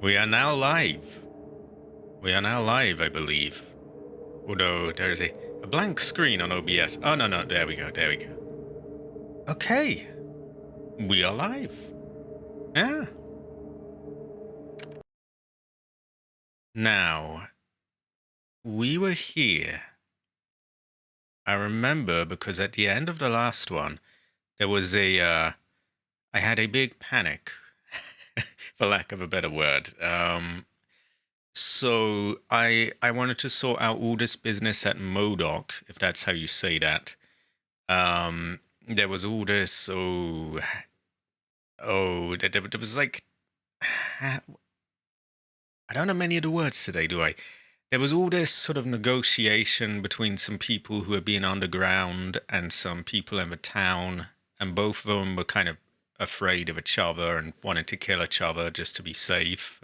We are now live. We are now live, I believe. Although there is a blank screen on OBS. Oh, no, there we go, there we go. Okay. We are live. Yeah. Now, we were here. I remember because at the end of the last one, there was I had a big panic, for lack of a better word. So I wanted to sort out all this business at Modoc, if that's how you say that. There was all this, there was like, I don't know many of the words today, do I? There was all this sort of negotiation between some people who were being underground and some people in the town, and both of them were kind of afraid of each other and wanted to kill each other just to be safe.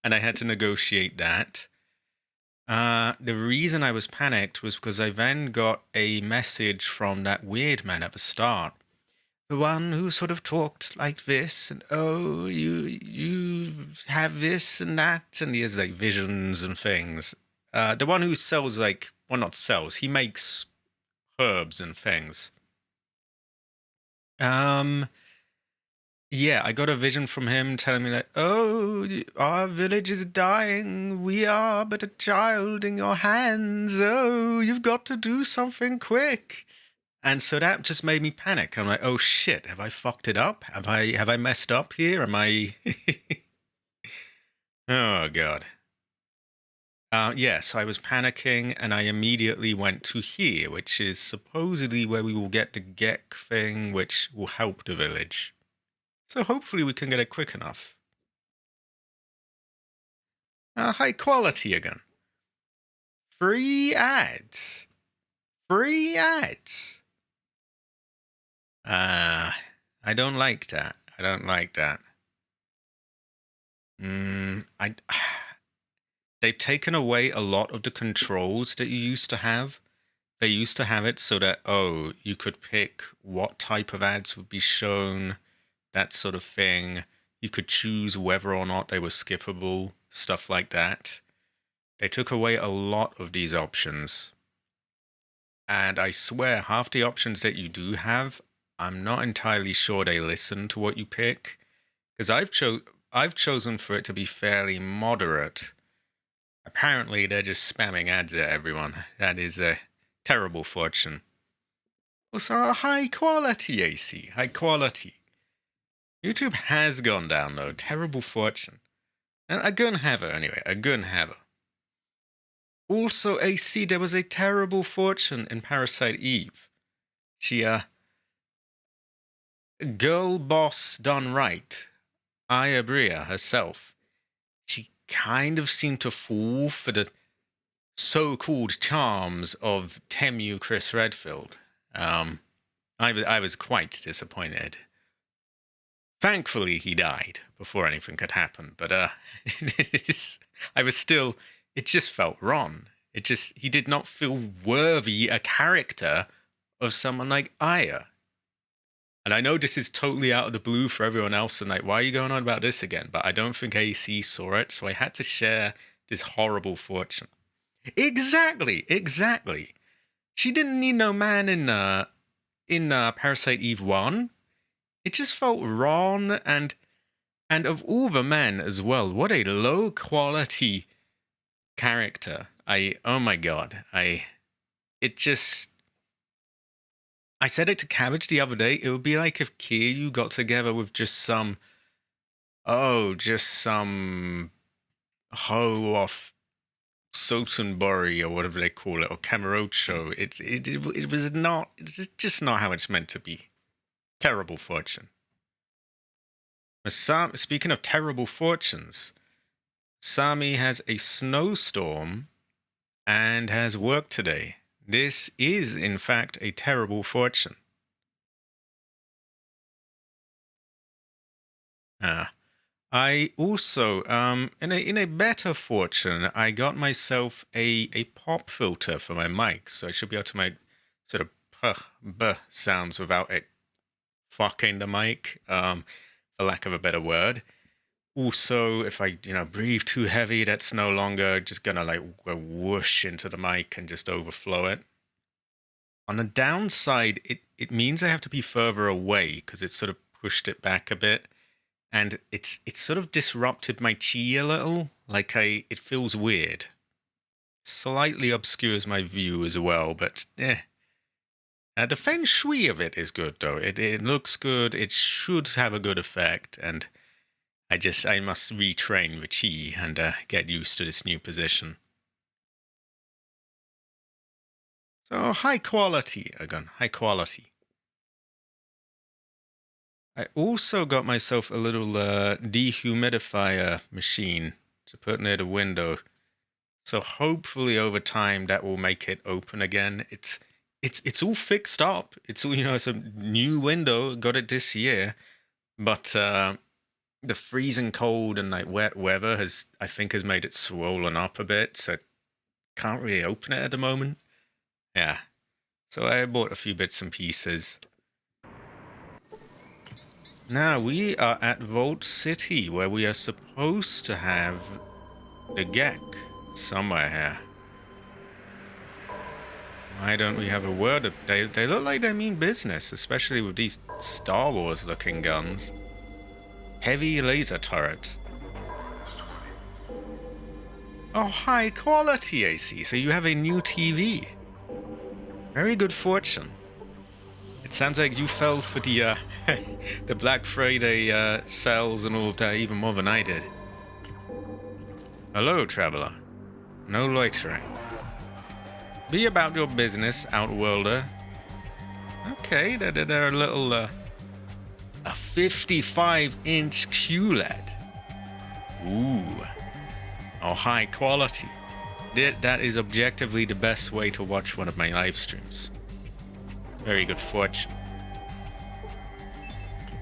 And I had to negotiate that. The reason I was panicked was because I then got a message from that weird man at the start. The one who sort of talked like this, and oh, you have this and that, and he has like visions and things. The one who sells not sells, he makes herbs and things. Yeah, I got a vision from him telling me that, oh, our village is dying. We are but a child in your hands. Oh, you've got to do something quick. And so that just made me panic. I'm like, oh shit, have I fucked it up? Have I messed up here? Am I? Oh god. Yes, I was panicking, and I immediately went to here, which is supposedly where we will get the Gek thing, which will help the village. So hopefully we can get it quick enough. High quality again. Free ads. Free ads. I don't like that. I don't like that. They've taken away a lot of the controls that you used to have. They used to have it so that, oh, you could pick what type of ads would be shown, that sort of thing. You could choose whether or not they were skippable, stuff like that. They took away a lot of these options. And I swear, half the options that you do have, I'm not entirely sure they listen to what you pick. Because I've chosen for it to be fairly moderate. Apparently, they're just spamming ads at everyone. That is a terrible fortune. Also, high quality AC. High quality. YouTube has gone down, though. Terrible fortune. And a gun haver, anyway. A gun haver. Also, AC, there was a terrible fortune in Parasite Eve. She, girl boss done right. Aya Bria herself. She kind of seemed to fall for the so-called charms of Temu Chris Redfield. I was quite disappointed. Thankfully, he died before anything could happen, but it just felt wrong. He did not feel worthy a character of someone like Aya. And I know this is totally out of the blue for everyone else, and like, why are you going on about this again? But I don't think AC saw it, so I had to share this horrible fortune. Exactly. She didn't need no man in Parasite Eve 1. It just felt wrong, and of all the men as well, what a low quality character. Oh my god. I said it to Cabbage the other day. It would be like if Kiryu got together with just some hoe off Sotenbori or whatever they call it, or Kamurocho. It's just not how it's meant to be. Terrible fortune. Speaking of terrible fortunes, Sami has a snowstorm and has work today. This is, in fact, a terrible fortune. I also, in a better fortune, I got myself a pop filter for my mic, so I should be able to make sort of b sounds without it fucking the mic, for lack of a better word. Also, if I, breathe too heavy, that's no longer just gonna like go whoosh into the mic and just overflow it. On the downside, it means I have to be further away because it's sort of pushed it back a bit, and it's sort of disrupted my chi a little. Like it feels weird. Slightly obscures my view as well, but the feng shui of it is good though. It looks good. It should have a good effect, and I must retrain the chi and get used to this new position. So high quality again, high quality. I also got myself a little dehumidifier machine to put near the window. So hopefully over time that will make it open again. It's all fixed up. It's all it's a new window. Got it this year, but the freezing cold and like wet weather I think has made it swollen up a bit. So can't really open it at the moment. Yeah. So I bought a few bits and pieces. Now we are at Vault City, where we are supposed to have the Gek somewhere here. Why don't we have a word? They look like they mean business, especially with these Star Wars looking guns. Heavy laser turret. Oh, high quality, I see. So you have a new TV. Very good fortune. It sounds like you fell for the the Black Friday sales and all of that even more than I did. Hello, traveler. No loitering. Be about your business, Outworlder. Okay, they're a little a 55-inch QLED. Ooh. Oh, high quality. That is objectively the best way to watch one of my live streams. Very good fortune.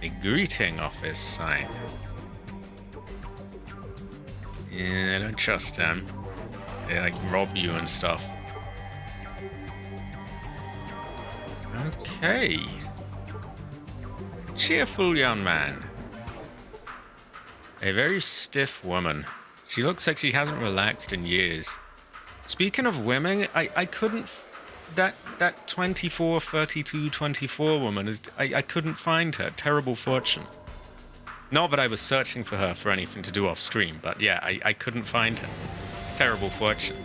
A greeting office sign. Yeah, I don't trust them. They like rob you and stuff. Okay. Cheerful young man. A very stiff woman. She looks like she hasn't relaxed in years. Speaking of women, I couldn't... That 24, 32, 24 woman, I couldn't find her. Terrible fortune. Not that I was searching for her for anything to do off stream, but yeah, I couldn't find her. Terrible fortune.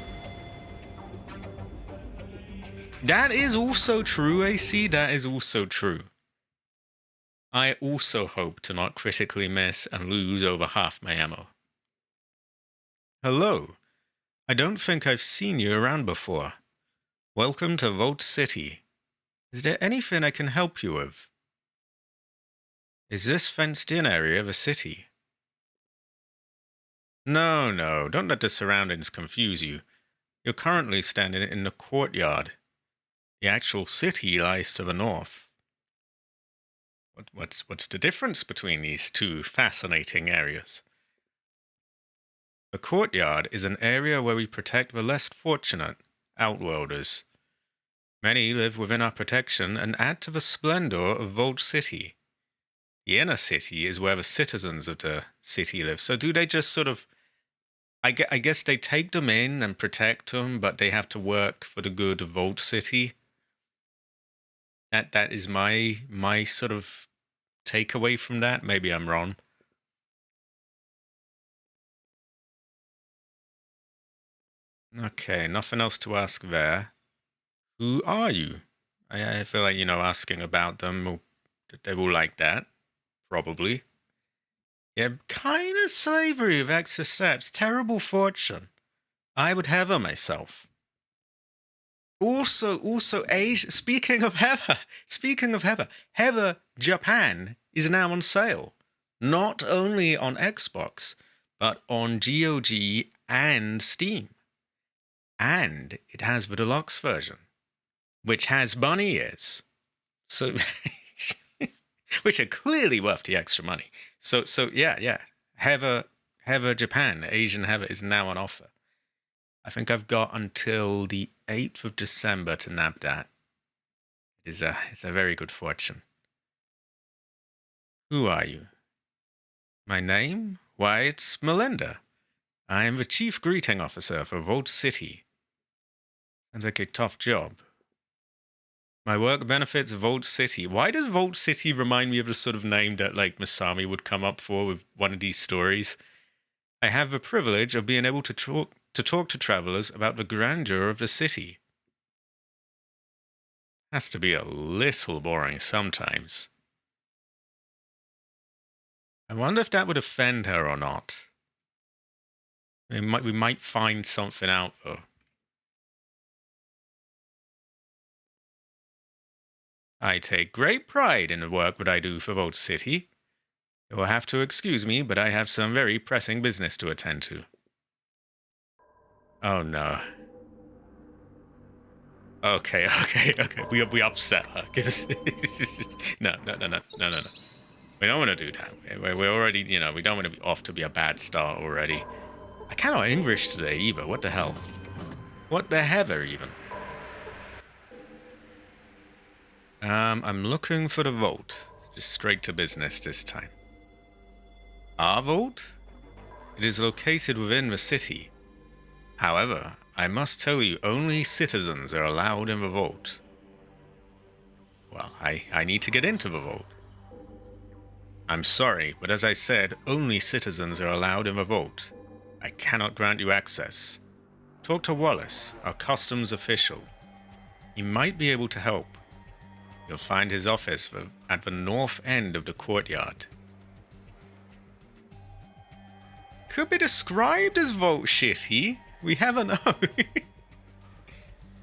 That is also true, AC. That is also true. I also hope to not critically miss and lose over half my ammo. Hello. I don't think I've seen you around before. Welcome to Vault City. Is there anything I can help you with? Is this fenced-in area the city? No, don't let the surroundings confuse you. You're currently standing in the courtyard. The actual city lies to the north. What's the difference between these two fascinating areas? The courtyard is an area where we protect the less fortunate, Outworlders. Many live within our protection and add to the splendor of Vault City. The inner city is where the citizens of the city live. So do they just sort of... I guess they take them in and protect them, but they have to work for the good of Vault City? That is my sort of takeaway from that. Maybe I'm wrong. Okay, nothing else to ask there. Who are you? I feel like, asking about them, they will like that. Probably. Yeah, kind of slavery with extra steps. Terrible fortune. I would have her myself. Also, Asia. Speaking of Heather Japan is now on sale. Not only on Xbox, but on GOG and Steam. And it has the deluxe version, which has bunny ears. So, which are clearly worth the extra money. So yeah. Heather Japan, Asian Heather, is now on offer. I think I've got until the 8th of December to nab that. It's a very good fortune. Who are you? My name? Why, it's Melinda. I am the Chief Greeting Officer for Vault City. Sounds like a tough job. My work benefits Vault City. Why does Vault City remind me of the sort of name that, like, Masami would come up for with one of these stories? I have the privilege of being able to talk to travelers about the grandeur of the city. Has to be a little boring sometimes. I wonder if that would offend her or not. We might find something out, though. I take great pride in the work that I do for Vault City. You will have to excuse me, but I have some very pressing business to attend to. Oh no. Okay. We upset her. Give us. No. We don't want to do that. We're already, we don't want to be off to be a bad start already. I cannot English today either. What the hell? What the heather even? I'm looking for the vault. Just straight to business this time. Our vault? It is located within the city. However, I must tell you, only citizens are allowed in the vault. Well, I need to get into the vault. I'm sorry, but as I said, only citizens are allowed in the vault. I cannot grant you access. Talk to Wallace, our customs official. He might be able to help. You'll find his office at the north end of the courtyard. Could be described as vault shitty. We have a no.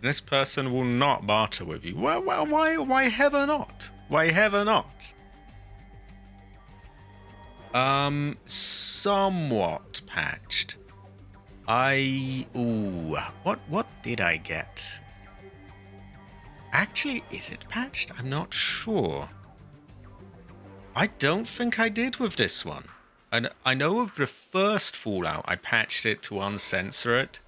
This person will not barter with you. Well, why ever not? Why ever not? Somewhat patched. What did I get? Actually, is it patched? I'm not sure. I don't think I did with this one. And I know of the first Fallout, I patched it to uncensor it.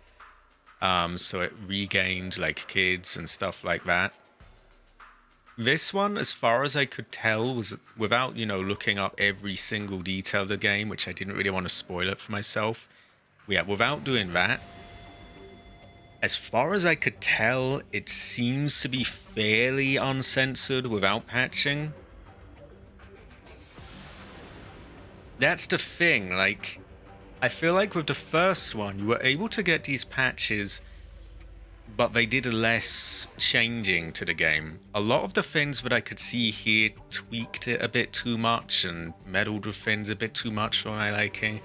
So it regained, like, kids and stuff like that. This one, as far as I could tell, was without, looking up every single detail of the game, which I didn't really want to spoil it for myself. Yeah, without doing that, as far as I could tell, it seems to be fairly uncensored without patching. That's the thing, like, I feel like with the first one, you were able to get these patches, but they did less changing to the game. A lot of the things that I could see here tweaked it a bit too much and meddled with things a bit too much for my liking.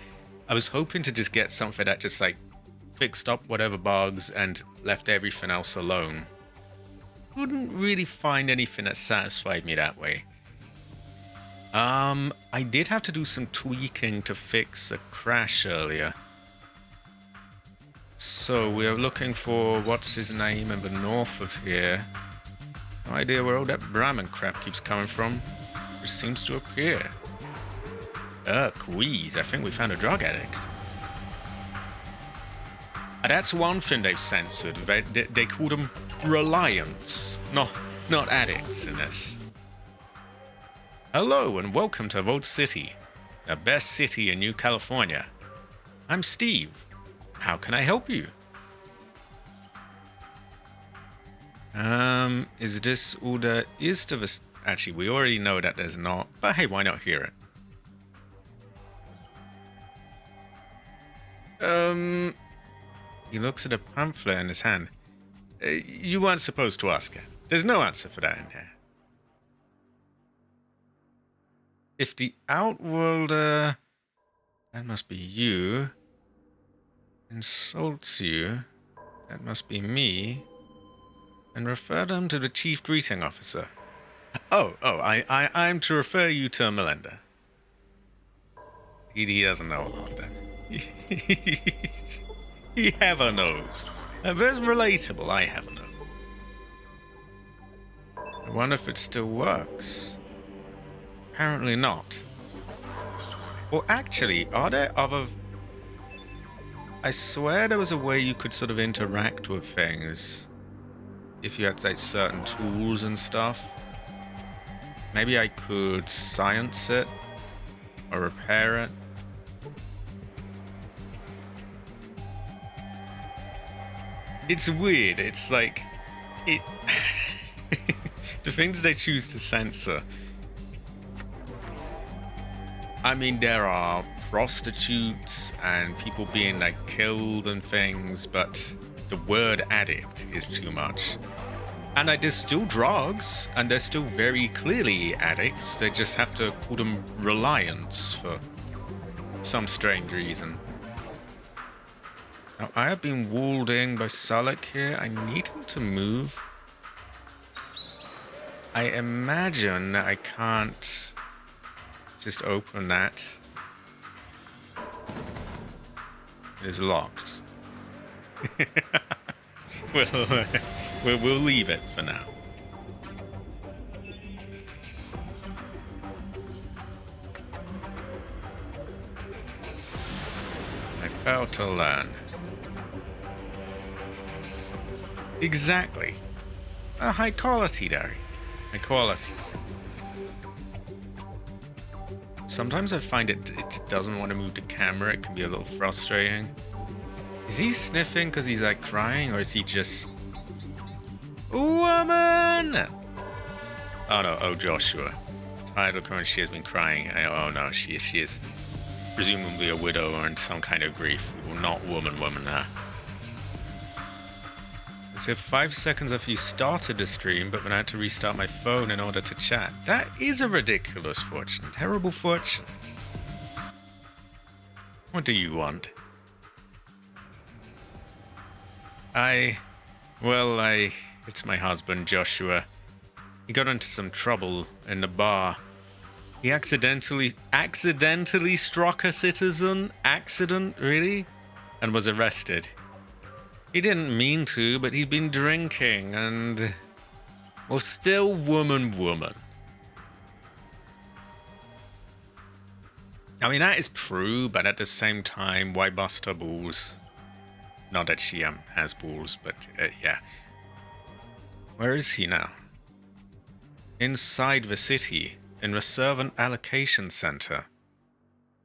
I was hoping to just get something that just, like, fixed up whatever bugs and left everything else alone. Couldn't really find anything that satisfied me that way. I did have to do some tweaking to fix a crash earlier. So we're looking for what's his name in the north of here. No idea where all that Brahmin crap keeps coming from. Just seems to appear. Queeze. I think we found a drug addict. That's one thing they've censored. They call them reliants, not addicts in this. Hello and welcome to Vault City, the best city in New California. I'm Steve. How can I help you? Is this all there is to this? Actually, we already know that there's not, but hey, why not hear it? He looks at a pamphlet in his hand. You weren't supposed to ask it. There's no answer for that in here. If the Outworlder, that must be you, insults you, that must be me, and refer them to the Chief Greeting Officer. I'm to refer you to Melinda. He doesn't know a lot then. He ever knows. That's relatable, I have known. I wonder if it still works. Apparently not. Well, actually, are there other... I swear there was a way you could sort of interact with things if you had, like, certain tools and stuff. Maybe I could science it or repair it. It's weird. It's like it. The things they choose to censor. I mean, there are prostitutes and people being like killed and things, but the word addict is too much. And like, there's still drugs, and they're still very clearly addicts. They just have to call them reliance for some strange reason. Now, I have been walled in by Salak here. I need him to move. I imagine I can't just open that. It is locked. We'll leave it for now. I failed to learn. Exactly. A high quality there. High quality. Sometimes I find it doesn't want to move the camera. It can be a little frustrating. Is he sniffing because he's like crying, or is he just... Woman! Oh no, oh Joshua. Title current, she has been crying. Oh no, she is presumably a widow or in some kind of grief. We will not woman her. So 5 seconds after you started the stream, but when I had to restart my phone in order to chat. That is a ridiculous fortune. Terrible fortune. What do you want? It's my husband, Joshua. He got into some trouble in the bar. He accidentally struck a citizen. Accident, really? And was arrested. He didn't mean to, but he'd been drinking and... Well, still woman. I mean, that is true, but at the same time, why bust her balls? Not that she has balls, but yeah. Where is he now? Inside the city, in the servant allocation center.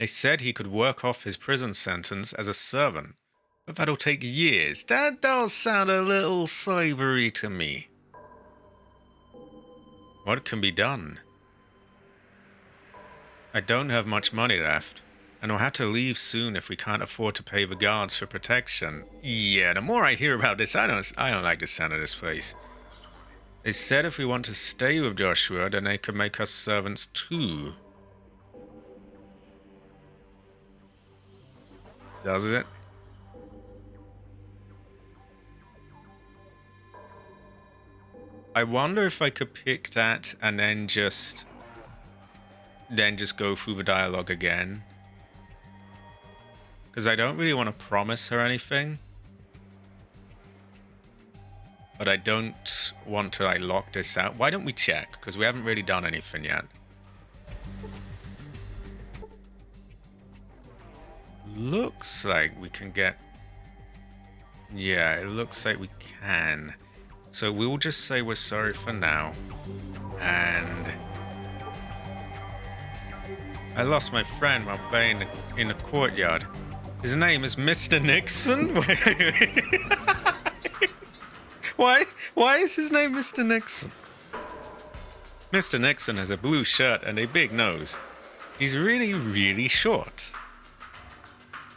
They said he could work off his prison sentence as a servant, but that'll take years. That does sound a little slavery to me. What can be done? I don't have much money left, and I'll have to leave soon if we can't afford to pay the guards for protection. Yeah, the more I hear about this, I don't like the sound of this place. They said if we want to stay with Joshua, then they could make us servants too. Does it? I wonder if I could pick that and then just go through the dialogue again. Because I don't really want to promise her anything. But I don't want to like lock this out. Why don't we check? Because we haven't really done anything yet. Looks like we can get... Yeah, it looks like we can. So we'll just say we're sorry for now. And... I lost my friend while playing in the courtyard. His name is Mr. Nixon? Why is his name Mr. Nixon? Mr. Nixon has a blue shirt and a big nose. He's really, really short.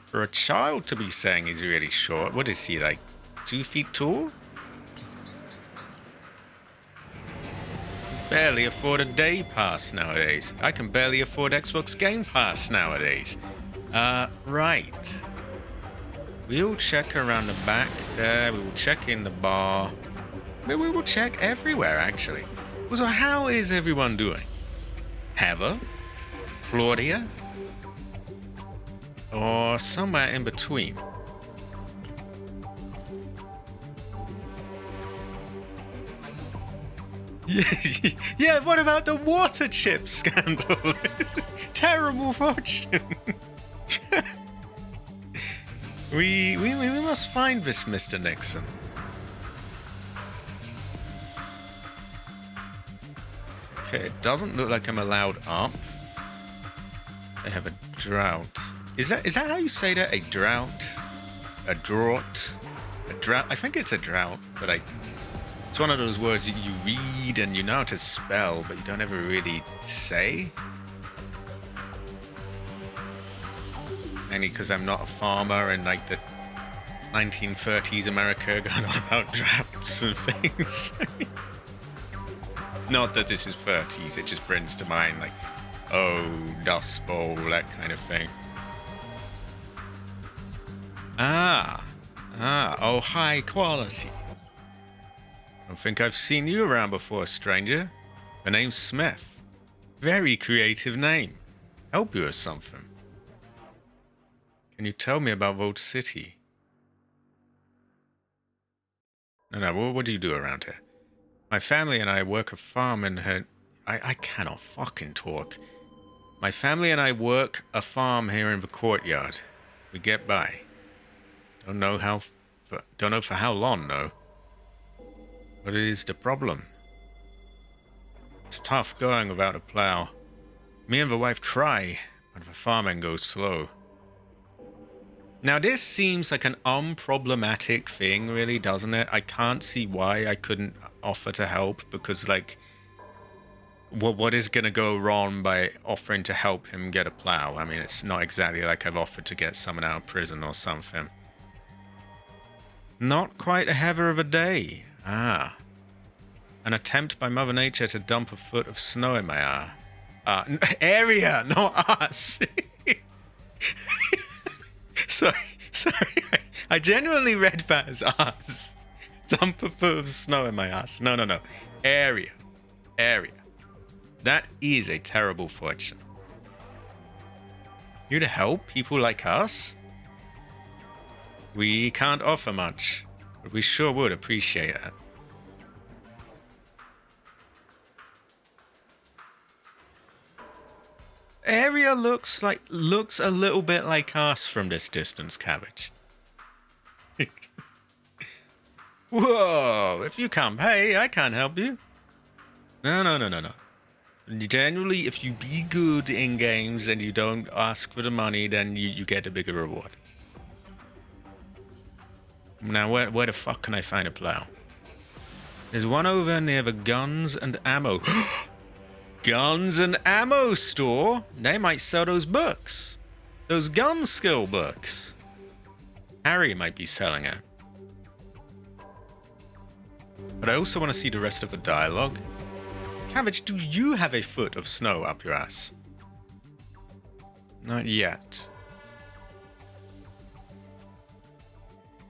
For a child to be saying he's really short, what is he, like 2 feet tall? Barely afford a day pass nowadays. I can barely afford Xbox Game Pass nowadays. Right. We'll check around the back there. We will check in the bar. We will check everywhere, actually. So how is everyone doing? Heather? Claudia? Or somewhere in between? Yeah, what about the water chip scandal? Terrible fortune. we must find this Mr. Nixon. Okay, it doesn't look like I'm allowed up. I have a drought. Is that how you say that? A drought? A drought? A drought. I think it's a drought, but it's one of those words you read and you know how to spell, but you don't ever really say. Mainly because I'm not a farmer in like the 1930s America going on about droughts and things. Not that this is 30s, it just brings to mind like, oh, Dust Bowl, that kind of thing. Oh, high quality. Don't think I've seen you around before, stranger. The name's Smith. Very creative name. Help you or something? Can you tell me about Vault City? No, what do you do around here? My family and I work a farm in her... I cannot fucking talk. My family and I work a farm here in the courtyard. We get by. Don't know for how long, though. What is the problem? It's tough going without a plow. Me and the wife try, but the farming goes slow. Now, this seems like an unproblematic thing, really, doesn't it? I can't see why I couldn't offer to help, because, like, what is going to go wrong by offering to help him get a plow? I mean, it's not exactly like I've offered to get someone out of prison or something. Not quite a heather of a day. An attempt by Mother Nature to dump a foot of snow in my area, not us. Sorry. I genuinely read that as us. Dump a foot of snow in my ass. No. Area. That is a terrible fortune. You to help people like us? We can't offer much, but we sure would appreciate it. Area looks a little bit like us from this distance, Cabbage. Whoa, if you can't pay, I can't help you. No. Generally, if you be good in games and you don't ask for the money, then you get a bigger reward. Now, where the fuck can I find a plow? There's one over near the guns and ammo. Guns and ammo store? They might sell those books. Those gun skill books. Harry might be selling it. But I also want to see the rest of the dialogue. Cabbage, do you have a foot of snow up your ass? Not yet.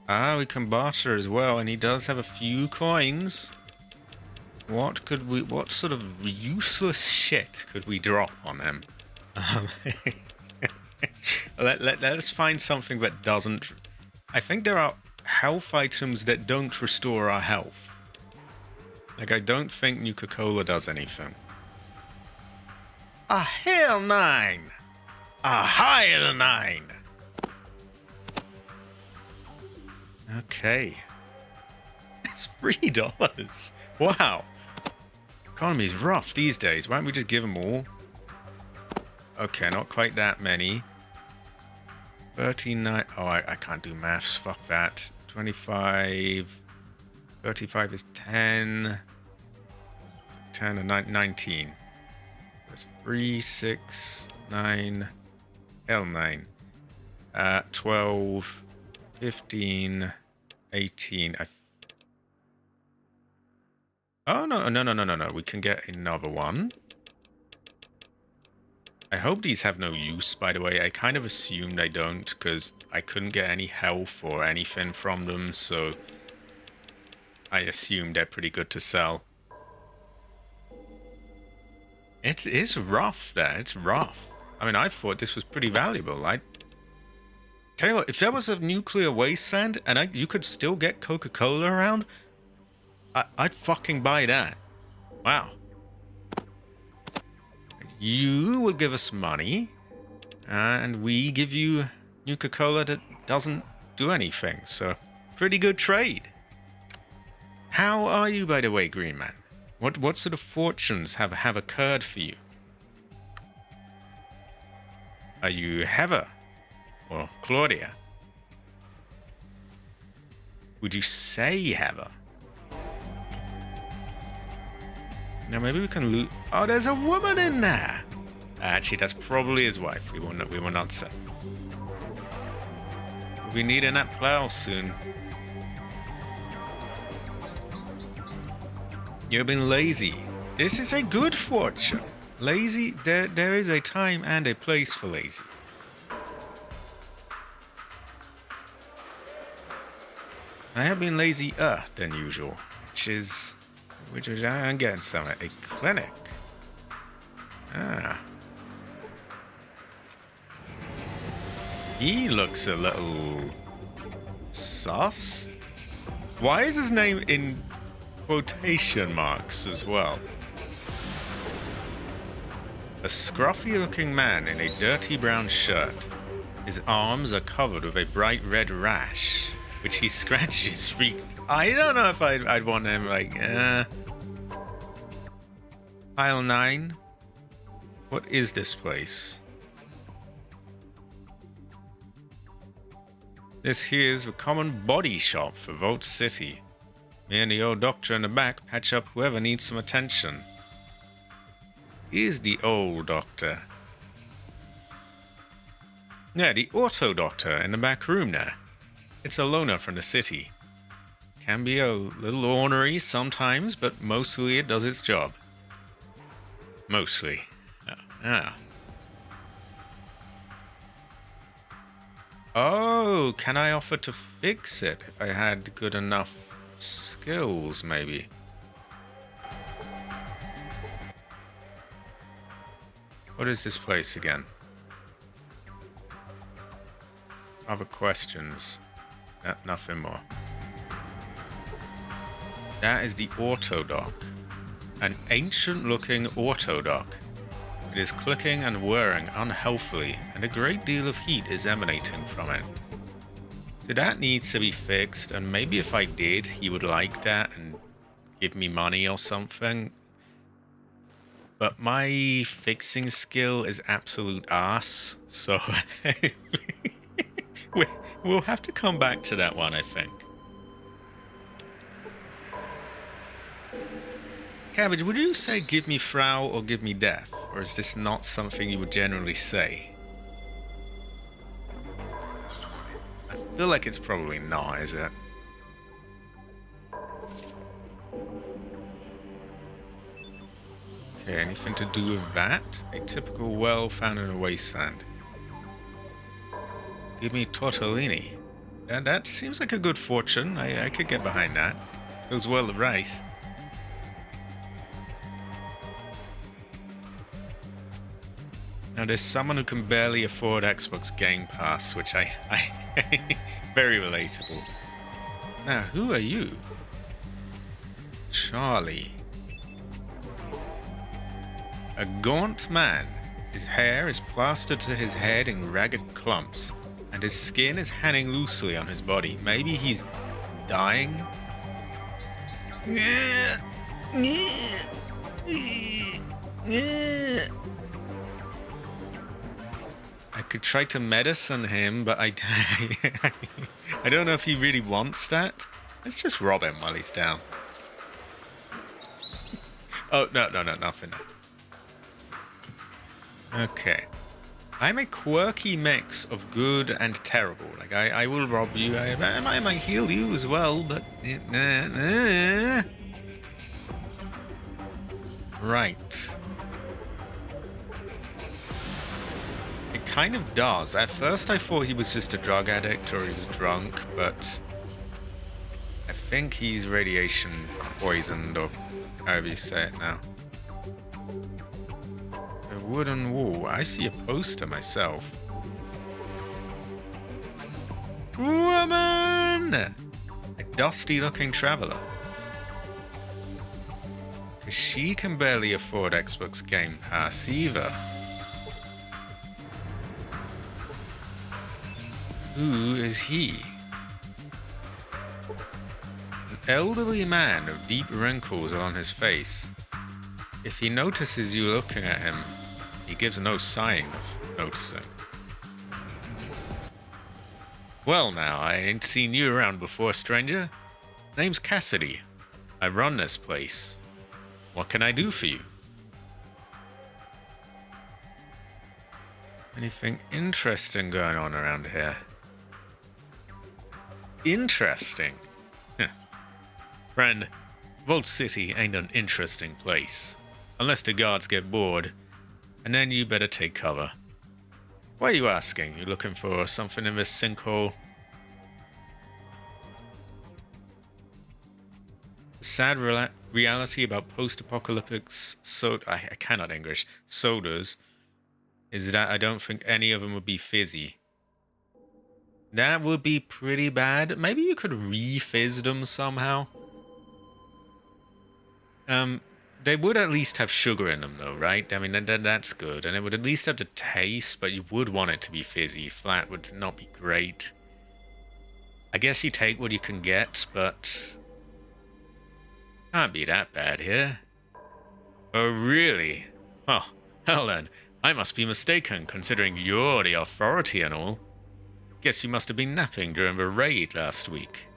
We can barter as well, and he does have a few coins. What sort of useless shit could we drop on him? Let's find something that doesn't... I think there are health items that don't restore our health. Like, I don't think Nuka-Cola does anything. A hell 9! A higher 9! Okay. It's $3. Wow. Economy's rough these days. Why don't we just give them all? Okay, not quite that many. 39. Oh, I can't do maths. Fuck that. 25. 35 is 10. 10 and 19. That's 3, 6, 9. L9. 12. 15. 18. Oh, no. We can get another one. I hope these have no use, by the way. I kind of assumed I don't, because I couldn't get any health or anything from them, so I assumed they're pretty good to sell. It's rough there. It's rough. I mean, I thought this was pretty valuable. I tell you what, if there was a nuclear wasteland and you could still get Coca-Cola around, I'd fucking buy that. Wow. You will give us money, and we give you Nuka-Cola that doesn't do anything. So, pretty good trade. How are you, by the way, Green Man? What sort of fortunes have occurred for you? Are you Heather or Claudia? Would you say Heather? Now maybe we can loot. Oh, there's a woman in there. Actually, that's probably his wife. We will not say. We'll be needing that plow soon. You've been lazy. This is a good fortune. Lazy. There is a time and a place for lazy. I have been lazier than usual, which is I'm getting somewhere. A clinic. Ah. He looks a little sus. Why is his name in quotation marks as well? A scruffy-looking man in a dirty brown shirt. His arms are covered with a bright red rash, which he scratches freaked. I don't know if I'd want him like, Pile 9? What is this place? This here's a common body shop for Vault City. Me and the old doctor in the back patch up whoever needs some attention. Here's the old doctor. Yeah, the auto doctor in the back room there. It's a loner from the city. Can be a little ornery sometimes, but mostly it does its job. Mostly. Ah. Oh, can I offer to fix it if I had good enough skills, maybe? What is this place again? Other questions? Nothing more. That is the auto dock. An ancient-looking auto dock. It is clicking and whirring unhealthily, and a great deal of heat is emanating from it. So that needs to be fixed, and maybe if I did, he would like that and give me money or something. But my fixing skill is absolute ass, so we'll have to come back to that one, I think. Cabbage, would you say give me Frau or give me death? Or is this not something you would generally say? I feel like it's probably not, is it? Okay, anything to do with that? A typical well found in a wasteland. Give me tortellini. That seems like a good fortune. I could get behind that. Goes well with rice. Now there's someone who can barely afford Xbox Game Pass, which I very relatable. Now, who are you? Charlie. A gaunt man. His hair is plastered to his head in ragged clumps, and his skin is hanging loosely on his body. Maybe he's dying? I could try to medicine him, but I don't know if he really wants that. Let's just rob him while he's down. Oh, no, nothing. Okay. I'm a quirky mix of good and terrible. Like, I will rob you. I might heal you as well, but... Right. It kind of does. At first I thought he was just a drug addict or he was drunk, but... I think he's radiation poisoned, or however you say it now. A wooden wall. I see a poster myself. Woman! A dusty-looking traveler. Because she can barely afford Xbox Game Pass either. Who is he? An elderly man with deep wrinkles on his face. If he notices you looking at him, he gives no sign of noticing. Well now, I ain't seen you around before, stranger. Name's Cassidy. I run this place. What can I do for you? Anything interesting going on around here? Interesting? Huh. Friend, Vault City ain't an interesting place. Unless the guards get bored. And then you better take cover. Why are you asking? You looking for something in this sinkhole? The sad reality about post-apocalyptic I cannot English sodas is that I don't think any of them would be fizzy. That would be pretty bad. Maybe you could re-fizz them somehow. They would at least have sugar in them, though, right? I mean, that's good. And it would at least have the taste, but you would want it to be fizzy. Flat would not be great. I guess you take what you can get, but can't be that bad here. Oh, really? Oh, hell then. I must be mistaken, considering you're the authority and all. Guess you must have been napping during the raid last week.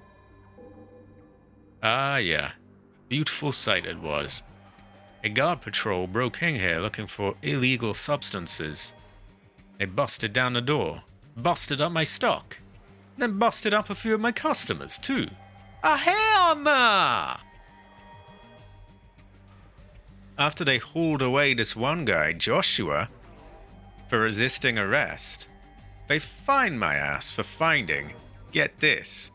Ah, yeah. Beautiful sight it was. A guard patrol broke in here looking for illegal substances. They busted down the door, busted up my stock, then busted up a few of my customers, too. Ah, hell nah! After they hauled away this one guy, Joshua, for resisting arrest, they fined my ass for finding, get this,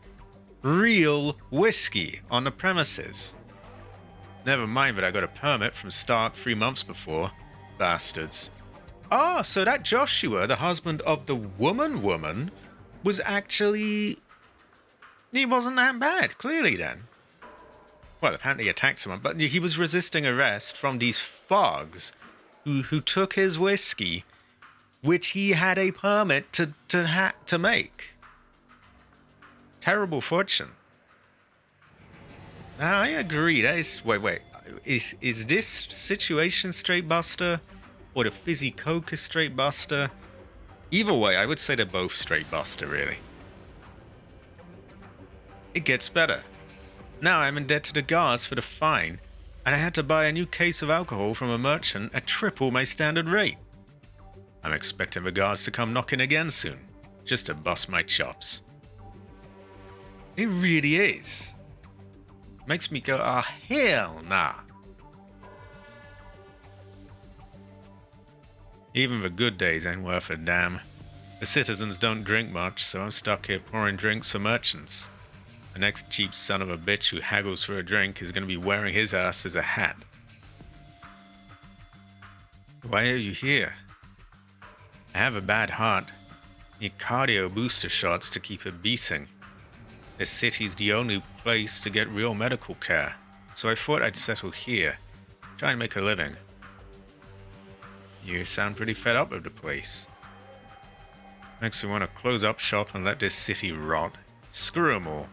real whiskey on the premises. Never mind that I got a permit from Stark 3 months before. Bastards. Ah, so that Joshua, the husband of the woman, was actually... He wasn't that bad, clearly then. Well, apparently he attacked someone, but he was resisting arrest from these thugs who took his whiskey, which he had a permit to make. Terrible fortune. Now, I agree. That is... Wait. Is this situation straight buster? Or the fizzy coke is straight buster? Either way, I would say they're both straight buster, really. It gets better. Now I'm in debt to the guards for the fine, and I had to buy a new case of alcohol from a merchant at triple my standard rate. I'm expecting the guards to come knocking again soon, just to bust my chops. It really is. Makes me go, ah, hell nah. Even the good days ain't worth a damn. The citizens don't drink much, so I'm stuck here pouring drinks for merchants. The next cheap son of a bitch who haggles for a drink is going to be wearing his ass as a hat. Why are you here? I have a bad heart. Need cardio booster shots to keep it beating. This city's the only place to get real medical care, so I thought I'd settle here, try and make a living. You sound pretty fed up with the place. Makes me want to close up shop and let this city rot. Screw 'em all.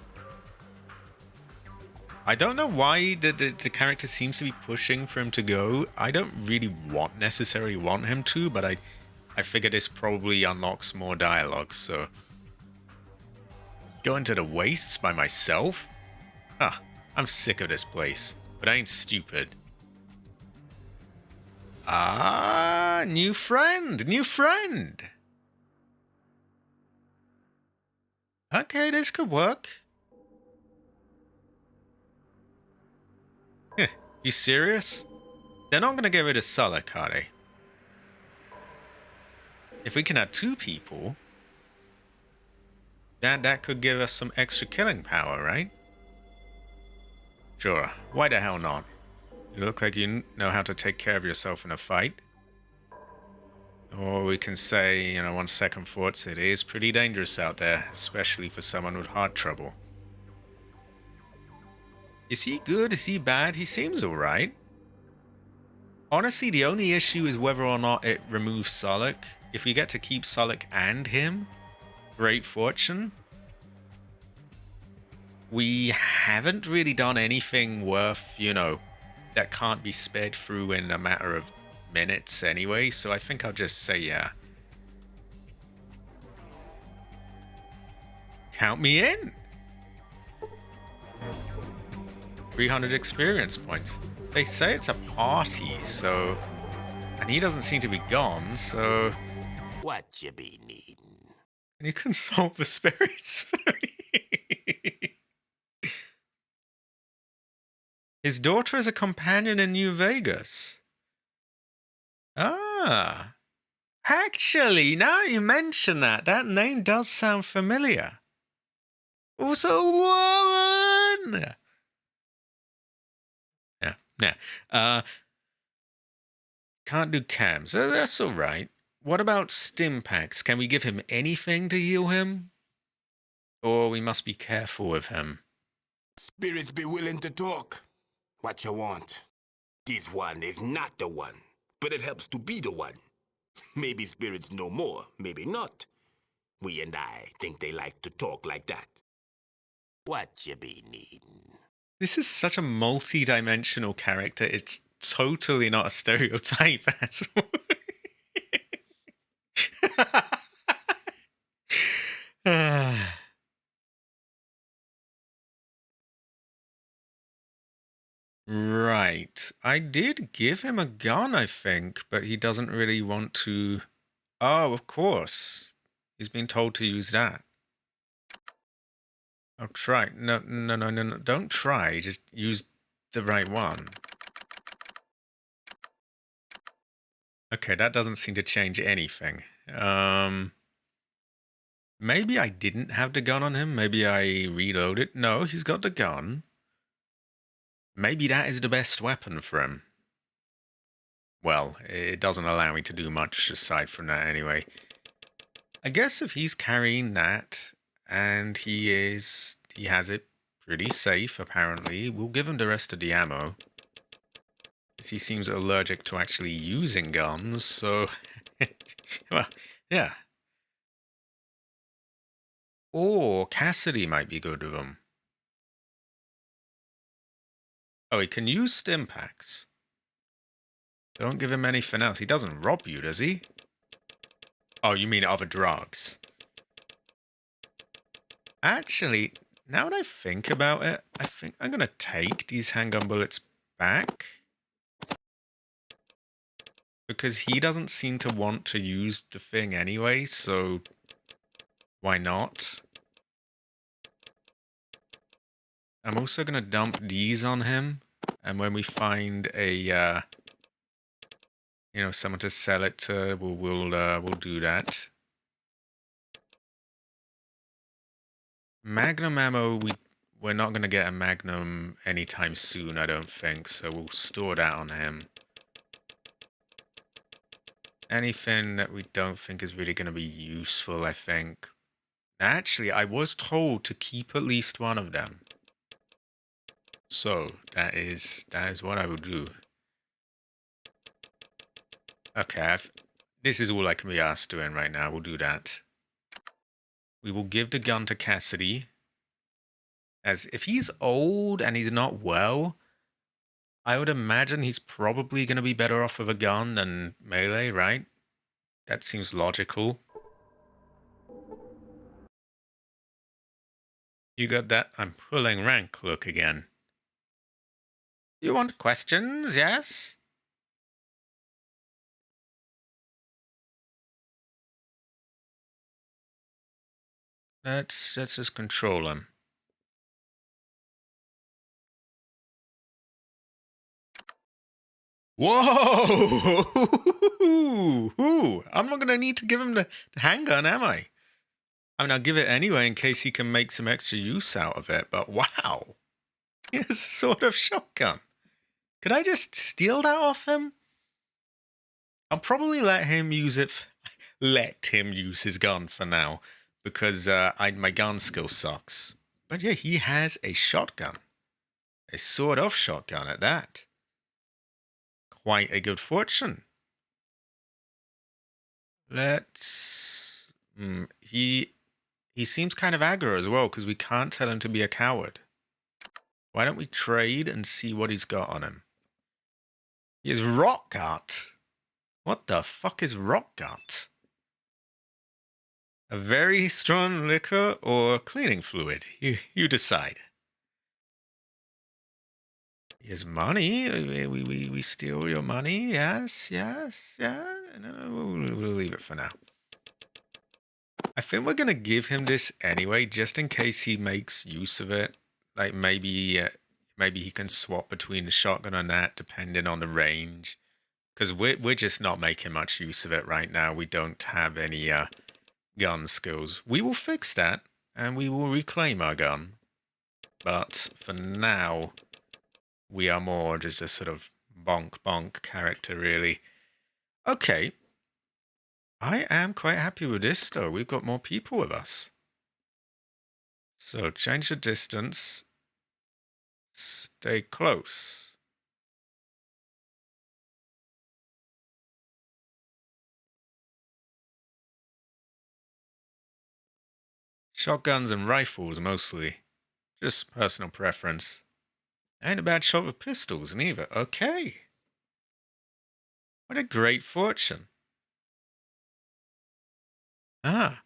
I don't know why the character seems to be pushing for him to go. I don't really necessarily want him to, but I figure this probably unlocks more dialogue, so... Go into the wastes by myself? Ah, I'm sick of this place, but I ain't stupid. Ah, new friend! Okay, this could work. You serious? They're not gonna get rid of Sullick, are they? If we can have 2 people... That could give us some extra killing power, right? Sure, why the hell not? You look like you know how to take care of yourself in a fight. Or we can say, on second thoughts, it is pretty dangerous out there, especially for someone with heart trouble. Is he good? Is he bad? He seems alright. Honestly, the only issue is whether or not it removes Sullick. If we get to keep Sullick and him... Great fortune. We haven't really done anything worth, that can't be sped through in a matter of minutes anyway, so I think I'll just say yeah. Count me in. 300 experience points. They say it's a party, so... And he doesn't seem to be gone, so... What you be needing? And you consult the spirits. His daughter is a companion in New Vegas. Ah. Actually, now you mention that, that name does sound familiar. Also a woman! Yeah. Can't do cams. That's all right. What about stim packs? Can we give him anything to heal him? Or we must be careful with him. Spirits be willing to talk. What you want? This one is not the one, but it helps to be the one. Maybe spirits know more, maybe not. We and I think they like to talk like that. What you be needing? This is such a multi-dimensional character. It's totally not a stereotype at all. Right. I did give him a gun, I think, but he doesn't really want to... Oh, of course. He's been told to use that. I'll try. No. Don't try. Just use the right one. Okay, that doesn't seem to change anything. Maybe I didn't have the gun on him. Maybe I reloaded. No, he's got the gun. Maybe that is the best weapon for him. Well, it doesn't allow me to do much aside from that anyway. I guess if he's carrying that, and he has it pretty safe, apparently, we'll give him the rest of the ammo. He seems allergic to actually using guns, so... well, yeah. Or Cassidy might be good with him. Oh, he can use stim packs. Don't give him anything else. He doesn't rob you, does he? Oh, you mean other drugs. Actually, now that I think about it, I think I'm going to take these handgun bullets back. Because he doesn't seem to want to use the thing anyway, so why not? I'm also going to dump these on him, and when we find a, someone to sell it to, we'll do that. Magnum ammo, we're not going to get a Magnum anytime soon, I don't think, so we'll store that on him. Anything that we don't think is really going to be useful, I think. Actually, I was told to keep at least one of them. So, that is what I will do. Okay, this is all I can be asked doing right now. We'll do that. We will give the gun to Cassidy. As if he's old and he's not well, I would imagine he's probably going to be better off with a gun than melee, right? That seems logical. You got that I'm pulling rank look again. You want questions, yes? Let's just control him. Whoa! I'm not going to need to give him the handgun, am I? I mean, I'll give it anyway in case he can make some extra use out of it, but wow. He has a sort of shotgun. Could I just steal that off him? I'll probably let him use it. Let him use his gun for now, because my gun skill sucks. But yeah, he has a shotgun. A sawed-off shotgun at that. Quite a good fortune. Let's... He seems kind of aggro as well, because we can't tell him to be a coward. Why don't we trade and see what he's got on him? He has rock gut. What the fuck is rock gut? A very strong liquor or cleaning fluid? You decide. Here's money. We steal your money. Yes, yes, yeah. No, we'll leave it for now. I think we're gonna give him this anyway, just in case he makes use of it. Like maybe he can swap between the shotgun and that, depending on the range. Because we're just not making much use of it right now. We don't have any gun skills. We will fix that, and we will reclaim our gun. But for now, we are more just a sort of bonk character, really. Okay. I am quite happy with this, though. We've got more people with us. So, change the distance. Stay close. Shotguns and rifles, mostly. Just personal preference. Ain't a bad shot with pistols, neither. Okay. What a great fortune. Ah.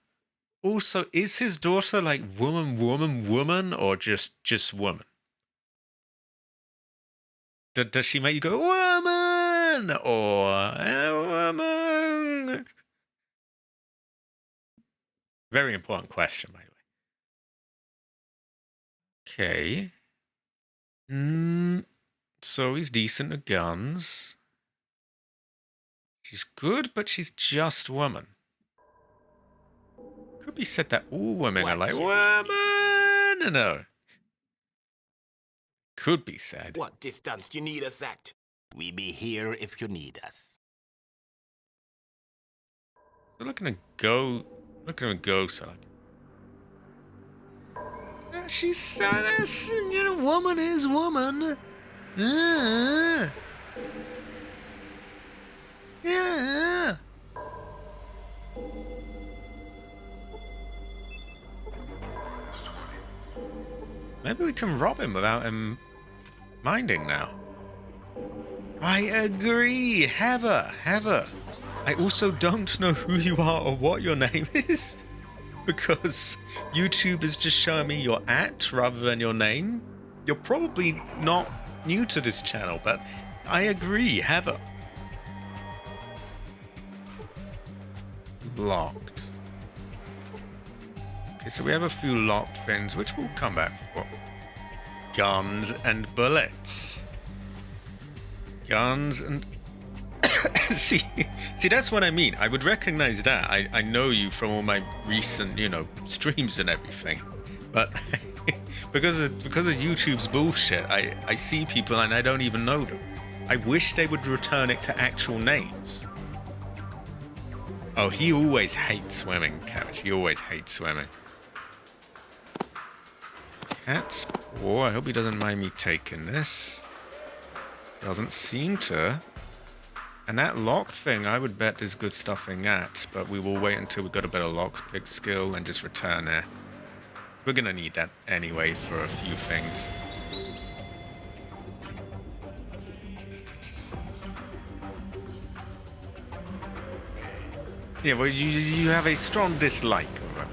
Also, is his daughter like woman, or just woman? Does she make you go, woman? Or, woman? Very important question, by the way. Okay. So he's decent at guns. She's good, but she's just woman. Could be said that all women are like, woman! No. Could be said. What distance you need us at? We be here if you need us. So looking to go, so like, she's you know, woman is woman. Yeah. Maybe we can rob him without him minding now. I agree. Heather. I also don't know who you are or what your name is, because YouTube is just showing me your @ rather than your name. You're probably not new to this channel, but I agree, Heather. Locked. Okay, so we have a few locked things, which we'll come back for. Guns and bullets. Guns and... see, that's what I mean. I would recognize that. I know you from all my recent, streams and everything. But because of YouTube's bullshit, I see people and I don't even know them. I wish they would return it to actual names. Oh, he always hates swimming, Cabbage. He always hates swimming. Cat's paw. I hope he doesn't mind me taking this. Doesn't seem to. And that lock thing, I would bet there's good stuff in that, but we will wait until we've got a better lockpick skill and just return there. We're gonna need that anyway for a few things. Yeah, well, you have a strong dislike of him.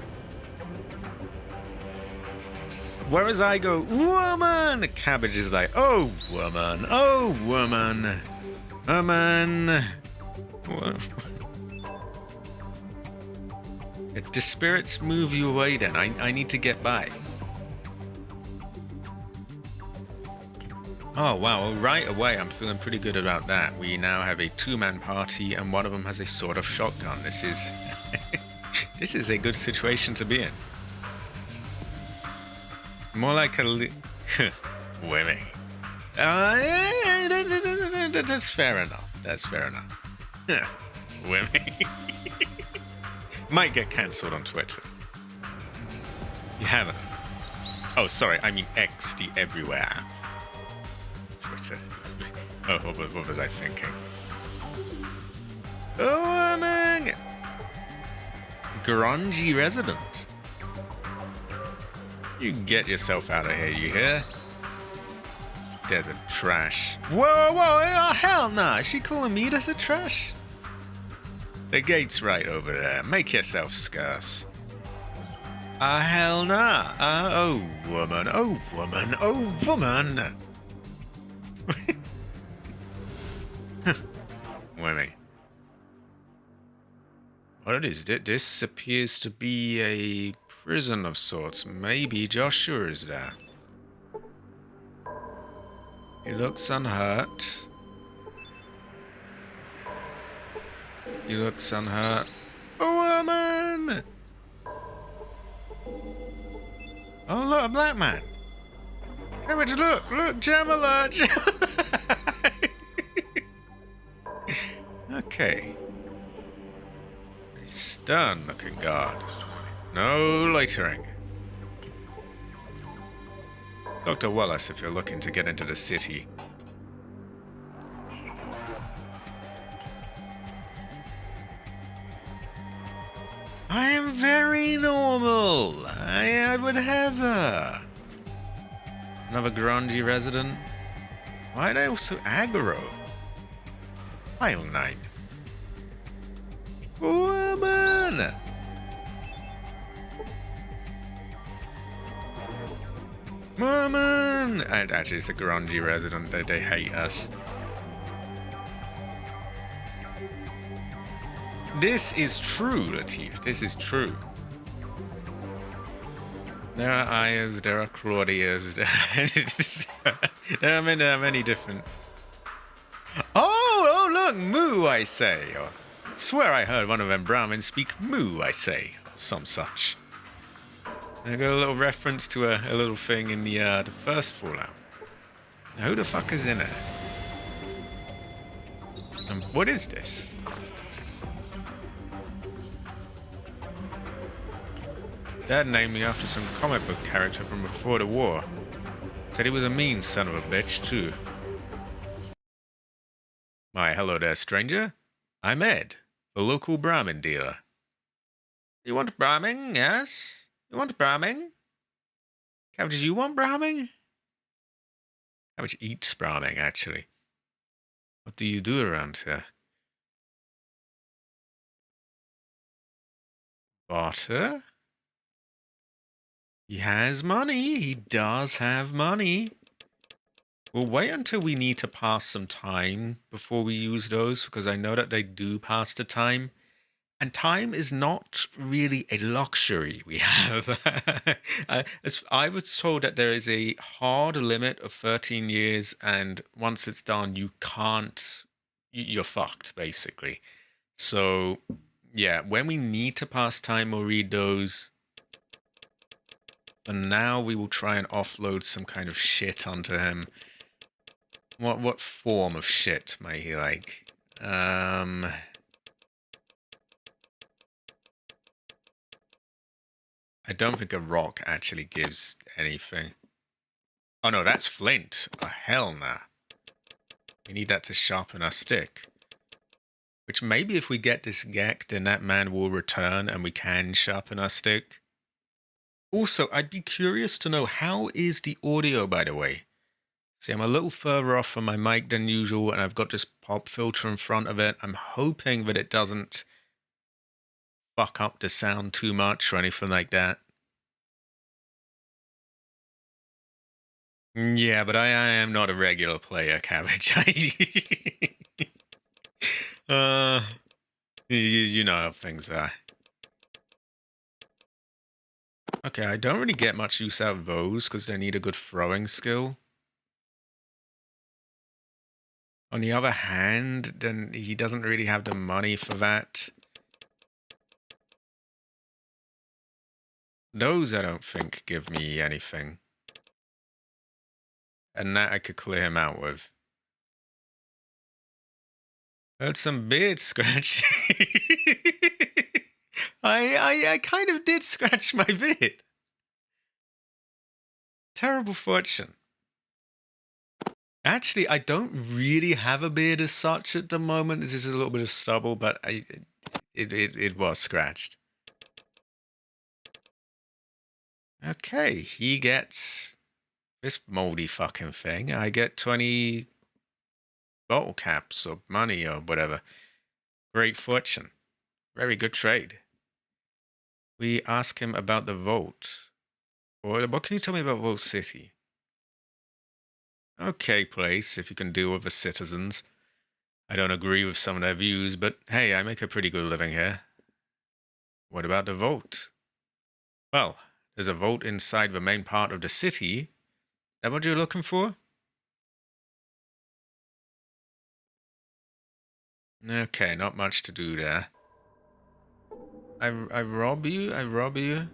Whereas I go, woman! The Cabbage is like, oh, woman, oh, woman. Woman. If the spirits move you away, then I need to get by. Oh, wow. Well, right away, I'm feeling pretty good about that. We now have a 2-man party, and one of them has a sort of shotgun. This is... this is a good situation to be in. More like a... women. That's fair enough. That's fair enough. Women. Might get cancelled on Twitter. You haven't. Oh, sorry. I mean X, the everywhere app. Twitter. Oh, what was I thinking? Oh, man. Grungy resident. You get yourself out of here, you hear? Desert trash. Whoa, oh, hell nah. Is she calling me desert trash? The gate's right over there. Make yourself scarce. Hell nah. Oh, woman. Oh, woman. Oh, woman. Women. What is it? This appears to be a prison of sorts. Maybe Joshua is there. He looks unhurt. He looks unhurt. A woman! Oh, look, a black man. Cabbage, look, Jamala, Jamala. Okay. A stern-looking guard. No loitering. Dr. Wallace, if you're looking to get into the city. I am very normal. I would have her. Another grungy resident. Why are they all so aggro? File 9. Woman! Woman! And actually, it's a grungy resident. They hate us. This is true, Latif. This is true. There are Ayas, there are Claudias, there are many different... Oh, look, moo, I say. Or, swear I heard one of them Brahmins speak moo, I say. Or some such. I got a little reference to a little thing in the first Fallout. Now, who the fuck is in it? And what is this? Dad named me after some comic book character from before the war. Said he was a mean son of a bitch, too. Why, hello there, stranger. I'm Ed, the local Brahmin dealer. You want Brahmin, yes? You want Brahmin? Cabbage, you want Brahmin? Cabbage eats Brahmin, actually. What do you do around here? Barter? He has money. He does have money. We'll wait until we need to pass some time before we use those, because I know that they do pass the time. And time is not really a luxury we have. I was told that there is a hard limit of 13 years, and once it's done, you can't... You're fucked, basically. So, yeah, when we need to pass time, we'll read those. And now we will try and offload some kind of shit onto him. What form of shit may he like? I don't think a rock actually gives anything. Oh no, that's flint. Oh, hell nah. We need that to sharpen our stick. Which maybe if we get this Gek, then that man will return and we can sharpen our stick. Also, I'd be curious to know, how is the audio, by the way? See, I'm a little further off from my mic than usual, and I've got this pop filter in front of it. I'm hoping that it doesn't fuck up the sound too much or anything like that. Yeah, but I am not a regular player, Cabbage. You know how things are. Okay, I don't really get much use out of those because they need a good throwing skill. On the other hand, then he doesn't really have the money for that. Those I don't think give me anything. And that I could clear him out with. Heard some beard scratch. I kind of did scratch my beard. Terrible fortune. Actually, I don't really have a beard as such at the moment. This is a little bit of stubble, but it was scratched. Okay, he gets this moldy fucking thing. I get 20 bottle caps or money or whatever. Great fortune. Very good trade. We ask him about the vault. Or what can you tell me about Vault City? Okay, place, if you can deal with the citizens. I don't agree with some of their views, but hey, I make a pretty good living here. What about the vault? Well, there's a vault inside the main part of the city. Is that what you're looking for? Okay, not much to do there. I rob you? I rob you?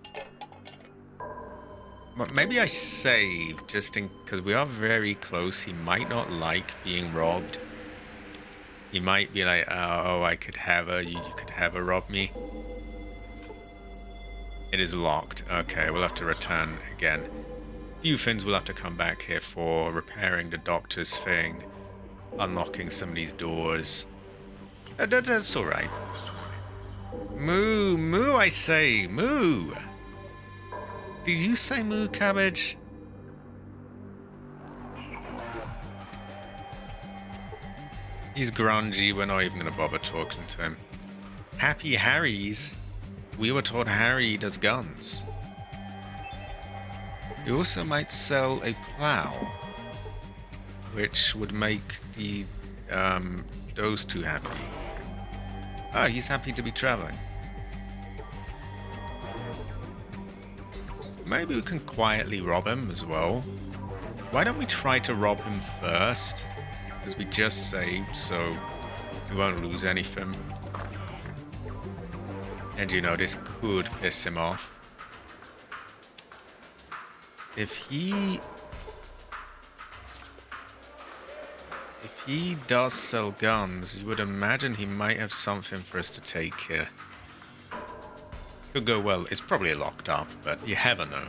Well, maybe I save just in because we are very close. He might not like being robbed. He might be like, oh, I could have her. You could have her rob me. It is locked. Okay, we'll have to return again. Few things we'll have to come back here for. Repairing the doctor's thing. Unlocking some of these doors. That's alright. Moo, moo, I say, moo. Did you say moo, cabbage? He's grungy, we're not even going to bother talking to him. Happy Harry's? We were told Harry does guns. You also might sell a plow, which would make the those two happy. Oh, he's happy to be traveling. Maybe we can quietly rob him as well. Why don't we try to rob him first? Because we just saved, so we won't lose anything. And you know, this could piss him off. If he does sell guns, you would imagine he might have something for us to take here. Could go well. It's probably locked up, but you never know.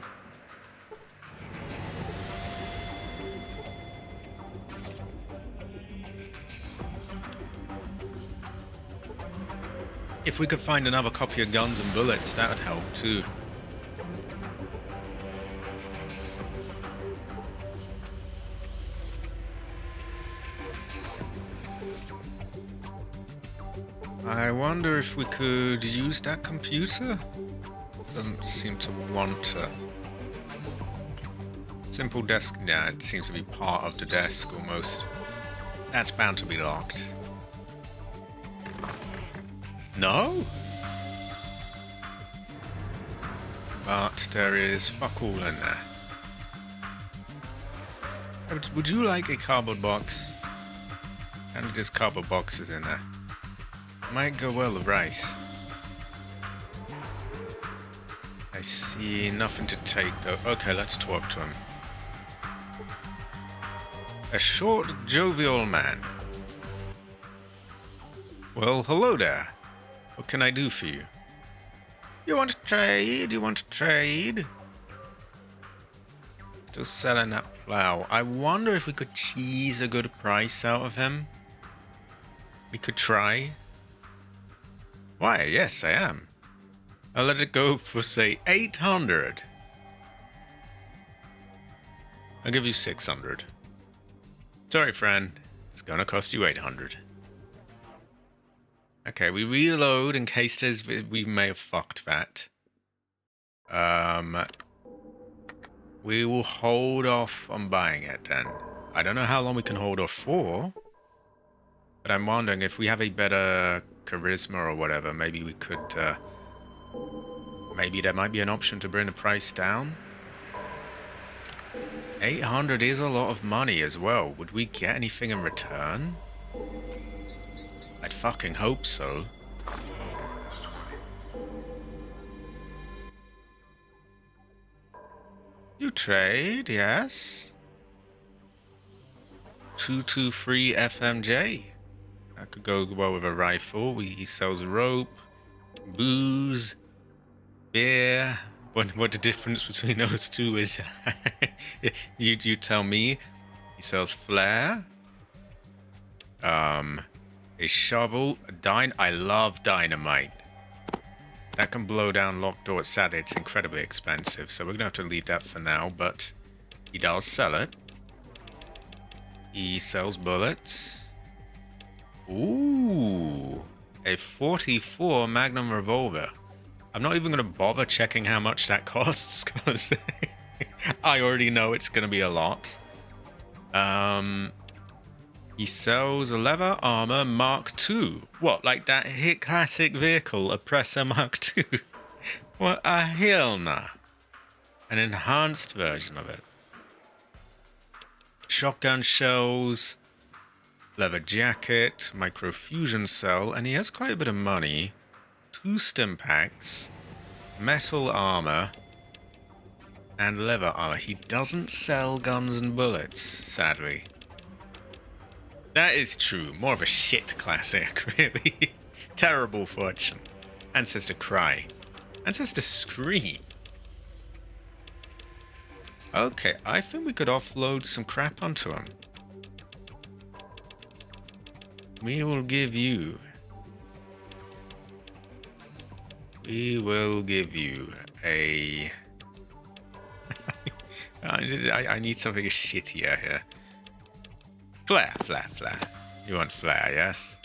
If we could find another copy of Guns and Bullets, that would help too. I wonder if we could use that computer? Doesn't seem to want to. Simple desk, yeah, it seems to be part of the desk almost. That's bound to be locked. No? But there is fuck all in there. Would you like a cardboard box? And there's cardboard boxes in there. Might go well with rice. I see nothing to take though. Okay, let's talk to him. A short, jovial man. Well, hello there. What can I do for you? You want to trade? You want to trade? Still selling that plow. I wonder if we could tease a good price out of him. We could try. Why, yes, I am. I'll let it go for, say, 800. I'll give you 600. Sorry, friend. It's gonna cost you 800. Okay, we reload in case we may have fucked that. We will hold off on buying it then. I don't know how long we can hold off for, but I'm wondering if we have a better charisma or whatever, maybe we could, maybe there might be an option to bring the price down. 800 is a lot of money as well. Would we get anything in return? I'd fucking hope so. You trade, yes? 223 FMJ. That could go well with a rifle. He sells rope, booze, beer. What the difference between those two is? you tell me. He sells flare. A shovel, I love dynamite. That can blow down locked doors. Sadly, it's incredibly expensive, so we're gonna have to leave that for now, but he does sell it. He sells bullets. Ooh, a 44 Magnum revolver. I'm not even going to bother checking how much that costs because I already know it's going to be a lot. He sells a leather armor Mark II. What, like that hit classic vehicle, Oppressor Mark II? What a hell nah. An enhanced version of it. Shotgun shells, leather jacket, microfusion cell, and he has quite a bit of money. 2 stim packs, metal armor, and leather armor. He doesn't sell guns and bullets, sadly. That is true. More of a shit classic, really. Terrible fortune. Ancestor cry. Ancestor scream. Okay, I think we could offload some crap onto him. We will give you a... I need something shittier here. Flare. You want flare, yes?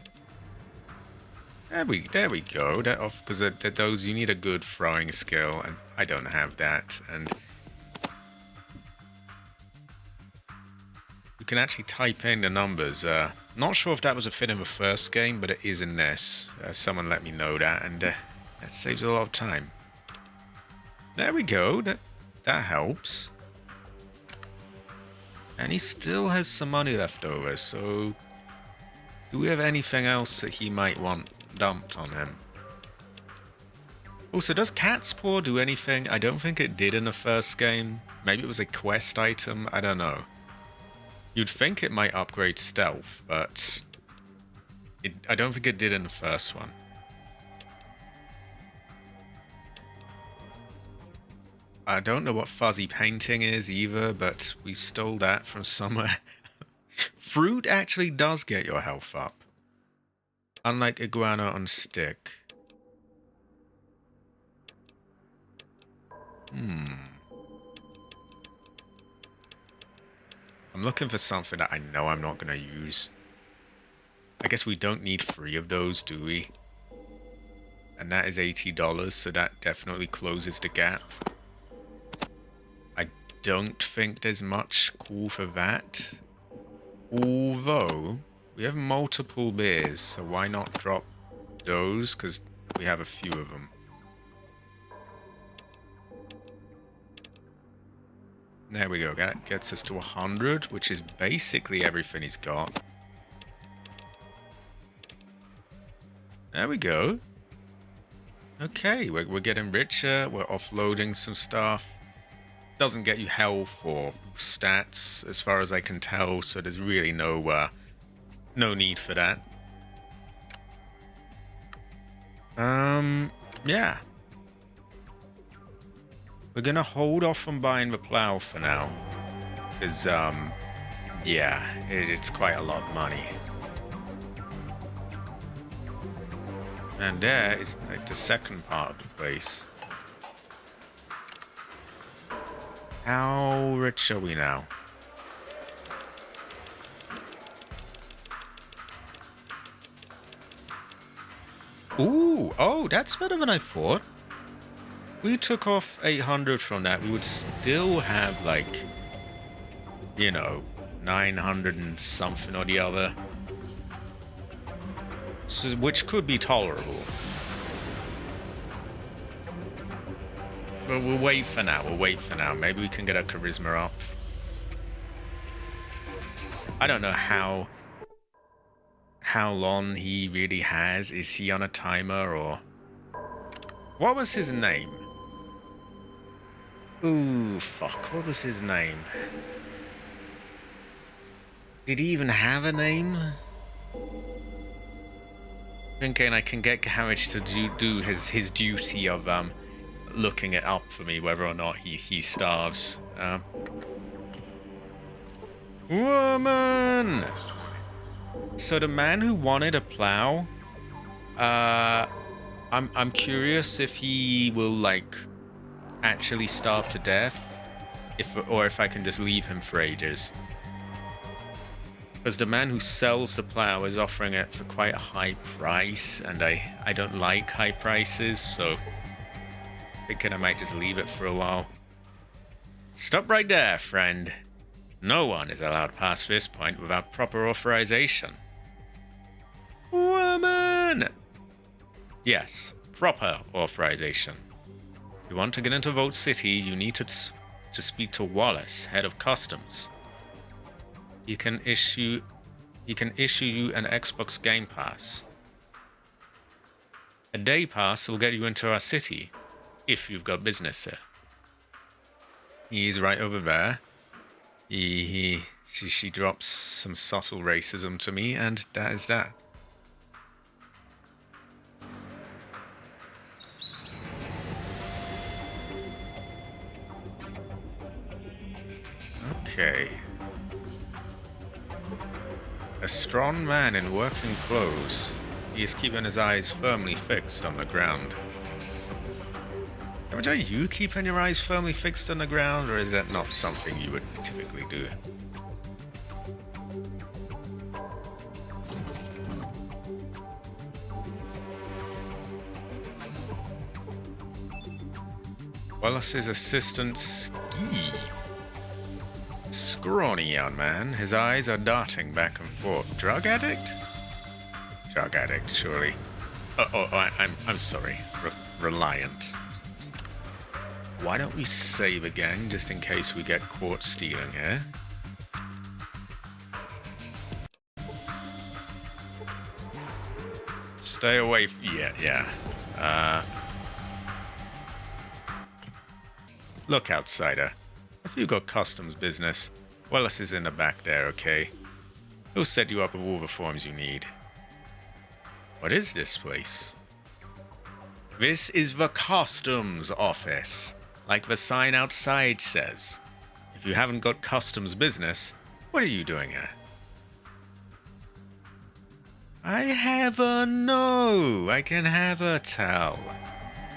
There we go. Because those, you need a good throwing skill, and I don't have that. And you can actually type in the numbers. Not sure if that was a fit in the first game, but it is in this. Someone let me know that, and that saves a lot of time. There we go. That helps. And he still has some money left over, so... Do we have anything else that he might want dumped on him? Also, does Cat's Paw do anything? I don't think it did in the first game. Maybe it was a quest item, I don't know. You'd think it might upgrade stealth, but... I don't think it did in the first one. I don't know what fuzzy painting is either, but we stole that from somewhere. Fruit actually does get your health up. Unlike iguana on stick. I'm looking for something that I know I'm not going to use. I guess we don't need 3 of those, do we? And that is $80, so that definitely closes the gap. I don't think there's much cool for that. Although, we have multiple beers, so why not drop those? Because we have a few of them. There we go. That gets us to 100, which is basically everything he's got. There we go. Okay, we're getting richer. We're offloading some stuff. Doesn't get you health or stats, as far as I can tell, so there's really no need for that. Yeah. We're gonna hold off from buying the plow for now, because yeah, it's quite a lot of money. And there is like the second part of the place. How rich are we now? Ooh, oh, that's better than I thought. We took off 800 from that, we would still have like, you know, 900 and something or the other. So, which could be tolerable. But we'll wait for now. Maybe we can get our charisma up. I don't know how long he really has. Is he on a timer or... What was his name? Ooh, fuck. What was his name? Did he even have a name? Thinking I can get Garage to do his duty of looking it up for me, whether or not he starves. Woman! So the man who wanted a plow, I'm curious if he will like actually starve to death, or if I can just leave him for ages. Because the man who sells the plow is offering it for quite a high price, and I don't like high prices, so Thinking I might just leave it for a while. Stop right there, friend. No one is allowed past this point without proper authorization. Woman! Yes, proper authorization. If you want to get into Vault City, you need to speak to Wallace, head of customs. He can issue you an Xbox Game Pass. A day pass will get you into our city, if you've got business here. He's right over there. She drops some subtle racism to me, and that is that. Okay. A strong man in working clothes. He is keeping his eyes firmly fixed on the ground. Are you keeping your eyes firmly fixed on the ground, or is that not something you would typically do? Wallace's assistant, Ski. Scrawny young man. His eyes are darting back and forth. Drug addict? Drug addict, surely. I'm sorry. Reliant. Why don't we save again, just in case we get caught stealing here? Stay away. Yeah. Look, outsider. If you got customs business, Wallace is in the back there, okay? He'll set you up with all the forms you need. What is this place? This is the customs office, like the sign outside says. If you haven't got customs business, what are you doing here? I have a no. I can have a tell.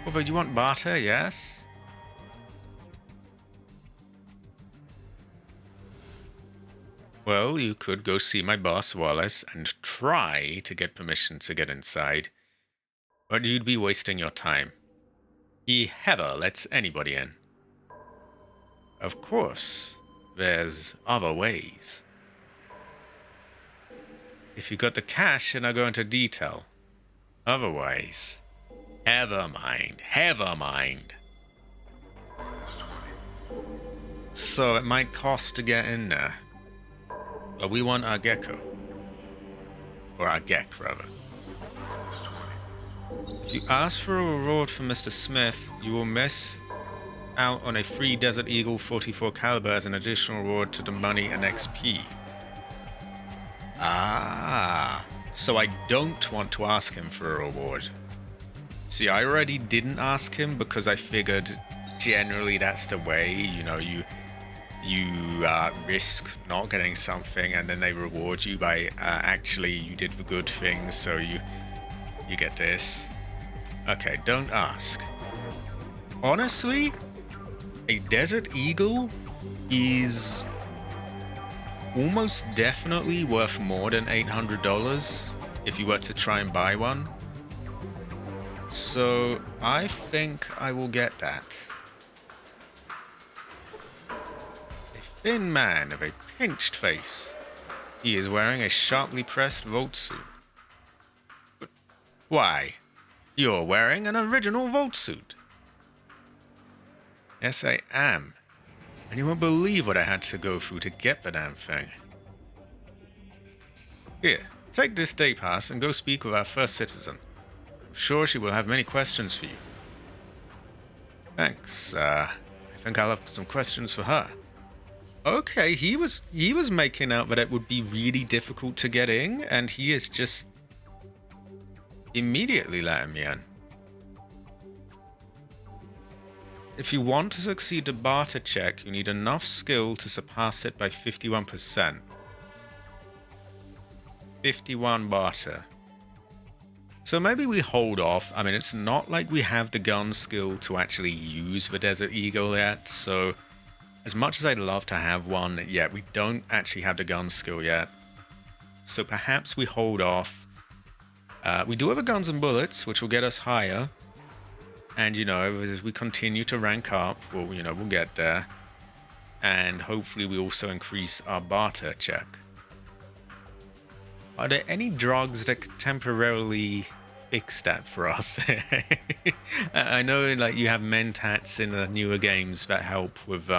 Oh, but you want barter, yes? Well, you could go see my boss, Wallace, and try to get permission to get inside. But you'd be wasting your time. He never lets anybody in. Of course, there's other ways. If you got the cash, then I'll go into detail. Otherwise, never mind. So it might cost to get in there. But we want our gecko. Or our gek, rather. If you ask for a reward from Mr. Smith, you will miss out on a free Desert Eagle 44 caliber as an additional reward to the money and XP. Ah, so I don't want to ask him for a reward. See, I already didn't ask him because I figured generally that's the way, you risk not getting something and then they reward you by actually you did the good thing, so you get this. Okay, don't ask. Honestly, a Desert Eagle is almost definitely worth more than $800 if you were to try and buy one. So I think I will get that. A thin man with a pinched face. He is wearing a sharply pressed Volt suit. But why? You're wearing an original Volt suit. Yes, I am. And you won't believe what I had to go through to get the damn thing. Here, take this day pass and go speak with our first citizen. I'm sure she will have many questions for you. Thanks. I think I'll have some questions for her. Okay, he was making out that it would be really difficult to get in, and he is just immediately letting me in. If you want to succeed the barter check, you need enough skill to surpass it by 51%. 51 barter. So maybe we hold off. I mean, it's not like we have the gun skill to actually use the Desert Eagle yet, so as much as I'd love to have one, yet we don't actually have the gun skill yet. So perhaps we hold off. We do have a guns and bullets, which will get us higher. And, you know, as we continue to rank up, we'll get there. And hopefully we also increase our barter check. Are there any drugs that could temporarily fix that for us? I know, like, you have mentats in the newer games that help with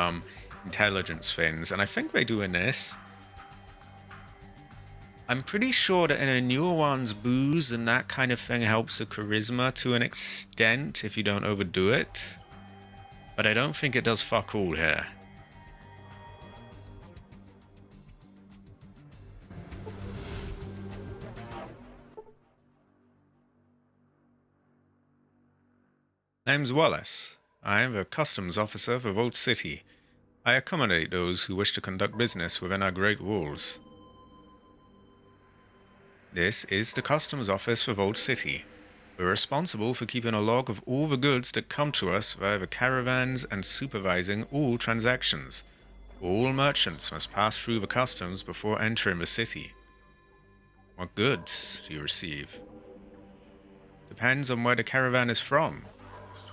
intelligence things, and I think they do in this. I'm pretty sure that in the newer ones, booze and that kind of thing helps the charisma to an extent if you don't overdo it. But I don't think it does fuck all here. Name's Wallace. I am the customs officer for Vault City. I accommodate those who wish to conduct business within our great walls. This is the customs office for Vault City. We're responsible for keeping a log of all the goods that come to us via the caravans and supervising all transactions. All merchants must pass through the customs before entering the city. What goods do you receive? Depends on where the caravan is from.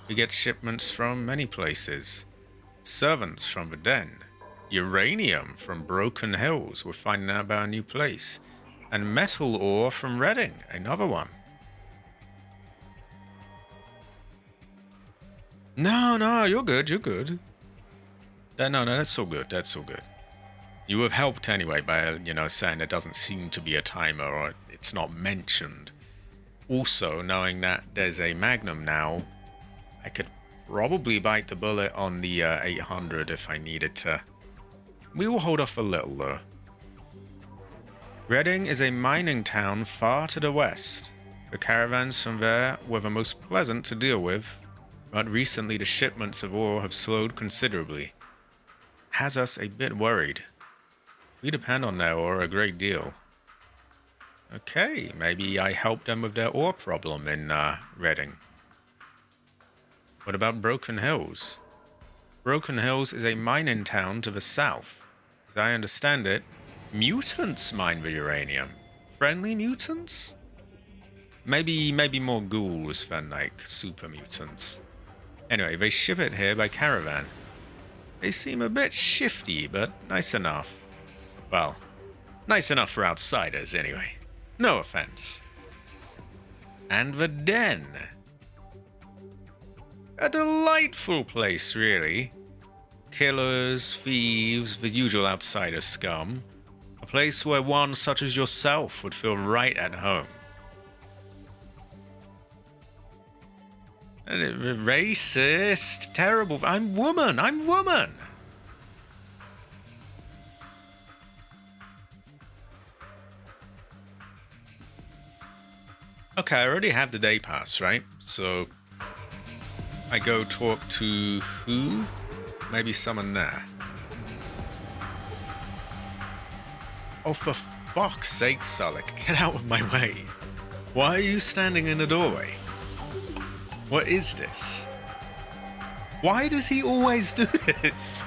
We get shipments from many places. Servants from the den. Uranium from Broken Hills, we're finding out about a new place. And metal ore from Reading, another one. No, you're good, you're good. No, that's all good, that's all good. You have helped anyway by, saying there doesn't seem to be a timer or it's not mentioned. Also, knowing that there's a Magnum now, I could probably bite the bullet on the 800 if I needed to. We will hold off a little though. Reading is a mining town far to the west. The caravans from there were the most pleasant to deal with, but recently the shipments of ore have slowed considerably. Has us a bit worried. We depend on their ore a great deal. Okay, maybe I helped them with their ore problem in Reading. What about Broken Hills? Broken Hills is a mining town to the south. As I understand it, mutants mine the uranium. Friendly mutants? Maybe more ghouls than, like, super mutants. Anyway, they ship it here by caravan. They seem a bit shifty, but nice enough. Well, nice enough for outsiders, anyway. No offense. And the den. A delightful place, really. Killers, thieves, the usual outsider scum. A place where one such as yourself would feel right at home. Racist, terrible. I'm woman. Okay, I already have the day pass, right? So I go talk to who? Maybe someone there. Oh, for fuck's sake, Sulik, get out of my way. Why are you standing in the doorway? What is this? Why does he always do this?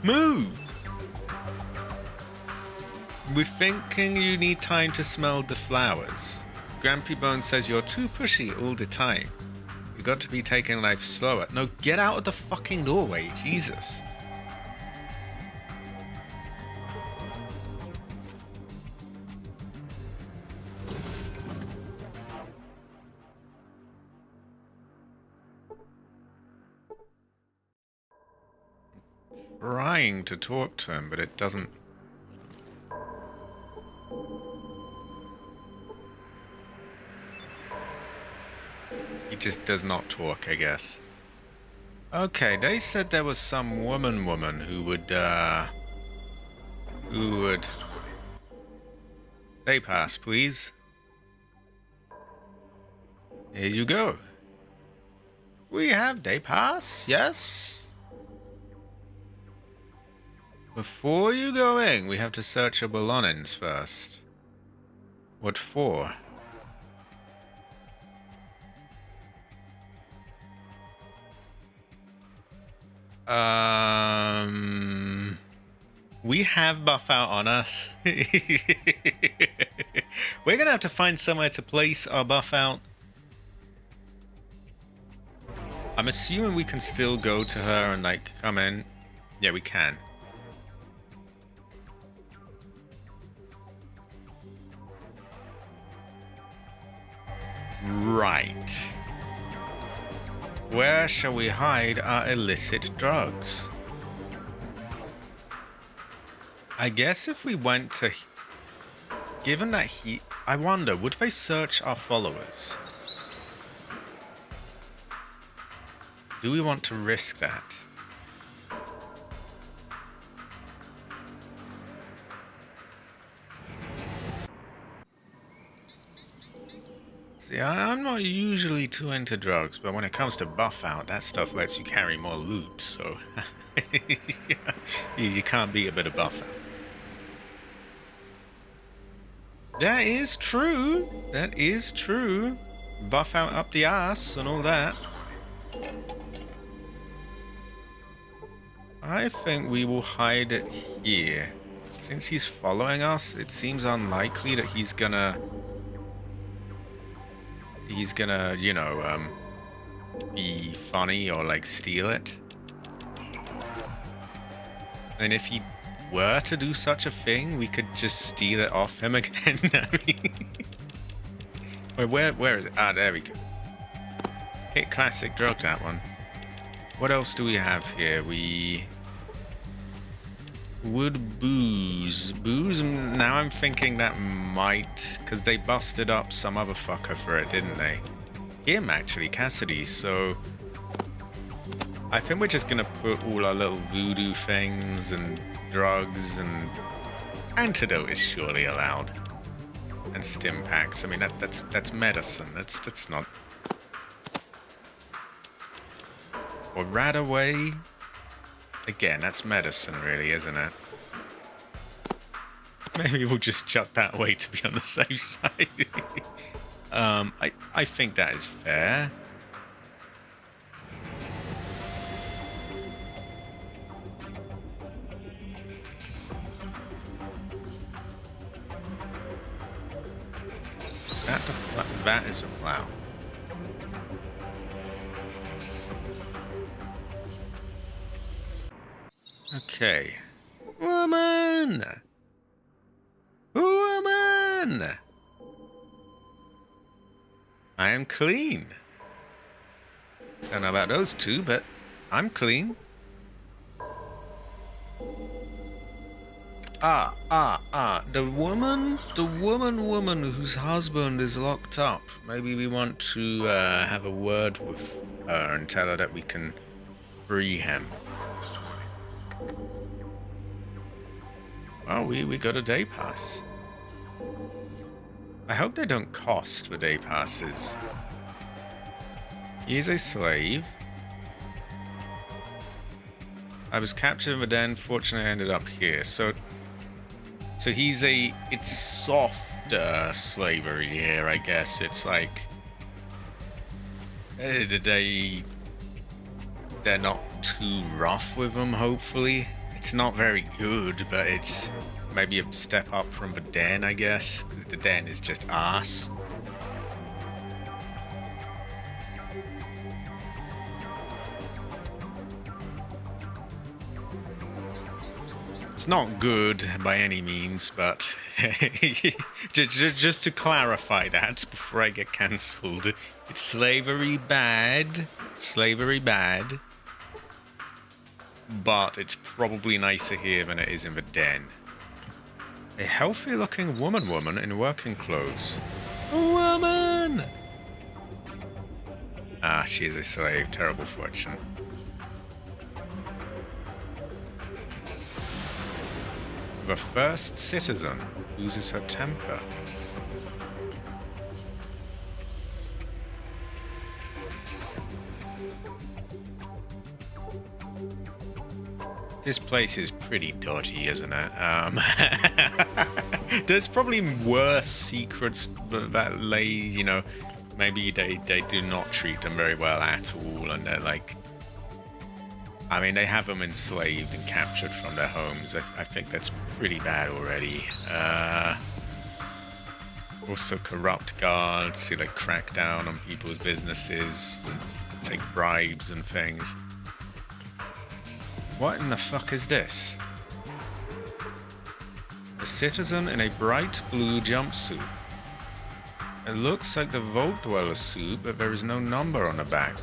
Move! We're thinking you need time to smell the flowers. Grampy Bone says you're too pushy all the time. You got to be taking life slower. No, get out of the fucking doorway, Jesus. Trying to talk to him, but it doesn't. He just does not talk, I guess. Okay, they said there was some woman who would Day pass, please. Here you go. We have day pass, yes? Before you go in, we have to search your belongings first. What for? We have buff out on us. We're gonna have to find somewhere to place our buff out. I'm assuming we can still go to her and, like, come in. Yeah, we can. Right. Where shall we hide our illicit drugs? I guess if we went to... Given that I wonder, would they search our followers? Do we want to risk that? See, I'm not usually too into drugs, but when it comes to buff out, that stuff lets you carry more loot, so... you can't beat a bit of buff out. That is true. That is true. Buff out up the ass and all that. I think we will hide it here. Since he's following us, it seems unlikely that he's gonna, you know, be funny or, like, steal it. And if he were to do such a thing, we could just steal it off him again. Wait, where is it? Ah, there we go. Hit classic drug, that one. What else do we have here? We would booze. Booze, now I'm thinking that might... Because they busted up some other fucker for it, didn't they? Him, actually, Cassidy, so... I think we're just gonna put all our little voodoo things and drugs and... Antidote is surely allowed. And stim packs. I mean, that's medicine. That's not... Or rat away. Again, that's medicine, really, isn't it? Maybe we'll just chuck that away to be on the safe side. I think that is fair. That is a plow. Okay. Woman! Woman! I am clean. Don't know about those two, but I'm clean. The woman whose husband is locked up. Maybe we want to have a word with her and tell her that we can free him. Well, we got a day pass. I hope they don't cost for day passes. He is a slave. I was captured in the den, fortunately I ended up here. So he's it's soft slavery here, I guess. It's like they're not too rough with them, hopefully. It's not very good, but it's maybe a step up from the den, I guess. Because the den is just arse. It's not good by any means, but just to clarify that before I get cancelled, it's slavery bad, but it's probably nicer here than it is in the den. A healthy-looking woman in working clothes. Woman! Ah, she is a slave. Terrible fortune. The first citizen loses her temper. This place is pretty dodgy, isn't it? There's probably worse secrets that lay, you know, maybe they do not treat them very well at all, and they're like... I mean, they have them enslaved and captured from their homes. I think that's pretty bad already. Also corrupt guards who, like, crack down on people's businesses. take bribes and things. What in the fuck is this? A citizen in a bright blue jumpsuit. It looks like the Vault Dweller suit, but there is no number on the back.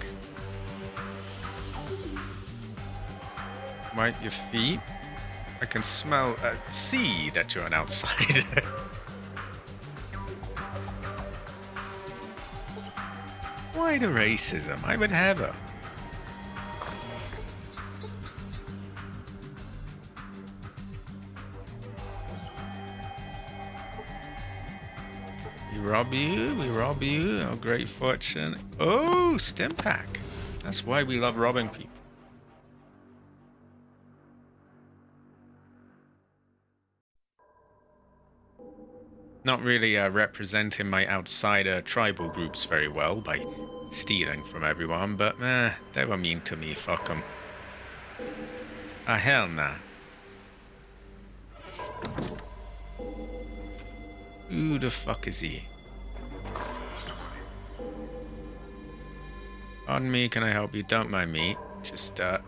Wipe your feet. I can smell see that you're an outsider. Why the racism? I would have her. We rob you, oh great fortune. Oh, stim pack. That's why we love robbing people. Not really representing my outsider tribal groups very well by stealing from everyone, but they were mean to me, fuck them. Ah, hell nah. Who the fuck is he? Pardon me, can I help you? Don't mind me. Just, yeah.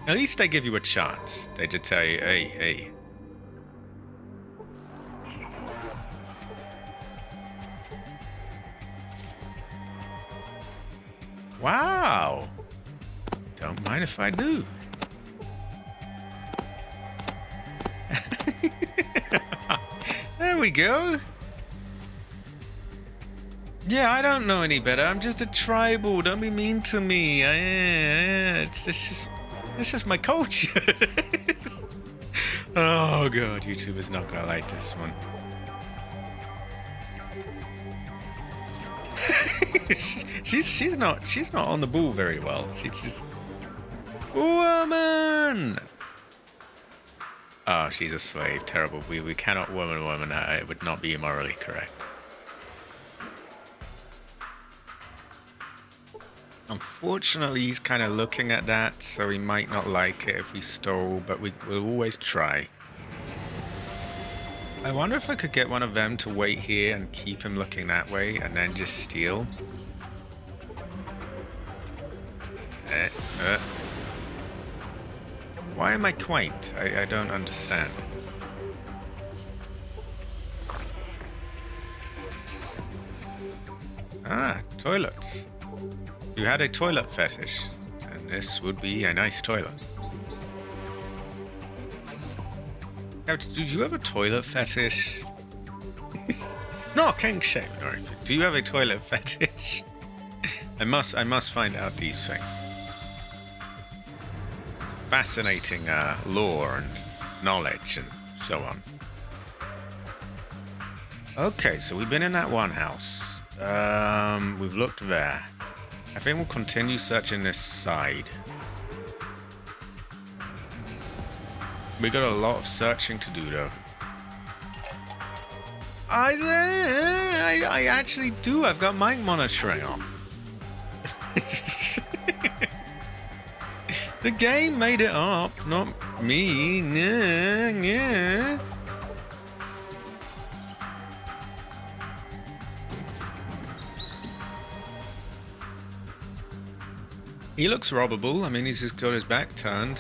At least they give you a chance. They just tell you, hey. Wow. Don't mind if I do. There we go. Yeah, I don't know any better. I'm just a tribal. Don't be mean to me. It's just my culture. Oh god, YouTube is not gonna like this one. she's not on the ball very well. She's just woman. Oh, she's a slave. Terrible. We cannot woman. It would not be morally correct. Unfortunately, he's kind of looking at that, so he might not like it if we stole, but we'll always try. I wonder if I could get one of them to wait here and keep him looking that way, and then just steal. Why am I quaint? I don't understand. Ah, toilets. You had a toilet fetish, and this would be a nice toilet. Now, did you have a toilet fetish? Not king shaming or anything. Do you have a toilet fetish? I must find out these things. It's fascinating lore and knowledge and so on. Okay, so we've been in that one house. We've looked there. I think we'll continue searching this side. We got a lot of searching to do, though. I actually do. I've got mic monitoring on. The game made it up, not me. Yeah. He looks robbable. I mean, he's just got his back turned.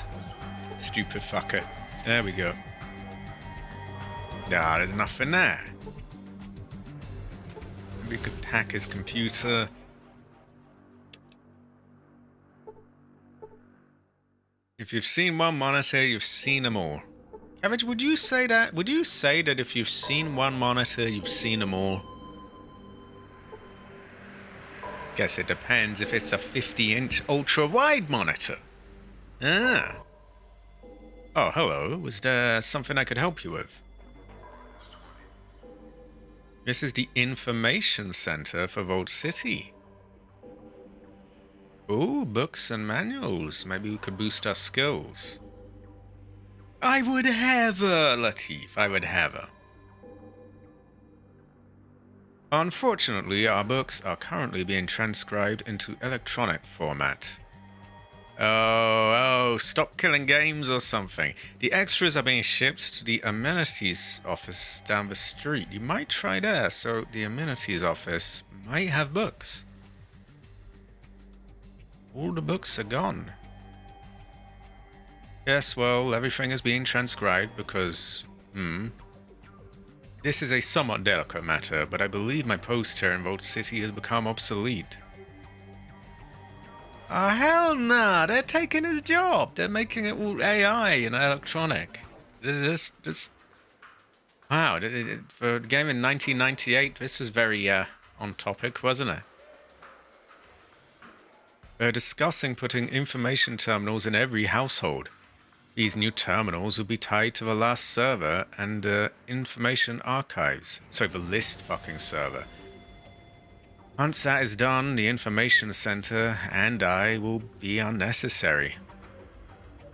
Stupid fucker. There we go. Ah, there's nothing there. We could hack his computer. If you've seen one monitor, you've seen them all. Cabbage, would you say that? Would you say that if you've seen one monitor, you've seen them all? Guess it depends if it's a 50-inch ultra-wide monitor. Ah. Oh, hello. Was there something I could help you with? This is the Information Center for Vault City. Ooh, books and manuals. Maybe we could boost our skills. I would have her, Latif. I would have her. Unfortunately, our books are currently being transcribed into electronic format. Oh, stop killing games or something. The extras are being shipped to the amenities office down the street. You might try there, so the amenities office might have books. All the books are gone. Yes, well, everything is being transcribed because, this is a somewhat delicate matter, but I believe my post here in Vault City has become obsolete. Oh, hell nah, they're taking his job. They're making it all AI and electronic. Wow, for a game in 1998, this was very on topic, wasn't it? They're discussing putting information terminals in every household. These new terminals will be tied to the last server and information archives. Sorry, the list fucking server. Once that is done, the information center and I will be unnecessary.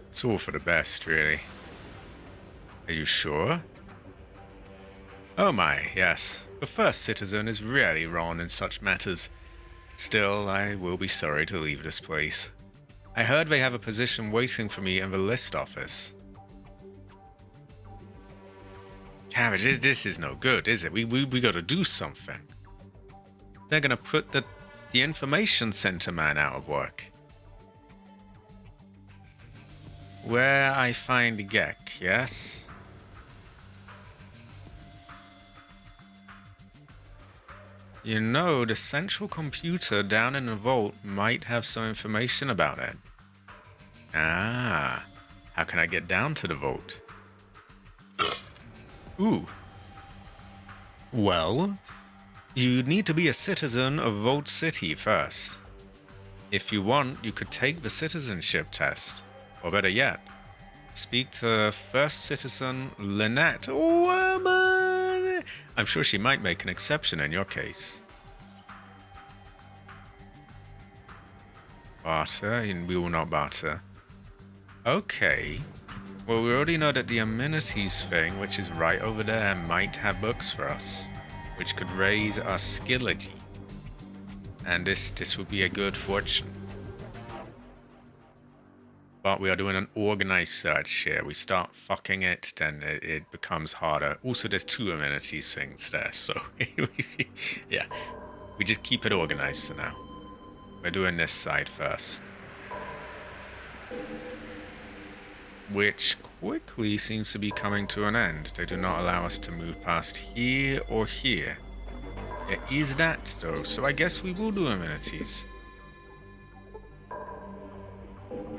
It's all for the best, really. Are you sure? Oh my, yes. The first citizen is rarely wrong in such matters. Still, I will be sorry to leave this place. I heard they have a position waiting for me in the list office. Cabbage, this is no good, is it? We gotta do something. They're gonna put the information center man out of work. Where I find Gek, yes? You know, the central computer down in the vault might have some information about it. Ah, how can I get down to the vault? Ooh. Well, you need to be a citizen of Vault City first. If you want, you could take the citizenship test. Or better yet, speak to First Citizen Lynette. Woman! I'm sure she might make an exception in your case. Barter? We will not barter. Okay. Well, we already know that the amenities thing, which is right over there, might have books for us, which could raise our skillity. And this would be a good fortune. But we are doing an organized search here. We start fucking it, then it becomes harder. Also, there's 2 amenities things there, so yeah. We just keep it organized for now. We're doing this side first. Which quickly seems to be coming to an end. They do not allow us to move past here or here. There is that, though, so I guess we will do amenities.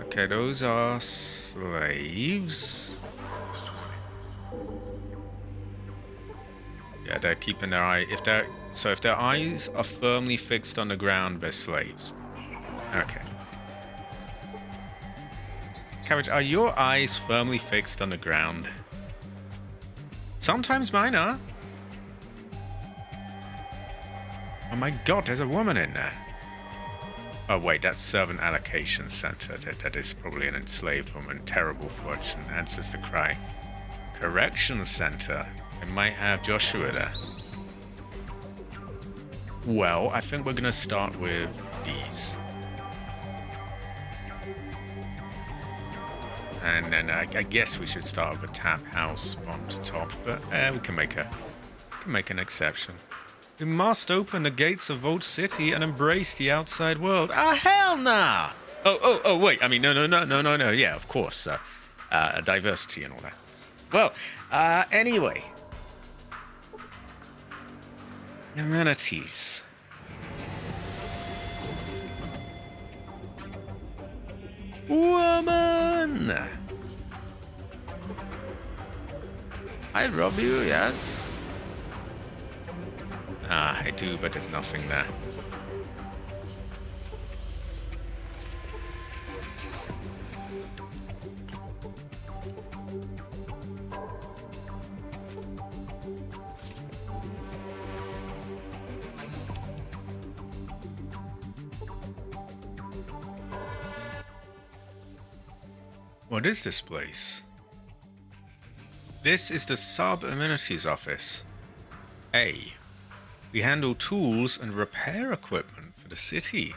Okay, those are slaves. Yeah, they're keeping their eye. If their eyes are firmly fixed on the ground, they're slaves. Okay. Cabbage, are your eyes firmly fixed on the ground? Sometimes mine are. Oh my god, there's a woman in there. Oh wait, that's Servant Allocation Center. That is probably an enslaved woman. Terrible fortune. Ancestor cry. Correction Center. It might have Joshua there. Well, I think we're gonna start with these. And then I guess we should start with a tap house on the top, but we can make an exception. We must open the gates of Vault City and embrace the outside world. Ah, hell nah! Oh, wait. I mean, no. Yeah, of course. Diversity and all that. Well, anyway. Amenities. Woman! I rob you, yes? Ah, I do, but there's nothing there. What is this place? This is the Sub-Amenities Office. A. We handle tools and repair equipment for the city.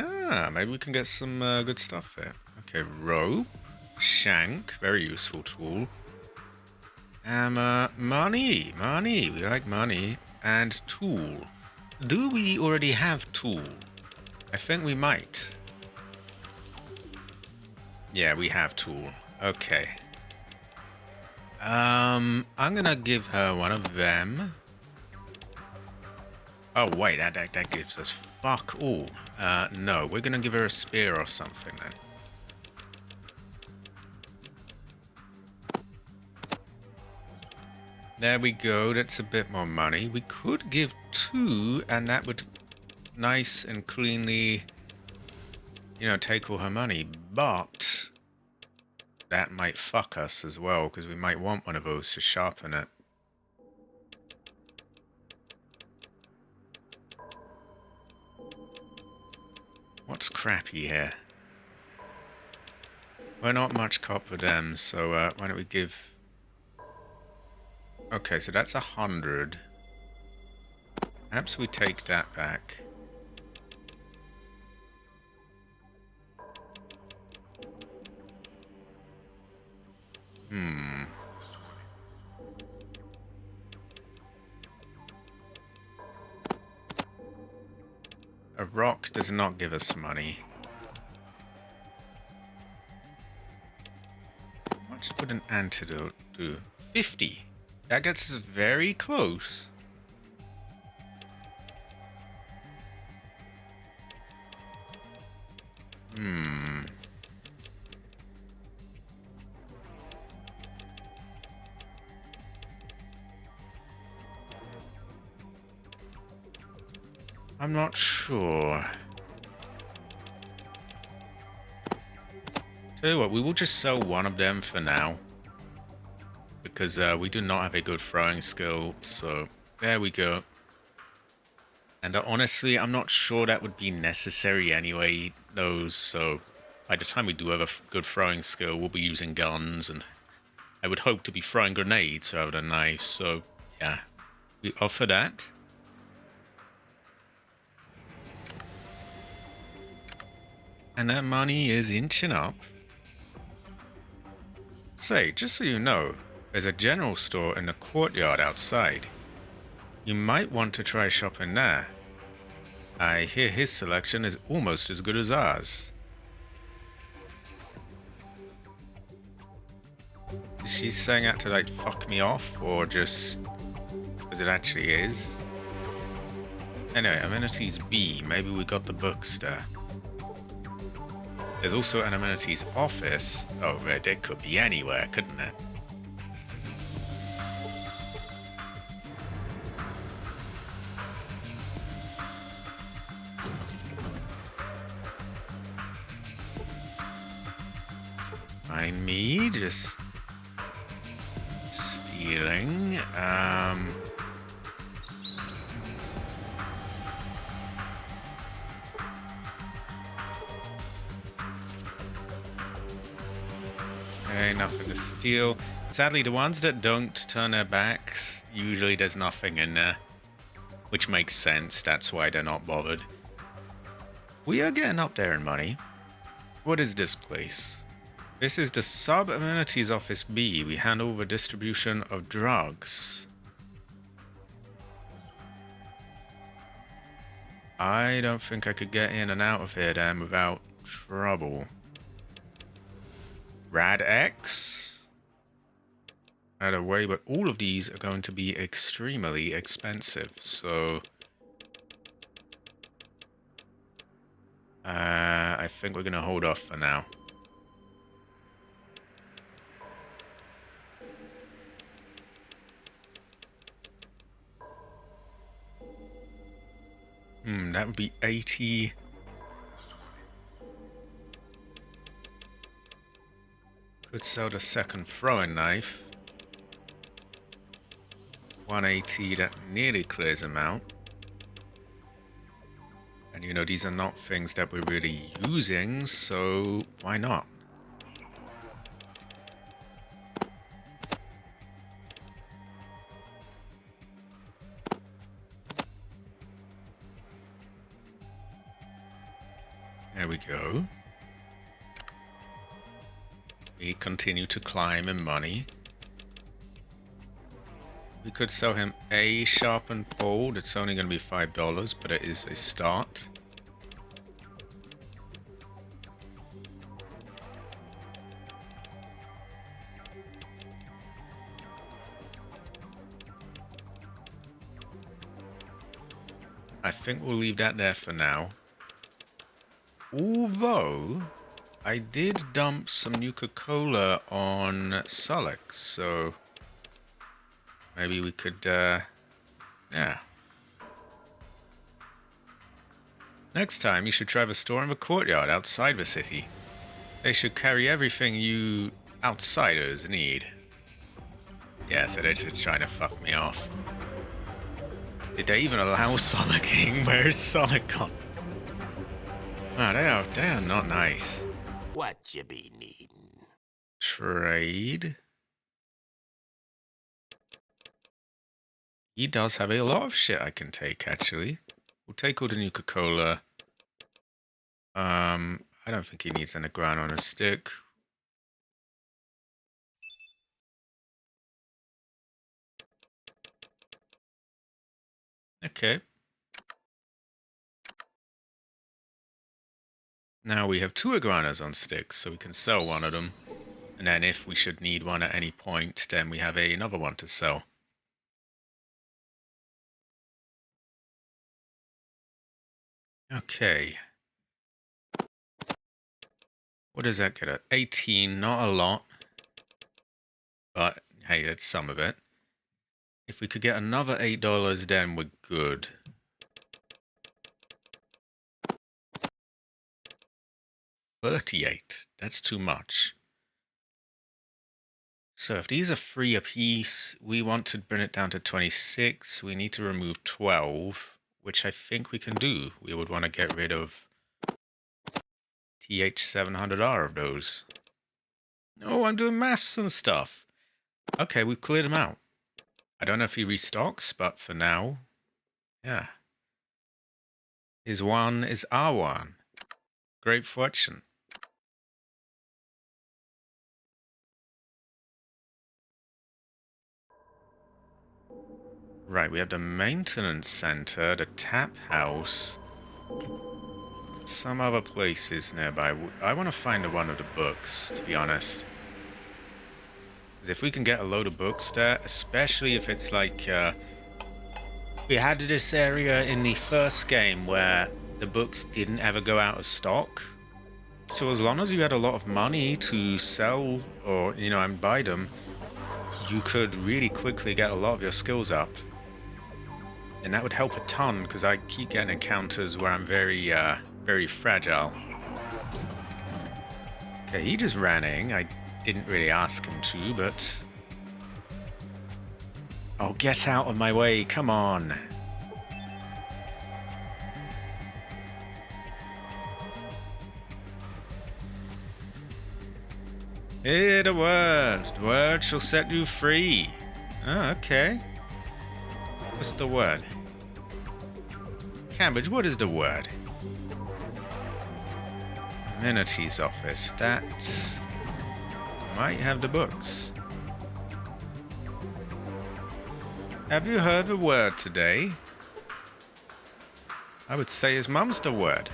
Ah, maybe we can get some good stuff there. Okay, rope, shank, very useful tool. Money, we like money. And tool. Do we already have tool? I think we might. Yeah, we have tool. Okay. I'm gonna give her one of them. Oh wait, that gives us fuck all. No, we're gonna give her a spear or something then. There we go, that's a bit more money. We could give 2, and that would nice and cleanly, take all her money. But that might fuck us as well, because we might want one of those to sharpen it. What's crappy here? We're not much copper them, so why don't we give... Okay, so that's 100. Perhaps we take that back. A rock does not give us money. How much would an antidote do? 50. That gets us very close. I'm not sure. Tell you what, we will just sell one of them for now. Because we do not have a good throwing skill, so there we go. And honestly, I'm not sure that would be necessary anyway, those, so by the time we do have a good throwing skill, we'll be using guns, and I would hope to be throwing grenades rather than knives, so yeah, we offer that. And that money is inching up. Say, just so you know, there's a general store in the courtyard outside. You might want to try shopping there. I hear his selection is almost as good as ours. Is she saying that to, like, fuck me off, or just because it actually is? Anyway, amenities B. Maybe we got the books there. There's also an amenities office. Oh, it could be anywhere, couldn't it? Mind me, just stealing. Okay, nothing to steal. Sadly, the ones that don't turn their backs, usually there's nothing in there. Which makes sense, that's why they're not bothered. We are getting up there in money. What is this place? This is the Sub-Amenities Office B. We handle the distribution of drugs. I don't think I could get in and out of here then without trouble. Rad X? Either way, but all of these are going to be extremely expensive, so... I think we're going to hold off for now. That would be 80. Could sell the second throwing knife. 180, that nearly clears them out. And you know, these are not things that we're really using, so why not? There we go. We continue to climb in money. We could sell him a sharpened pole. It's only going to be $5, but it is a start. I think we'll leave that there for now. Although, I did dump some Nuka-Cola on Sulek, so maybe we could, yeah. Next time, you should try the store in the courtyard outside the city. They should carry everything you outsiders need. Yeah, so they're just trying to fuck me off. Did they even allow Solicking? Where's Solic gone? Oh, they are not nice. What you be needing? Trade. He does have a lot of shit I can take, actually. We'll take all the Nuka-Cola. I don't think he needs an iguana on a stick. Okay. Now we have 2 iguanas on sticks, so we can sell one of them. And then if we should need one at any point, then we have another one to sell. Okay. What does that get at? 18, not a lot. But, hey, that's some of it. If we could get another $8, then we're good. $38. That's too much. So if these are 3 apiece, we want to bring it down to 26. We need to remove 12, which I think we can do. We would want to get rid of TH700R of those. Oh, I'm doing maths and stuff. Okay, we've cleared them out. I don't know if he restocks, but for now, yeah. His one is our one. Great fortune. Right, we have the maintenance center, the tap house, some other places nearby. I want to find one of the books, to be honest. Because if we can get a load of books there, especially if it's like, we had this area in the first game where the books didn't ever go out of stock. So as long as you had a lot of money to sell or, and buy them, you could really quickly get a lot of your skills up. And that would help a ton, because I keep getting encounters where I'm very, very fragile. Okay, he just ran in. I didn't really ask him to, but... Oh, get out of my way, come on. Hear the word. The word shall set you free. Oh, okay. What's the word? Cabbage, what is the word? Amenities office. That might have the books. Have you heard the word today? I would say his mum's the word.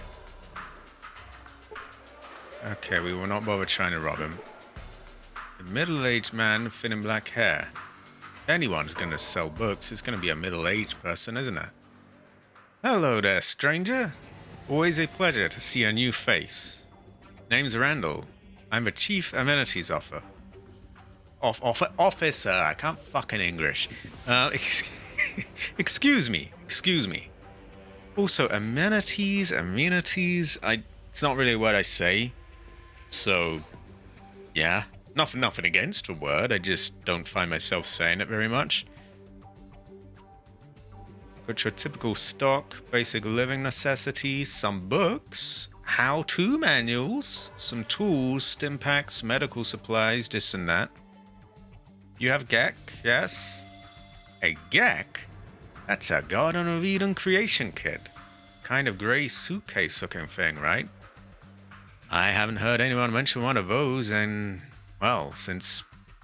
Okay, we will not bother trying to rob him. A middle-aged man with thin black hair. If anyone's going to sell books, it's going to be a middle-aged person, isn't it? Hello there, stranger. Always a pleasure to see a new face. Name's Randall. I'm the Chief Amenities Officer. I can't fucking English. Excuse me. Also, amenities. It's not really a word I say. So, yeah. Nothing against the word. I just don't find myself saying it very much. Got your typical stock, basic living necessities, some books, how-to manuals, some tools, stim packs, medical supplies, this and that. You have Gek, yes? A Gek? That's a Garden of Eden creation kit. Kind of grey suitcase looking thing, right? I haven't heard anyone mention one of those in, well, since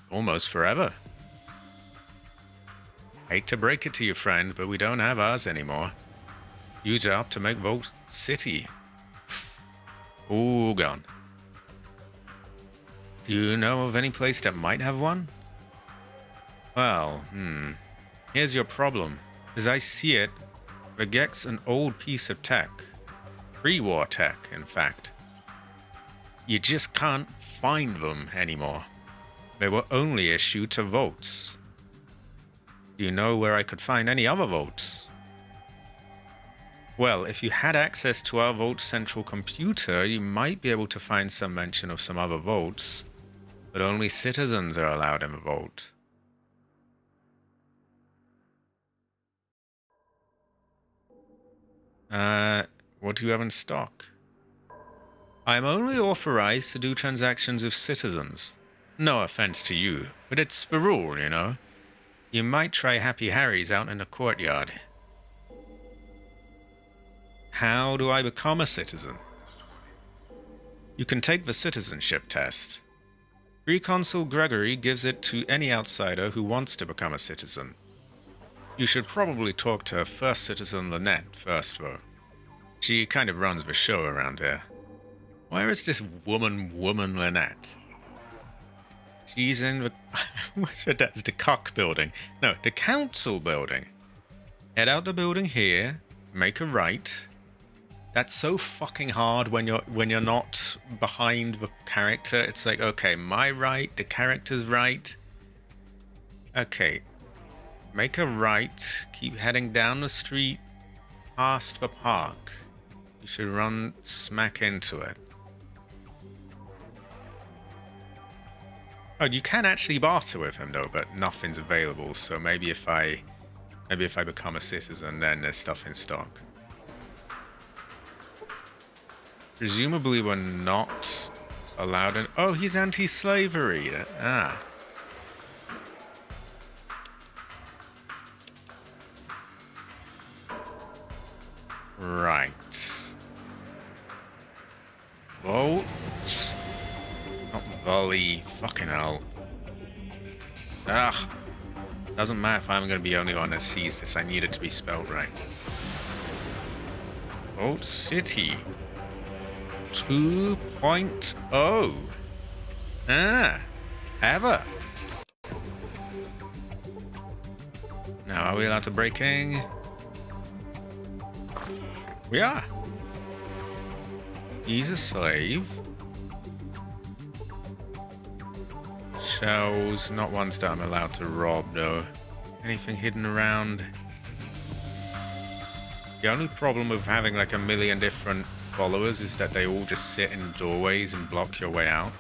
almost forever. Hate to break it to you, friend, but we don't have ours anymore. You job to make Vault City. All gone. Do you know of any place that might have one? Well, here's your problem. As I see it, Regex's an old piece of tech. Pre-war tech, in fact. You just can't find them anymore. They were only issued to votes. Do you know where I could find any other votes? Well, if you had access to our Vault central computer, you might be able to find some mention of some other votes. But only citizens are allowed in the Vault. What do you have in stock? I am only authorized to do transactions with citizens. No offense to you, but it's the rule, you know. You might try Happy Harry's out in the courtyard. How do I become a citizen? You can take the citizenship test. Pre-Consul Gregory gives it to any outsider who wants to become a citizen. You should probably talk to First Citizen Lynette first, though. She kind of runs the show around here. Where is this woman Lynette? She's in the... what's that? That's the Cock building. No, the Council building. Head out the building here, make a right. That's so fucking hard when you're not behind the character. It's like, okay, my right, the character's right. Okay. Make a right, keep heading down the street, past the park. You should run smack into it. Oh, you can actually barter with him though, but nothing's available. So maybe if I become a citizen, then there's stuff in stock. Presumably we're not allowed in... Oh, he's anti-slavery. Ah. Right. Vote. Not volley. Fucking hell. Ugh. Doesn't matter if I'm going to be the only one that sees this. I need it to be spelled right. Vote City. 2.0. Ah. Ever. Now, are we allowed to break in? We are. He's a slave. Shells, not ones that I'm allowed to rob though. Anything hidden around? The only problem with having like a million different followers is that they all just sit in doorways and block your way out.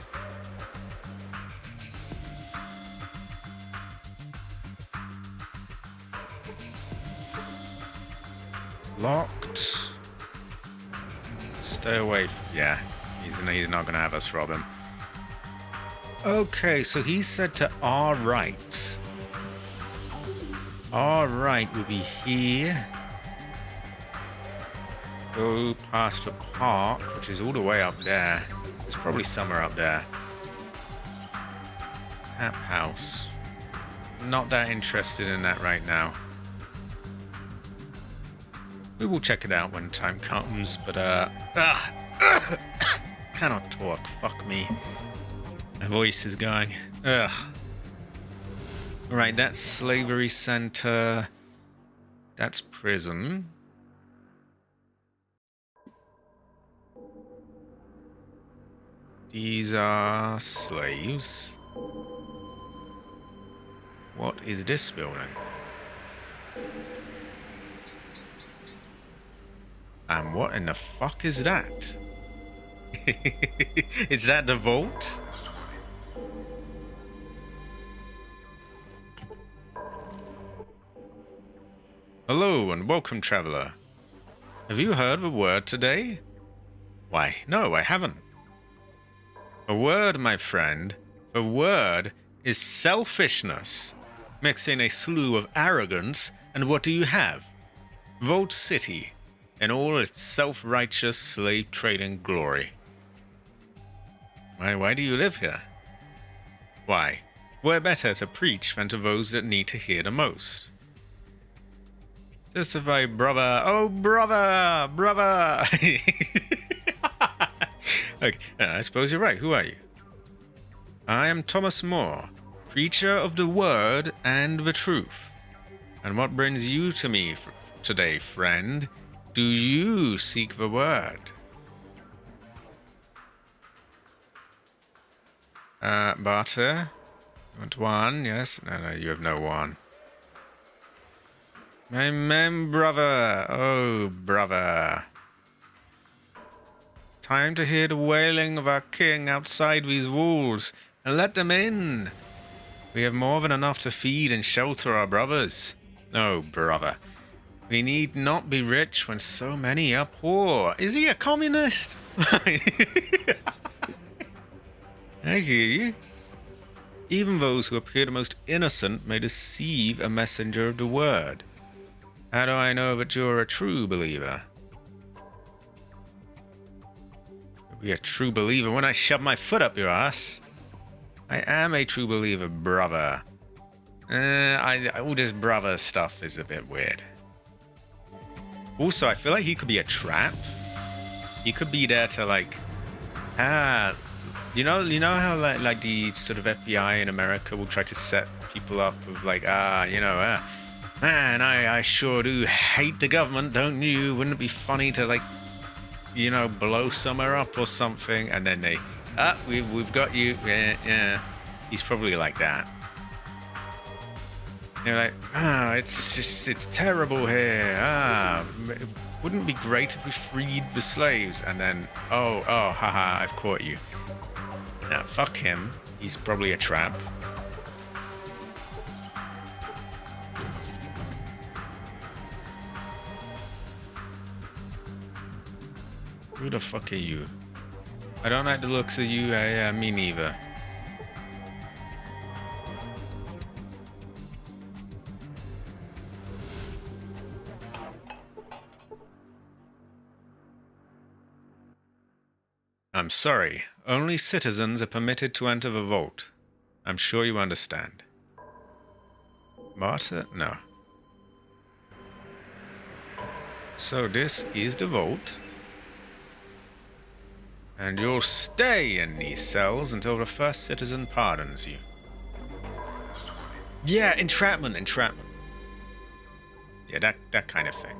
Locked. Stay away. Yeah, he's not going to have us rob him. Okay, so he said to our right. Our right would be here. Go past the park, which is all the way up there. There's probably somewhere up there. Tap house. Not that interested in that right now. We will check it out when time comes, but cannot talk. Fuck me. My voice is going. Ugh. Right, that's slavery center. That's prison. These are slaves. What is this building? And what in the fuck is that? Is that the vault? Hello and welcome, traveler. Have you heard the word today? Why, no, I haven't. A word, my friend, the word is selfishness, mixing a slew of arrogance, and what do you have? Vault City, in all its self-righteous slave-trading glory. Why do you live here? Why? We're better to preach than to those that need to hear the most. Testify, brother. Oh, brother! Brother! Okay, I suppose you're right. Who are you? I am Thomas More, preacher of the word and the truth. And what brings you to me today, friend? Do you seek the word? Barter? You want one? Yes? No, you have no one. My brother. Oh, brother. Time to hear the wailing of our king outside these walls, and let them in. We have more than enough to feed and shelter our brothers. Oh, brother. We need not be rich when so many are poor. Is he a communist? I hear you. Even those who appear the most innocent may deceive a messenger of the word. How do I know that you're a true believer? You'll be a true believer when I shove my foot up your ass. I am a true believer, brother. All this brother stuff is a bit weird. Also, I feel like he could be a trap. He could be there to like, you know how like the sort of FBI in America will try to set people up with like, man, I sure do hate the government, don't you? Wouldn't it be funny to like, blow somewhere up or something? And then they, we've got you. Yeah. He's probably like that. You're like, it's terrible here. Wouldn't it be great if we freed the slaves? And then, haha, I've caught you. Now, fuck him. He's probably a trap. Who the fuck are you? I don't like the looks of you. Me neither. I'm sorry. Only citizens are permitted to enter the vault. I'm sure you understand. Barter? No. So this is the vault. And you'll stay in these cells until the first citizen pardons you. Yeah, entrapment. Yeah, that kind of thing.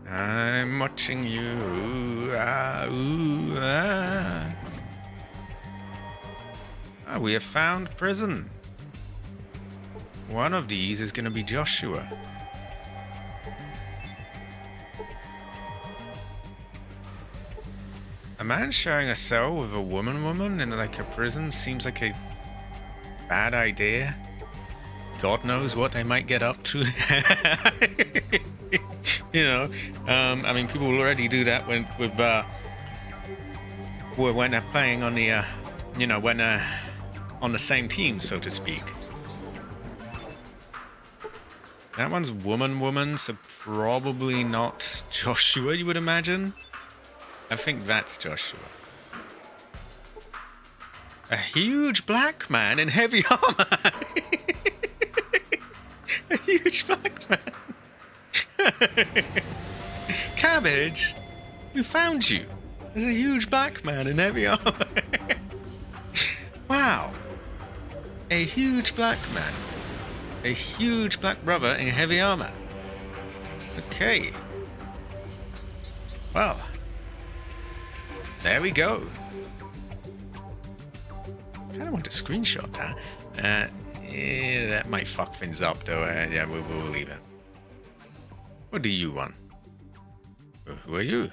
I'm watching you. We have found prison. One of these is going to be Joshua. A man sharing a cell with a woman in like a prison seems like a bad idea. God knows what they might get up to. I mean, people already do that when they're playing on the, on the same team, so to speak. That one's woman, so probably not Joshua, you would imagine. I think that's Joshua. A huge black man in heavy armor. A huge black man. Cabbage, who found you? There's a huge black man in heavy armor. Wow. A huge black man. A huge black brother in heavy armor. Okay. Well. There we go. I kind of want to screenshot that. That might fuck things up though. Yeah, we'll leave it. What do you want? Who are you?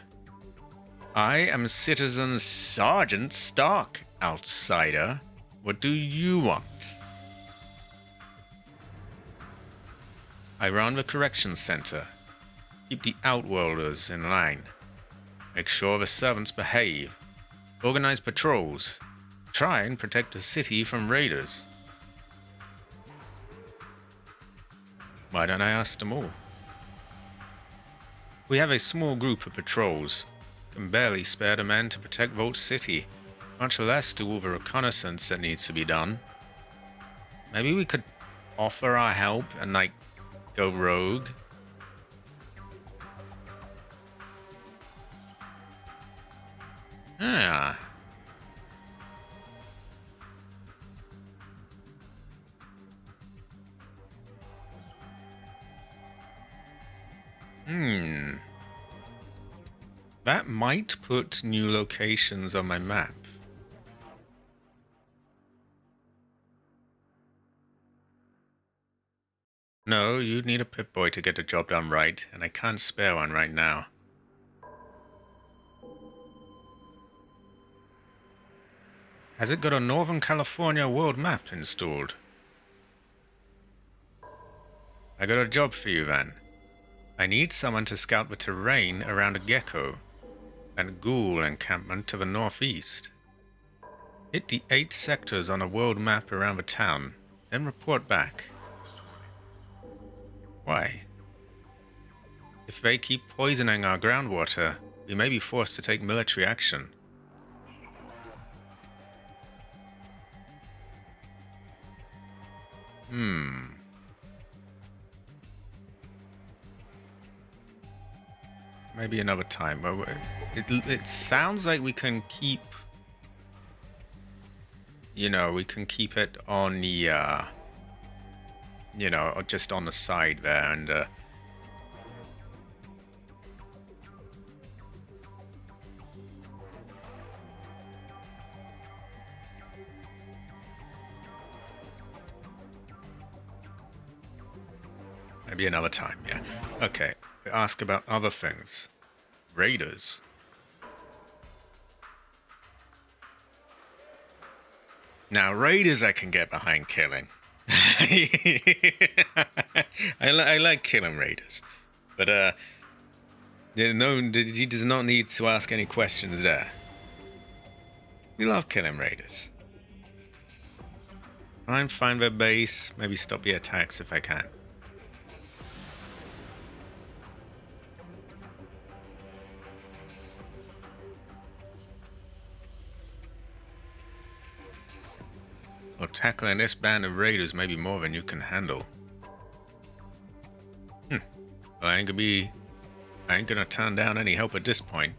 I am Citizen Sergeant Stark, outsider. What do you want? I run the corrections center. Keep the outworlders in line. Make sure the servants behave. Organize patrols. Try and protect the city from raiders. Why don't I ask them all? We have a small group of patrols. Can barely spare the men to protect Vault City, much less do all the reconnaissance that needs to be done. Maybe we could offer our help and, like, go rogue. Yeah. That might put new locations on my map. No, you'd need a Pip-Boy to get the job done right, and I can't spare one right now. Has it got a Northern California world map installed? I got a job for you then. I need someone to scout the terrain around a gecko and ghoul encampment to the northeast. Hit the 8 sectors on a world map around the town, then report back. Why? If they keep poisoning our groundwater, we may be forced to take military action. Maybe another time. It sounds like we can keep... You know, we can keep it on the... you know, or just on the side there, and... maybe another time, yeah. Okay, we ask about other things. Raiders. Now, raiders I can get behind killing. I like killing raiders. But, no, he does not need to ask any questions there. We love killing raiders. Try and find their base, maybe stop the attacks if I can. Well, tackling this band of raiders may be more than you can handle. Well, I ain't gonna turn down any help at this point.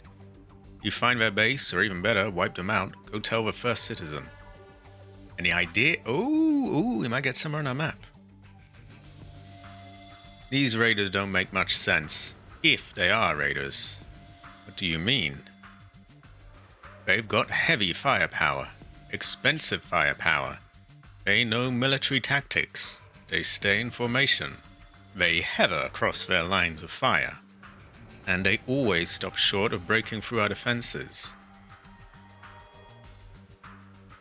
You find their base, or even better, wipe them out, go tell the first citizen. Any idea? Ooh, we might get somewhere on our map. These raiders don't make much sense, if they are raiders. What do you mean? They've got heavy firepower, expensive firepower. They know military tactics. They stay in formation. They hover across their lines of fire. And they always stop short of breaking through our defenses.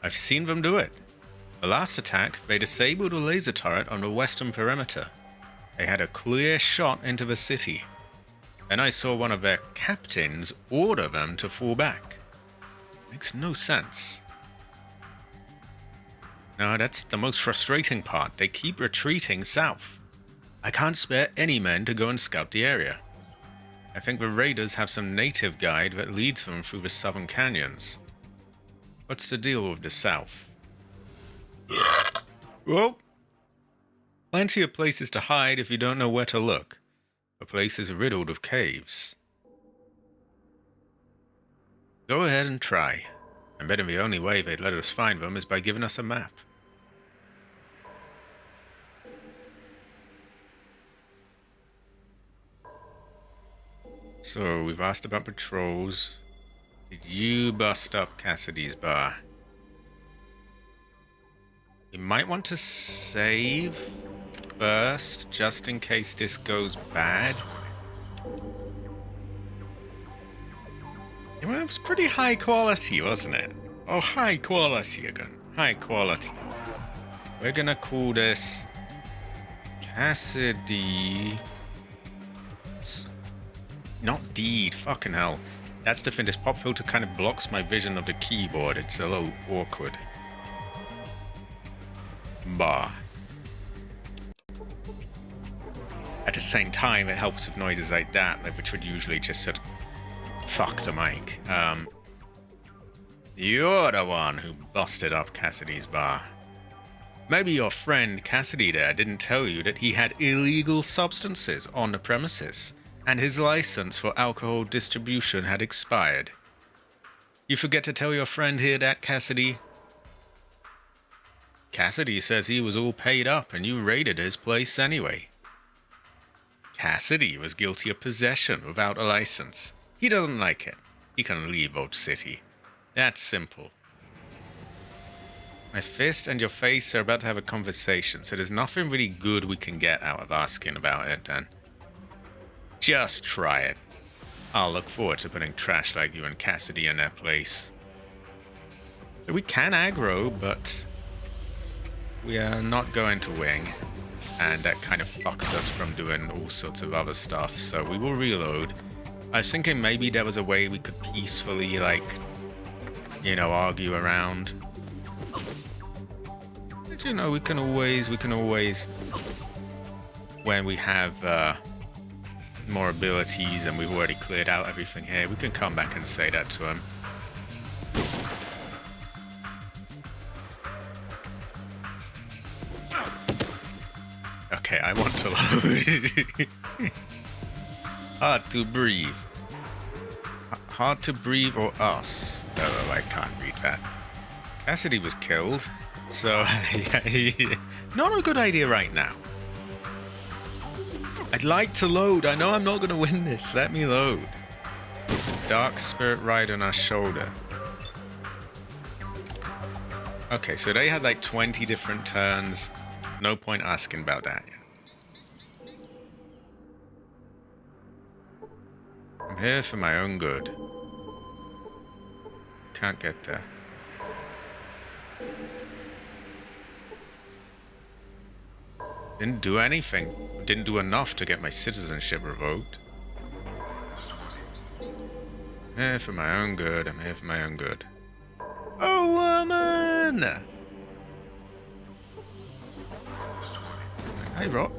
I've seen them do it. The last attack, they disabled a laser turret on the western perimeter. They had a clear shot into the city. Then I saw one of their captains order them to fall back. Makes no sense. No, that's the most frustrating part. They keep retreating south. I can't spare any men to go and scout the area. I think the raiders have some native guide that leads them through the southern canyons. What's the deal with the south? Well, plenty of places to hide if you don't know where to look. The place is riddled with caves. Go ahead and try. I bet the only way they'd let us find them is by giving us a map. So, we've asked about patrols. Did you bust up Cassidy's bar? You might want to save first, just in case this goes bad. It was pretty high quality, wasn't it? Oh, high quality again. High quality. We're gonna call this Cassidy. Not deed. Fucking hell. That's the thing. This pop filter kind of blocks my vision of the keyboard. It's a little awkward. Bar. At the same time, it helps with noises like that, like, which would usually just sort of fuck the mic. You're the one who busted up Cassidy's bar. Maybe your friend Cassidy there didn't tell you that he had illegal substances on the premises, and his license for alcohol distribution had expired. You forget to tell your friend here that, Cassidy? Cassidy says he was all paid up and you raided his place anyway. Cassidy was guilty of possession without a license. He doesn't like it. He can leave Old City. That's simple. My fist and your face are about to have a conversation, so there's nothing really good we can get out of asking about it, then. Just try it. I'll look forward to putting trash like you and Cassidy in their place. So we can aggro, but we are not going to wing. And that kind of fucks us from doing all sorts of other stuff, so we will reload. I was thinking maybe there was a way we could peacefully, like, you know, argue around. But, you know, we can always, when we have more abilities and we've already cleared out everything here, we can come back and say that to him. Okay, I want to load. Hard to breathe. Hard to breathe or us? Oh, I can't read that. Cassidy was killed, so not a good idea right now. I'd like to load. I know I'm not going to win this. Let me load. Dark Spirit Ride on our shoulder. Okay, so they had like 20 different turns. No point asking about that yet. I'm here for my own good. Can't get there. Didn't do anything. Didn't do enough to get my citizenship revoked. I'm here for my own good. I'm here for my own good. A woman! Hi, Rob.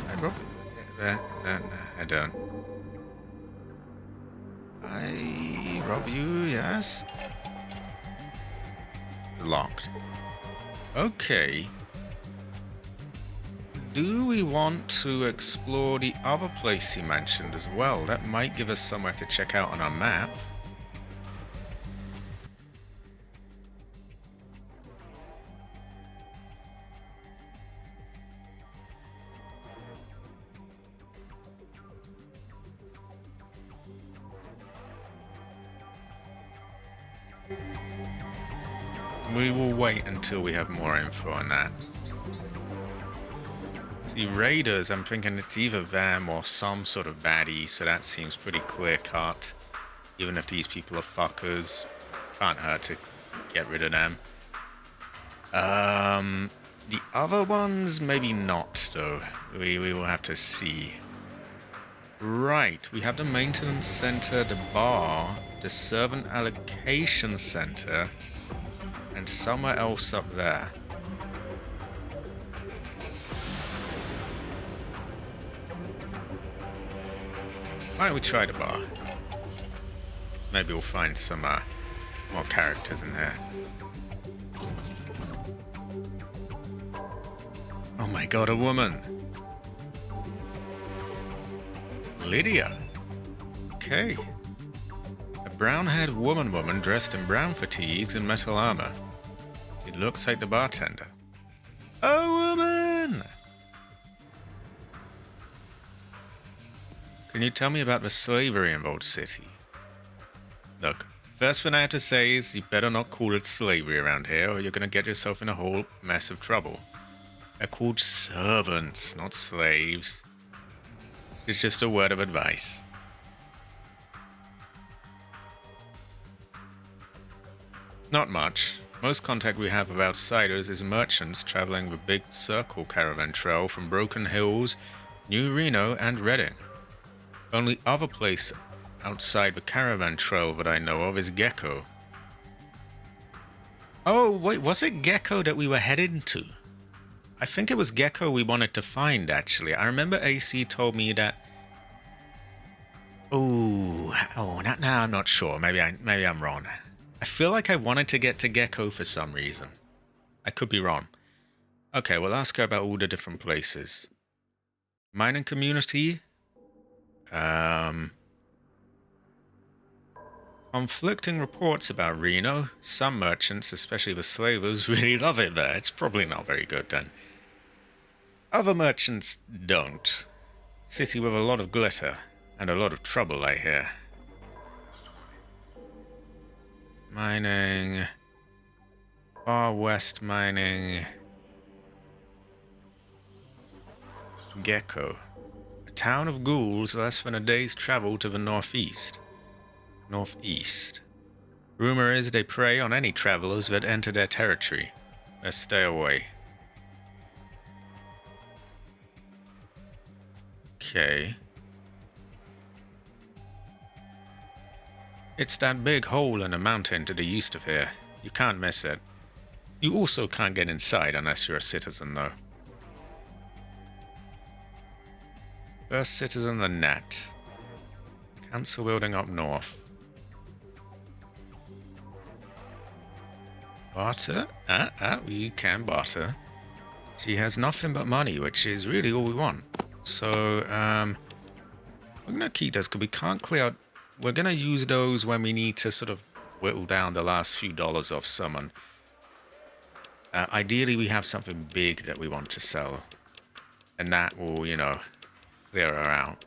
Hi, Rob. No, I don't. I rob you, yes? Locked. Okay. Do we want to explore the other place he mentioned as well? That might give us somewhere to check out on our map. We will wait until we have more info on that. See, raiders, I'm thinking it's either them or some sort of baddie, so that seems pretty clear-cut. Even if these people are fuckers, can't hurt to get rid of them. The other ones, maybe not, though. We will have to see. Right, we have the maintenance center, the bar, the servant allocation center, and somewhere else up there. Why don't we try the bar? Maybe we'll find some more characters in there. Oh my god, a woman! Lydia! Okay. A brown-haired woman dressed in brown fatigues and metal armor. She looks like the bartender. A woman! Can you tell me about the slavery in Vault City? Look, first thing I have to say is you better not call it slavery around here or you're gonna get yourself in a whole mess of trouble. They're called servants, not slaves. It's just a word of advice. Not much. Most contact we have with outsiders is merchants traveling the big circle caravan trail from Broken Hills, New Reno, and Redding. Only other place outside the caravan trail that I know of is Gecko. Oh, wait, was it Gecko that we were heading to? I think it was Gecko we wanted to find, actually. I remember AC told me that... Now I'm not sure. Maybe I'm wrong. I feel like I wanted to get to Gecko for some reason. I could be wrong. Okay, we'll ask her about all the different places. Mining community. Conflicting reports about Reno. Some merchants, especially the slavers, really love it there. It's probably not very good then. Other merchants don't. City with a lot of glitter. And a lot of trouble, I hear. Mining. Far West mining. Gecko. A town of ghouls less than a day's travel to the northeast. Northeast. Rumor is they prey on any travelers that enter their territory. Let's stay away. Okay. It's that big hole in a mountain to the east of here. You can't miss it. You also can't get inside unless you're a citizen, though. First citizen, the net. Council building up north. Barter? We can barter. She has nothing but money, which is really all we want. So, we're gonna keep those because we can't clear out. We're gonna use those when we need to sort of whittle down the last few dollars off someone. Ideally, we have something big that we want to sell, and that will, you know, clear her out.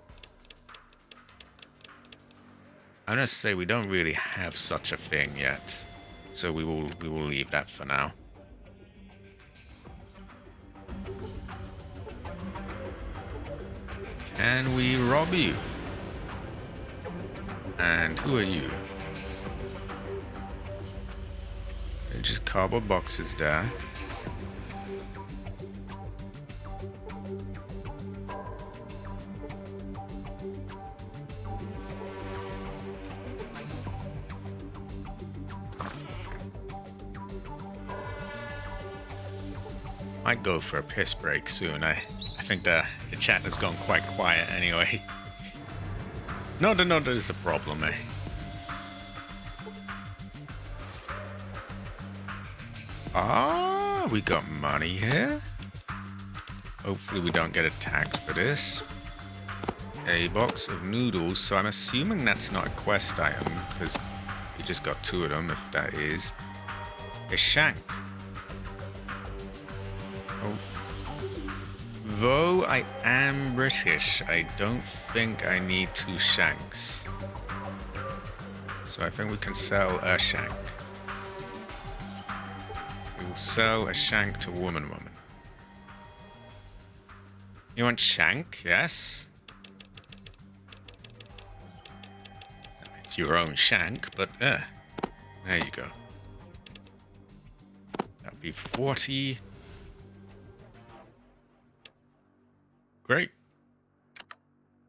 I'm gonna say we don't really have such a thing yet, so we will leave that for now. Can we rob you? And who are you? They're just cardboard boxes there. Might go for a piss break soon. I think the chat has gone quite quiet anyway. Not that it's a problem, eh? Ah, we got money here. Hopefully we don't get attacked for this. A box of noodles, so I'm assuming that's not a quest item, because we just got 2 of them, if that is. A shank. Oh. Though I am British, I don't think I need 2 shanks. So I think we can sell a shank. We will sell a shank to woman. You want shank? Yes. It's your own shank, but there you go. That'll be 40. Great.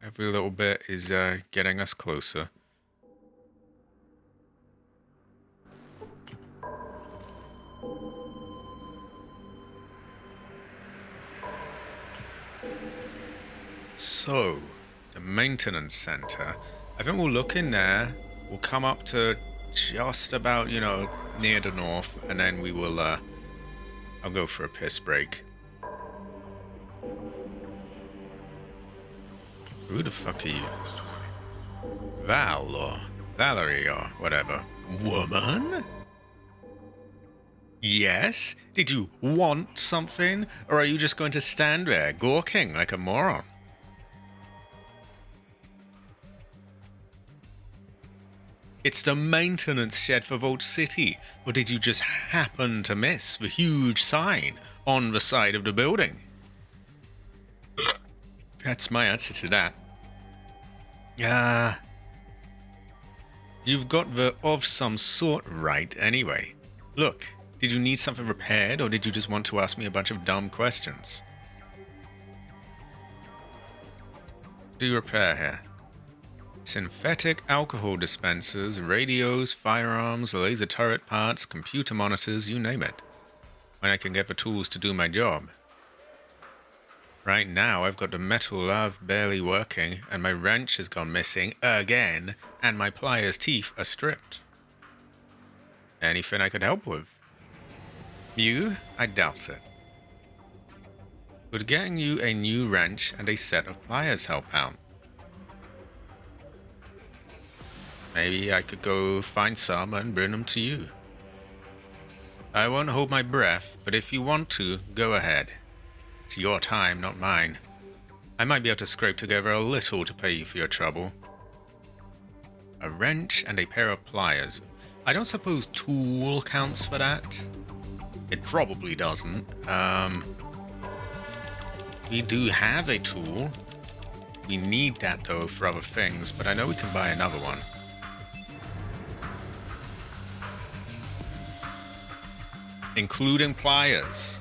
Every little bit is getting us closer. So, the maintenance center. I think we'll look in there. We'll come up to just about, you know, near the north, and then we will, I'll go for a piss break. Who the fuck are you? Val or Valerie or whatever. Woman? Yes? Did you want something? Or are you just going to stand there gawking like a moron? It's the maintenance shed for Vault City. Or did you just happen to miss the huge sign on the side of the building? That's my answer to that. You've got the of some sort right anyway. Look, did you need something repaired or did you just want to ask me a bunch of dumb questions? Do you repair here? Synthetic alcohol dispensers, radios, firearms, laser turret parts, computer monitors, you name it. When I can get the tools to do my job. Right now, I've got the metal valve barely working, and my wrench has gone missing again, and my pliers' teeth are stripped. Anything I could help with? You? I doubt it. Would getting you a new wrench and a set of pliers help out? Maybe I could go find some and bring them to you. I won't hold my breath, but if you want to, go ahead. It's your time, not mine. I might be able to scrape together a little to pay you for your trouble. A wrench and a pair of pliers. I don't suppose tool counts for that? It probably doesn't. We do have a tool. We need that, though, for other things, but I know we can buy another one. Including pliers.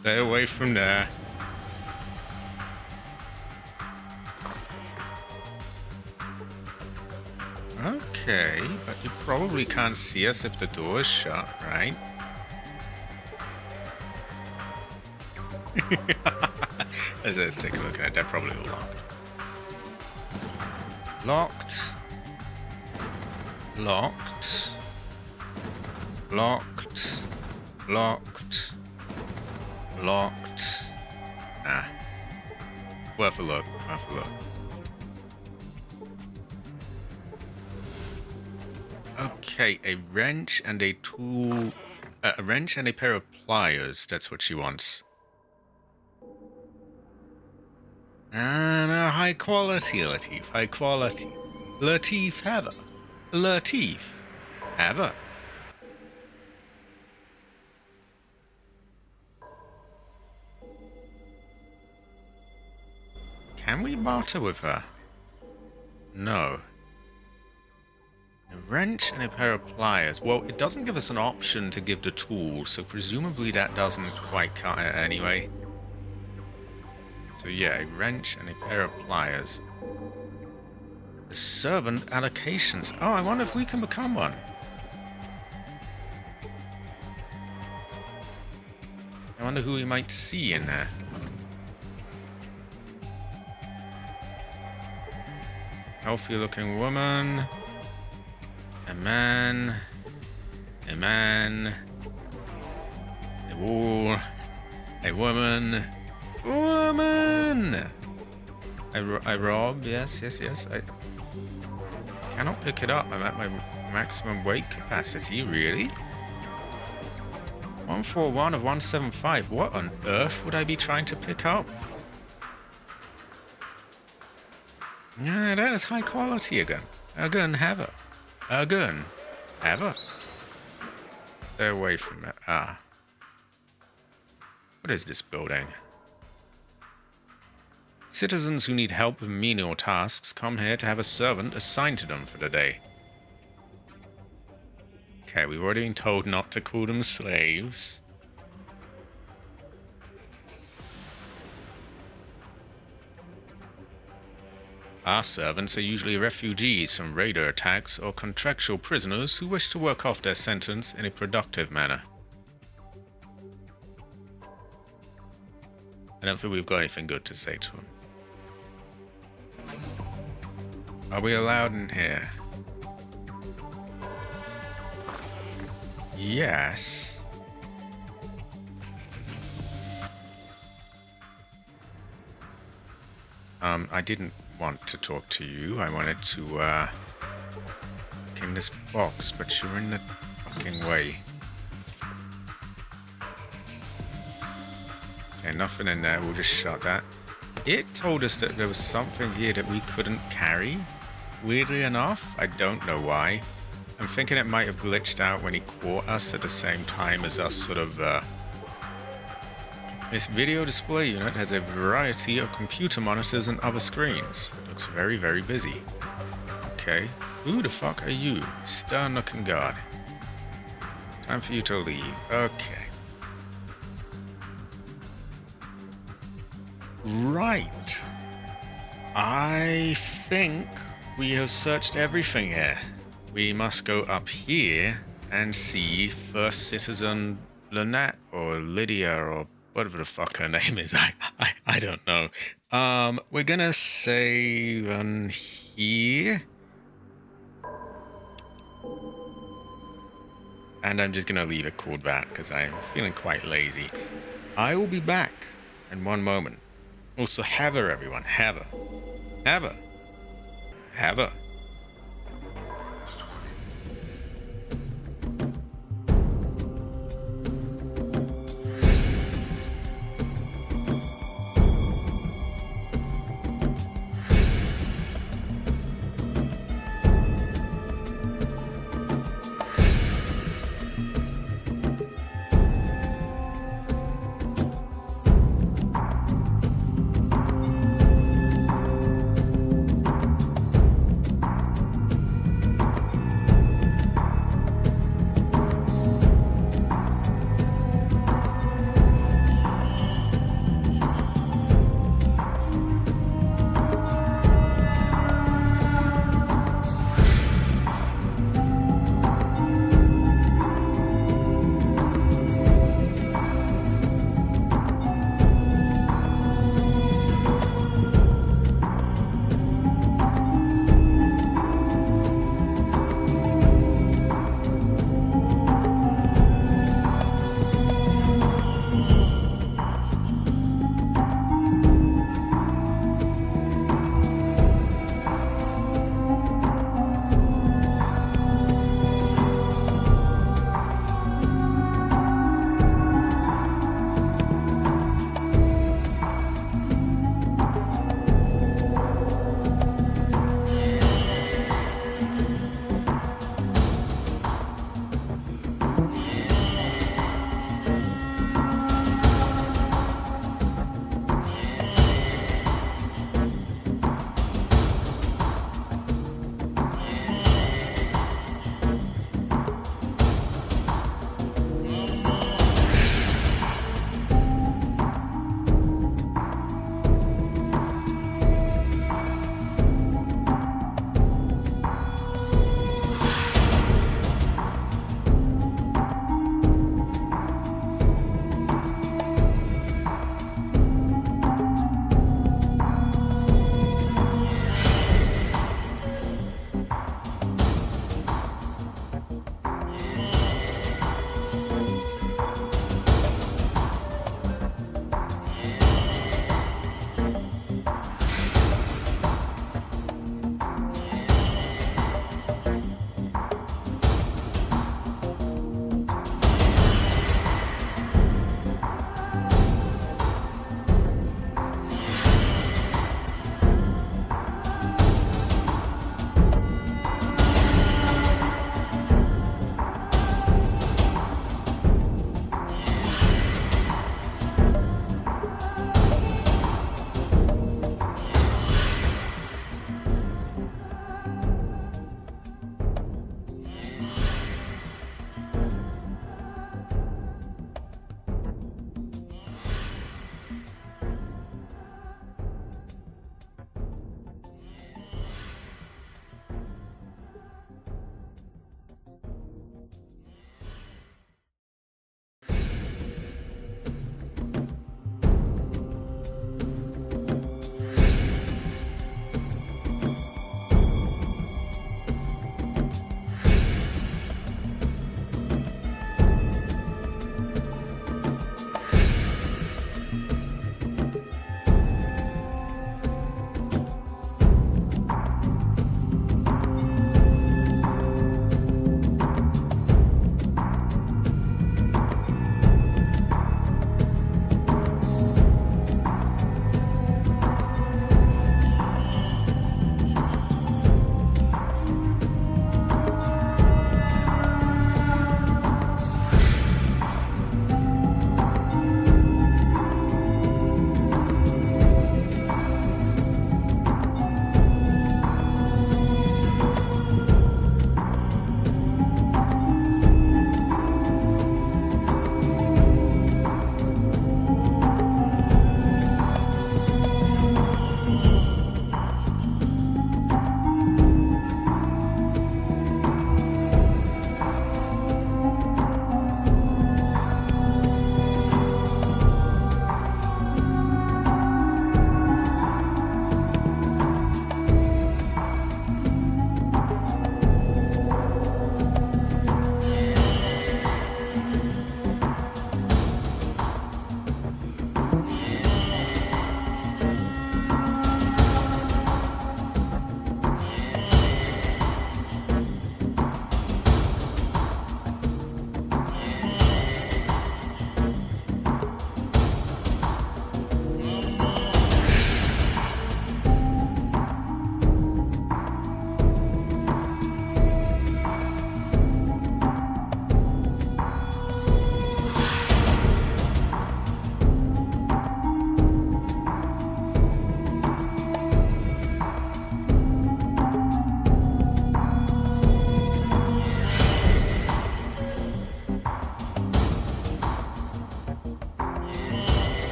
Stay away from there. Okay, but you probably can't see us if the door is shut, right? Let's take a look at it. They're probably all locked. Locked. Locked. Locked. Locked. Locked. Ah. Worth a look. Worth a look. Okay, a wrench and a tool. A wrench and a pair of pliers. That's what she wants. And a high quality Latif. High quality. Latif Heather. Latif Heather. Can we barter with her? No. A wrench and a pair of pliers. Well, it doesn't give us an option to give the tool, so presumably that doesn't quite cut it anyway. So yeah, a wrench and a pair of pliers. The servant allocations. Oh, I wonder if we can become one. I wonder who we might see in there. Healthy looking woman. A man. A man. A wall. A woman. Woman! I robbed. Yes. I cannot pick it up. I'm at my maximum weight capacity. Really? 141 of 175. What on earth would I be trying to pick up? Yeah, that is high quality again. Again, have it. Again, have it. Stay away from it. Ah. What is this building? Citizens who need help with menial tasks come here to have a servant assigned to them for the day. Okay, we've already been told not to call them slaves. Our servants are usually refugees from raider attacks or contractual prisoners who wish to work off their sentence in a productive manner. I don't think we've got anything good to say to them. Are we allowed in here? Yes. I didn't want to talk to you. I wanted to, look in this box, but you're in the fucking way. Okay, nothing in there. We'll just shut that. It told us that there was something here that we couldn't carry. Weirdly enough, I don't know why. I'm thinking it might have glitched out when he caught us at the same time as us sort of, This video display unit has a variety of computer monitors and other screens. It looks very, very busy. Okay. Who the fuck are you? Stern looking guard. Time for you to leave. Okay. Right. I think we have searched everything here. We must go up here and see First Citizen Lynette or Lydia or whatever the fuck her name is. I don't know. We're gonna save on here. And I'm just gonna leave it called that because I'm feeling quite lazy. I will be back in one moment. Also, Heather, everyone. Heather. Heather. Heather.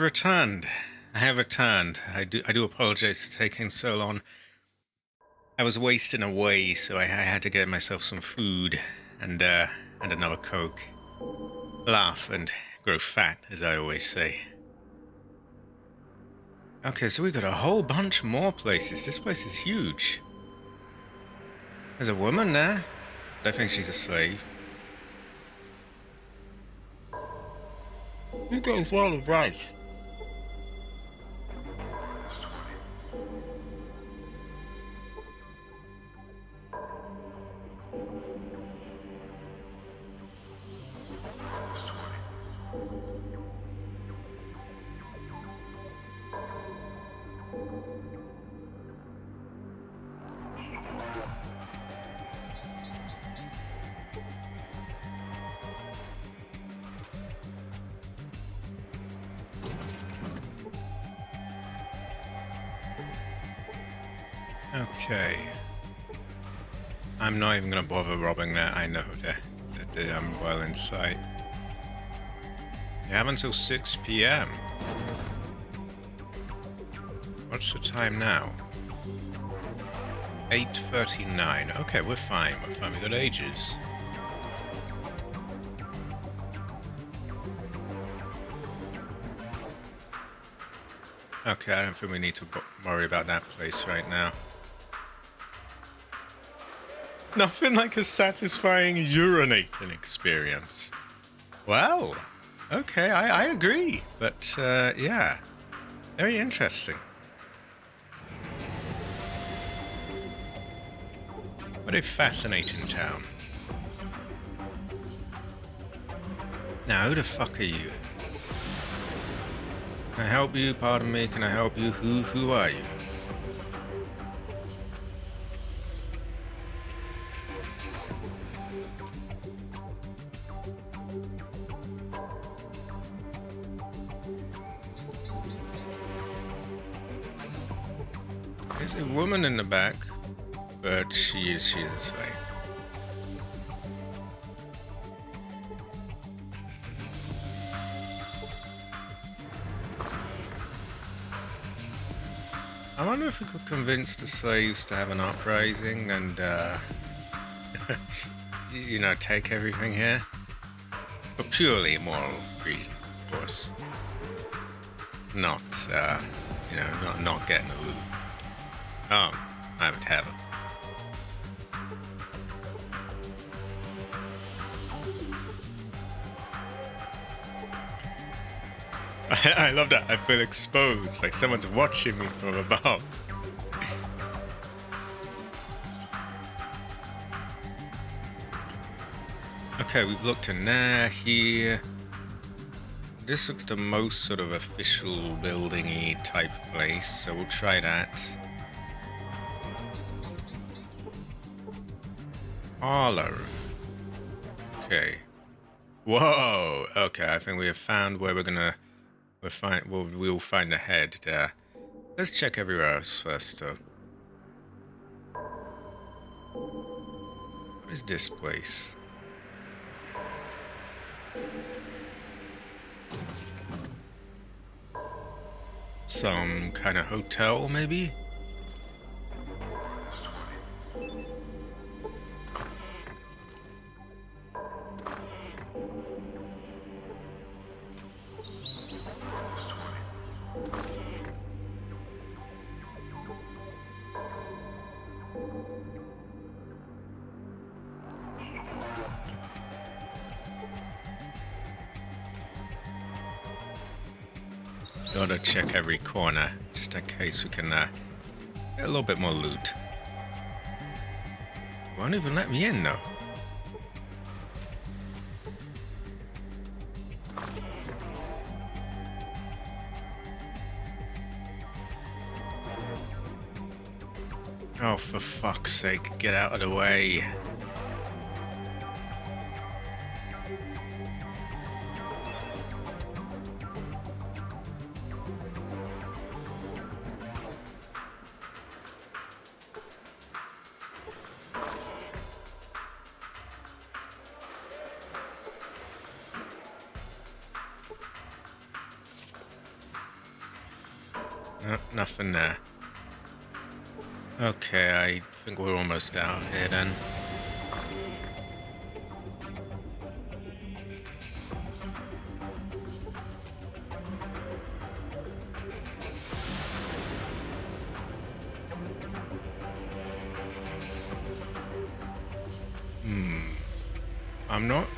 returned. I have returned. I do apologize for taking so long. I was wasting away, so I had to get myself some food and another Coke. Laugh and grow fat, as I always say. Okay, so we got a whole bunch more places. This place is huge. There's a woman there. I think she's a slave. You guys all right. Okay. I'm not even gonna bother robbing that. I know that I'm well in sight. You have until 6 p.m. What's the time now? 8:39. Okay, we're fine. We're fine. We got ages. Okay, I don't think we need to worry about that place right now. Nothing like a satisfying urinating experience. Well, okay, I agree. But, yeah, very interesting. What a fascinating town. Now, who the fuck are you? Can I help you? Pardon me, can I help you? Who are you? There's a woman in the back, but she's a slave. I wonder if we could convince the slaves to have an uprising and, you know, take everything here. For purely moral reasons, of course. Not, you know, not getting the loot. Oh, I would have it. I love that. I feel exposed, like someone's watching me from above. Okay, we've looked in there, here. This looks the most sort of official building-y type place, so we'll try that. Parlor. Okay. Whoa! Okay, I think we have found where we'll find a head there. Let's check everywhere else first, though. What is this place? Some kind of hotel, maybe? Gotta check every corner, just in case we can get a little bit more loot. Won't even let me in, though. Oh, for fuck's sake, get out of the way. Nothing there. Okay, I think we're almost out here then.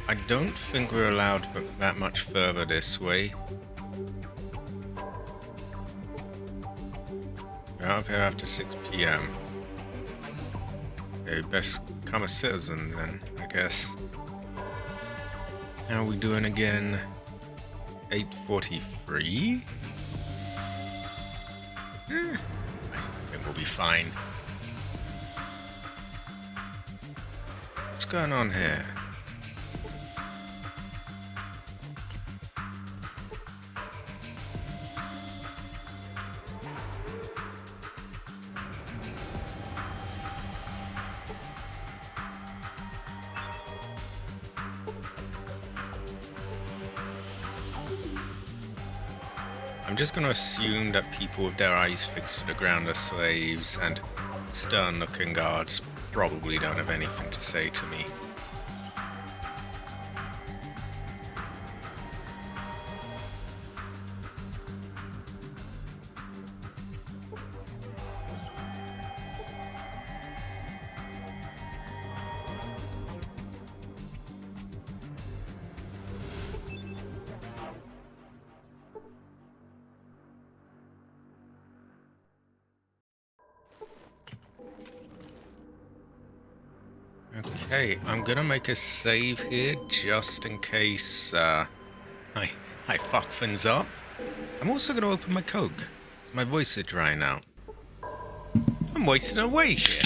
I don't think we're allowed that much further this way. We're out of here after 6 p.m. Okay, best become a citizen then, I guess. How are we doing again? 8:43? I think we'll be fine. What's going on here? I'm just going to assume that people with their eyes fixed to the ground are slaves, and stern-looking guards probably don't have anything to say to me. Okay, I'm gonna make a save here just in case I fuck things up. I'm also gonna open my Coke. My voice is drying out. I'm wasting away here.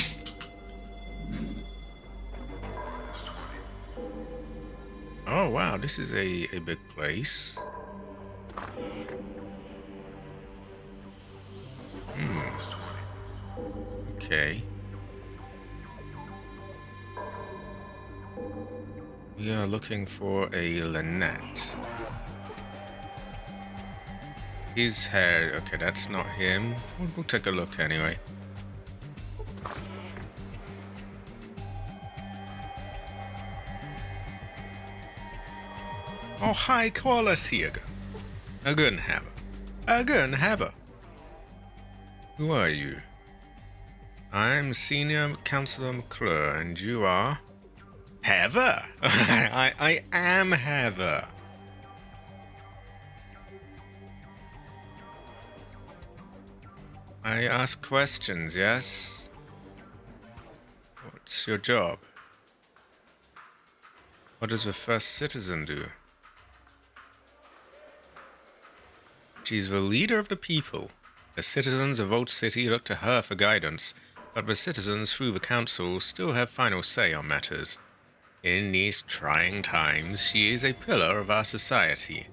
Oh wow, this is a big place. Okay. We are looking for a Lynette. His hair, okay, that's not him. We'll take a look anyway. Oh, high quality again. A good have a good have a. Who are you? I'm Senior Counselor McClure, and you are? Heather! I am Heather. I ask questions, yes? What's your job? What does the first citizen do? She's the leader of the people. The citizens of Old City look to her for guidance, but the citizens through the council still have final say on matters. In these trying times, she is a pillar of our society.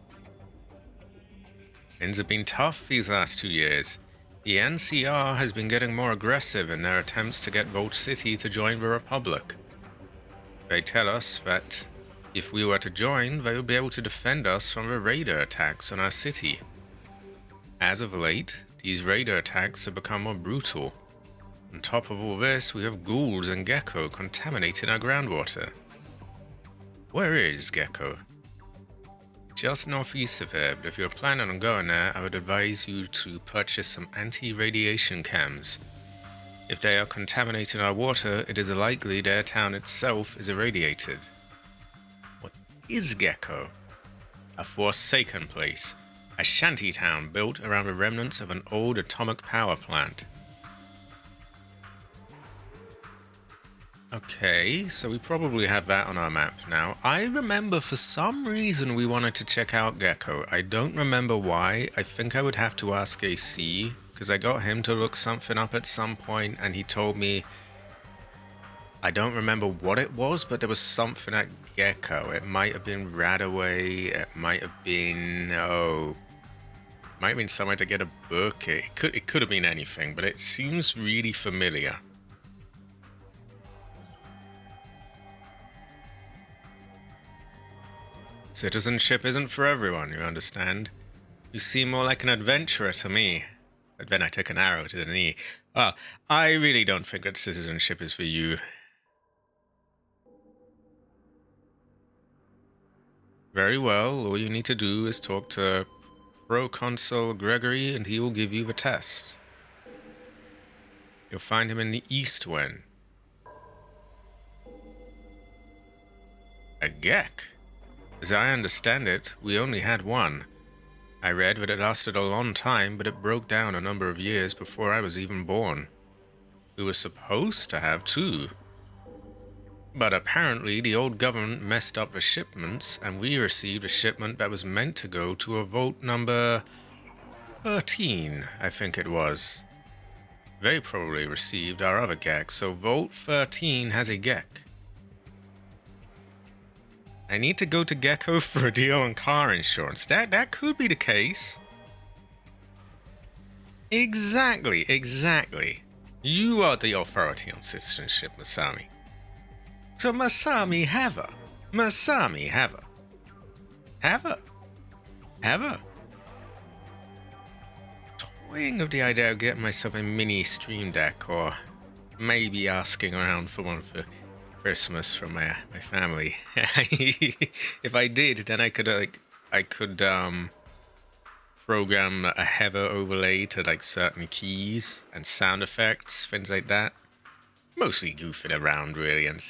Things have been tough these last 2 years. The NCR has been getting more aggressive in their attempts to get Vault City to join the Republic. They tell us that if we were to join, they would be able to defend us from the raider attacks on our city. As of late, these raider attacks have become more brutal. On top of all this, we have ghouls and gecko contaminating our groundwater. Where is Gecko? Just northeast of here, but if you're planning on going there, I would advise you to purchase some anti-radiation cams. If they are contaminating our water, it is likely their town itself is irradiated. What is Gecko? A forsaken place. A shanty town built around the remnants of an old atomic power plant. Okay, so we probably have that on our map now. I remember for some reason we wanted to check out Gecko. I don't remember why. I think I would have to ask AC, because I got him to look something up at some point, and he told me... I don't remember what it was, but there was something at Gecko. It might have been Radaway, it might have been... might have been somewhere to get a book. It could have been anything, but it seems really familiar. Citizenship isn't for everyone, you understand? You seem more like an adventurer to me. But then I took an arrow to the knee. Well, I really don't think that citizenship is for you. Very well, all you need to do is talk to Proconsul Gregory and he will give you the test. You'll find him in the East Wing. A Gek? As I understand it, we only had one. I read that it lasted a long time, but it broke down a number of years before I was even born. We were supposed to have two. But apparently the old government messed up the shipments, and we received a shipment that was meant to go to a vote number 13, I think it was. They probably received our other Gek, so vote 13 has a Gek. I need to go to Gecko for a deal on car insurance. That could be the case. Exactly. You are the authority on citizenship, Masami. So Masami have her. Have her. Toying of the idea of getting myself a mini stream deck, or maybe asking around for one for Christmas from my family. If I did, then I could program a heather overlay to certain keys and sound effects, things like that. Mostly goofing around, really, and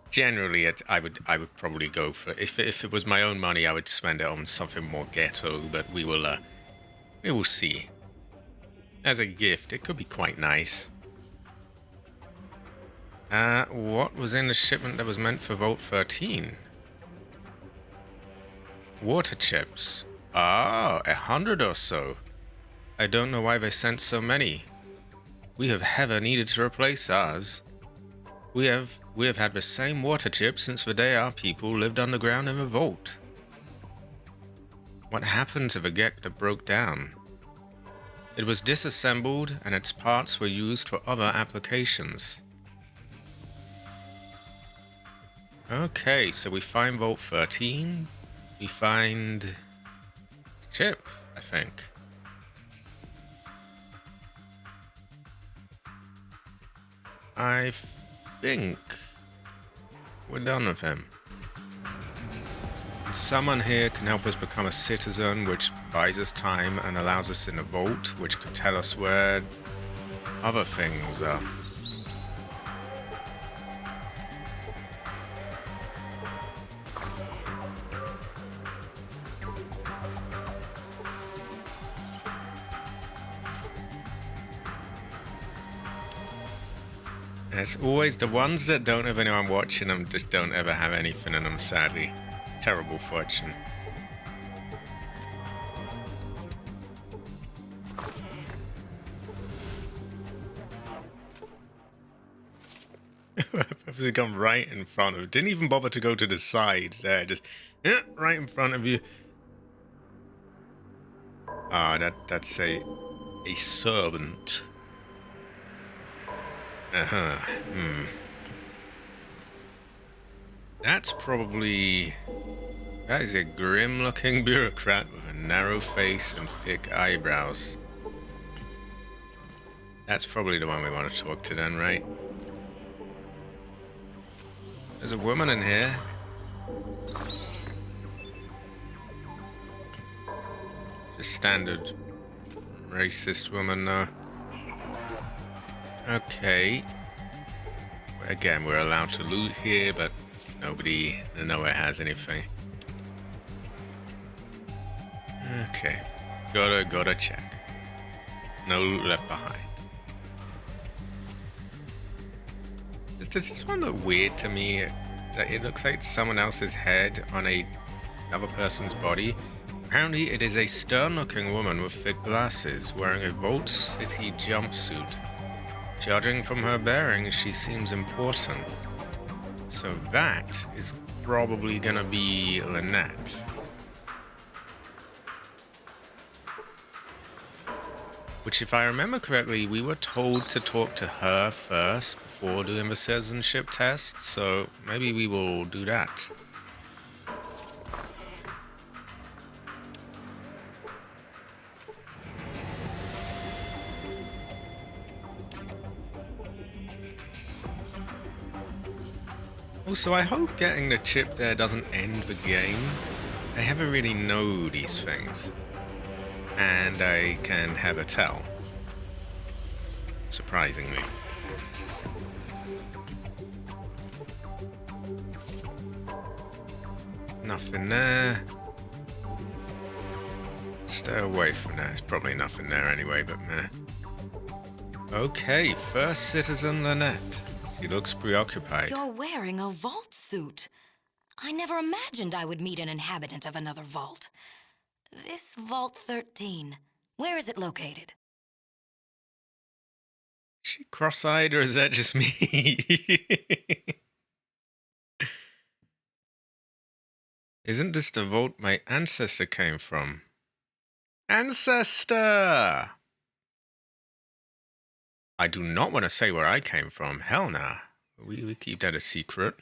generally I would probably go for, if it was my own money, I would spend it on something more ghetto, but we will see. As a gift, it could be quite nice. What was in the shipment that was meant for Vault 13? Water chips. 100 or so. I don't know why they sent so many. We have never needed to replace ours. We have had the same water chips since the day our people lived underground in the vault. What happened to the Gek that broke down? It was disassembled and its parts were used for other applications. Okay, so we find Vault 13. We find chip, I think. I think we're done with him. Someone here can help us become a citizen, which buys us time and allows us in the vault, which could tell us where other things are. And it's always the ones that don't have anyone watching them just don't ever have anything in them, sadly. Terrible fortune. Purposely come right in front of it. Didn't even bother to go to the side there, just right in front of you. That's a servant. That is a grim-looking bureaucrat with a narrow face and thick eyebrows. That's probably the one we want to talk to then, right? There's a woman in here. Just standard racist woman, though. Okay. Again, we're allowed to loot here, but nowhere has anything. Okay. Gotta check. No loot left behind. Does this one look weird to me? It looks like someone else's head on another person's body. Apparently, it is a stern-looking woman with thick glasses, wearing a Vault City jumpsuit. Judging from her bearing, she seems important. So that is probably gonna be Lynette. Which, if I remember correctly, we were told to talk to her first before doing the citizenship test, so maybe we will do that. Also, I hope getting the chip there doesn't end the game. I never really know these things. And I can have a tell. Surprisingly. Nothing there. Stay away from there. There's probably nothing there anyway, but meh. Okay, first citizen Lynette. She looks preoccupied. You're wearing a vault suit. I never imagined I would meet an inhabitant of another vault. This Vault 13, where is it located? Is she cross-eyed or is that just me? Isn't this the vault my ancestor came from? Ancestor! I do not want to say where I came from. Hell nah. We keep that a secret.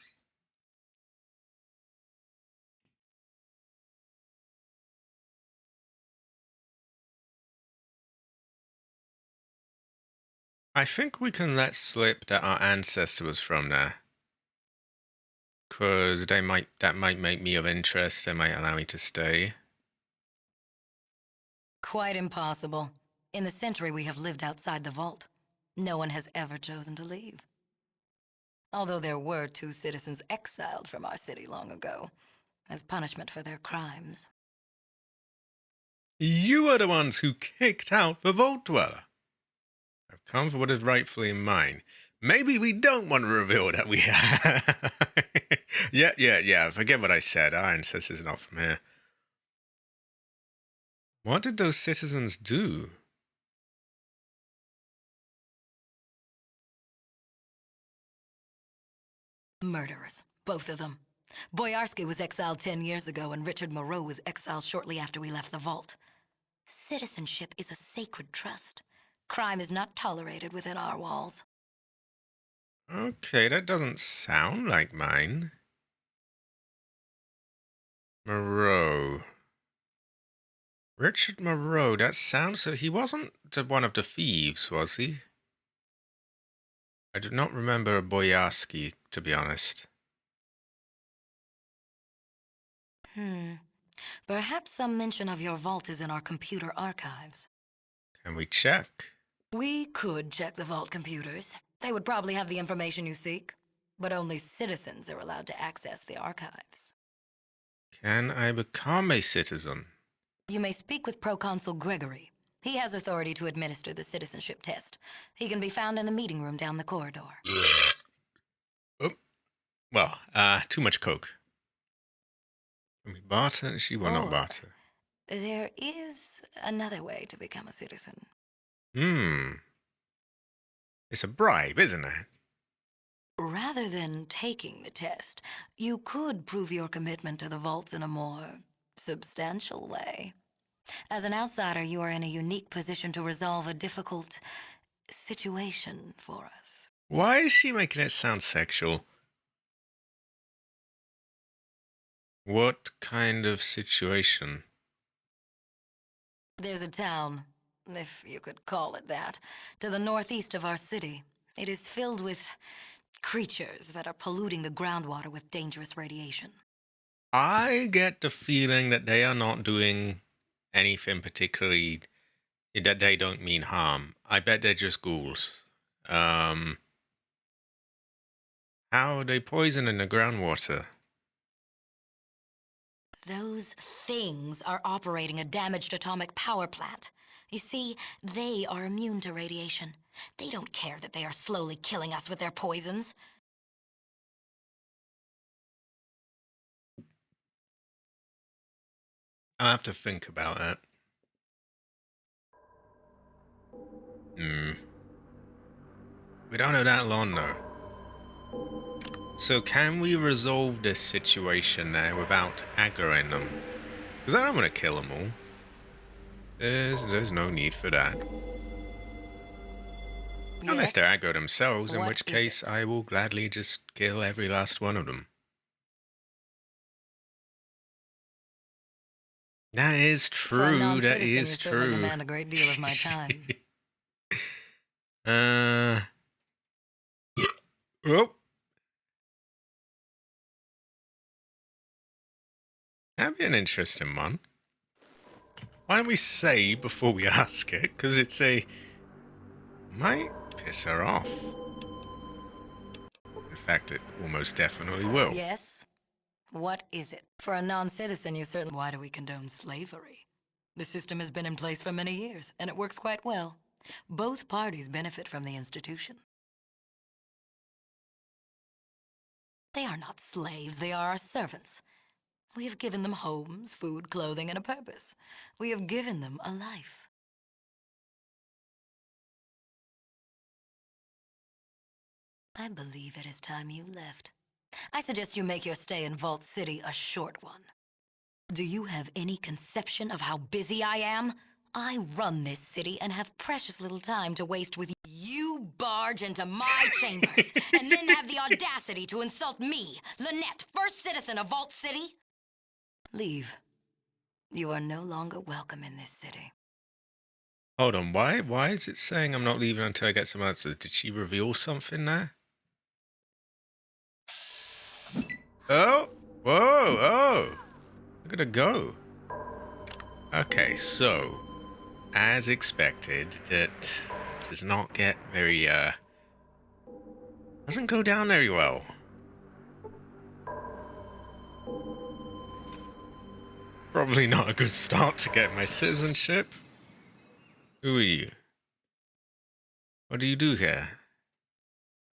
I think we can let slip that our ancestor was from there. Cause that might make me of interest. They might allow me to stay. Quite impossible. In the century we have lived outside the vault, no one has ever chosen to leave. Although there were 2 citizens exiled from our city long ago, as punishment for their crimes. You are the ones who kicked out the Vault Dweller. I've come for what is rightfully mine. Maybe we don't want to reveal that we have. Yeah. Forget what I said. Our ancestors are not from here. What did those citizens do? Murderers, both of them. Boyarsky was exiled 10 years ago, and Richard Moreau was exiled shortly after we left the vault. Citizenship is a sacred trust. Crime is not tolerated within our walls. Okay, that doesn't sound like mine. Moreau. Richard Moreau, that sounds so. He wasn't one of the thieves, was he? I do not remember a Boyarsky, to be honest. Perhaps some mention of your vault is in our computer archives. Can we check? We could check the vault computers. They would probably have the information you seek. But only citizens are allowed to access the archives. Can I become a citizen? You may speak with Proconsul Gregory. He has authority to administer the citizenship test. He can be found in the meeting room down the corridor. Oh, well, too much coke. Can we barter? She will not Or barter. there is another way to become a citizen. It's a bribe, isn't it? Rather than taking the test, you could prove your commitment to the vaults in a more substantial way. As an outsider, you are in a unique position to resolve a difficult situation for us. Why is she making it sound sexual? What kind of situation? There's a town, if you could call it that, to the northeast of our city. It is filled with creatures that are polluting the groundwater with dangerous radiation. I get the feeling that they are not doing anything particularly, that they don't mean harm. I bet they're just ghouls. How are they poisoning the groundwater? Those things are operating a damaged atomic power plant. You see, they are immune to radiation. They don't care that they are slowly killing us with their poisons. I'll have to think about that. We don't know that long, though. So can we resolve this situation there without aggroing them? Because I don't want to kill them all. There's no need for that. Unless they're Yes? aggro themselves, in What which is case it? I will gladly just kill every last one of them. That is For a true, that non-citizen, you is certainly true. demand a great deal of my time. Oh, That'd be an interesting one. Why don't we say before we ask it? Because might piss her off. In fact, it almost definitely will. Yes? What is it? For a non-citizen, you certainly... Why do we condone slavery? The system has been in place for many years, and it works quite well. Both parties benefit from the institution. They are not slaves, they are our servants. We have given them homes, food, clothing, and a purpose. We have given them a life. I believe it is time you left. I suggest you make your stay in Vault City a short one. Do you have any conception of how busy I am? I run this city and have precious little time to waste with you. You barge into my chambers and then have the audacity to insult me, Lynette, first citizen of Vault City? Leave. You are no longer welcome in this city. Hold on, why is it saying I'm not leaving until I get some answers? Did she reveal something there? Oh! Whoa! Oh! Look at her go. Okay, so, as expected, it does not get very, doesn't go down very well. Probably not a good start to get my citizenship. Who are you? What do you do here?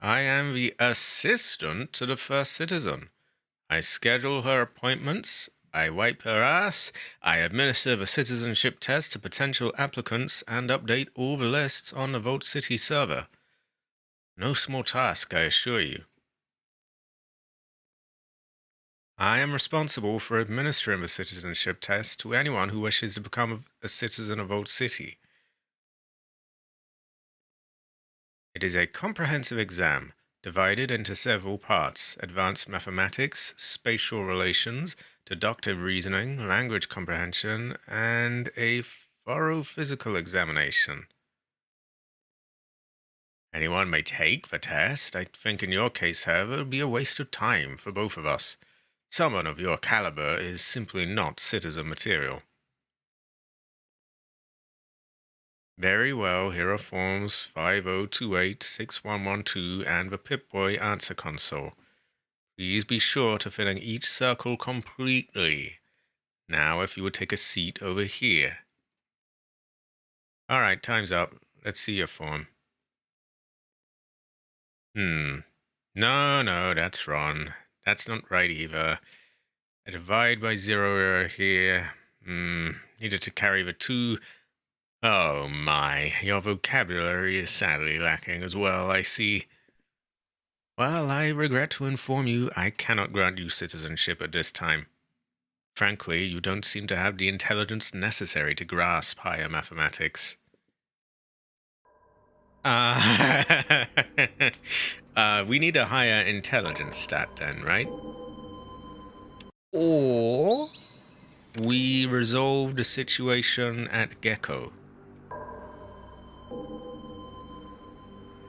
I am the assistant to the first citizen. I schedule her appointments, I wipe her ass, I administer the citizenship test to potential applicants, and update all the lists on the Vault City server. No small task, I assure you. I am responsible for administering the citizenship test to anyone who wishes to become a citizen of Vault City. It is a comprehensive exam, divided into several parts: advanced mathematics, spatial relations, deductive reasoning, language comprehension, and a thorough physical examination. Anyone may take the test. I think in your case, however, it would be a waste of time for both of us. Someone of your caliber is simply not citizen material. Very well, here are forms 5028-6112 and the Pip-Boy answer console. Please be sure to fill in each circle completely. Now, if you would take a seat over here. Alright, time's up. Let's see your form. No, that's wrong. That's not right either. I divide by 0 here. Needed to carry the 2. Oh my, your vocabulary is sadly lacking as well, I see. Well, I regret to inform you I cannot grant you citizenship at this time. Frankly, you don't seem to have the intelligence necessary to grasp higher mathematics. We need a higher intelligence stat then, right? Or we resolve the situation at Gecko.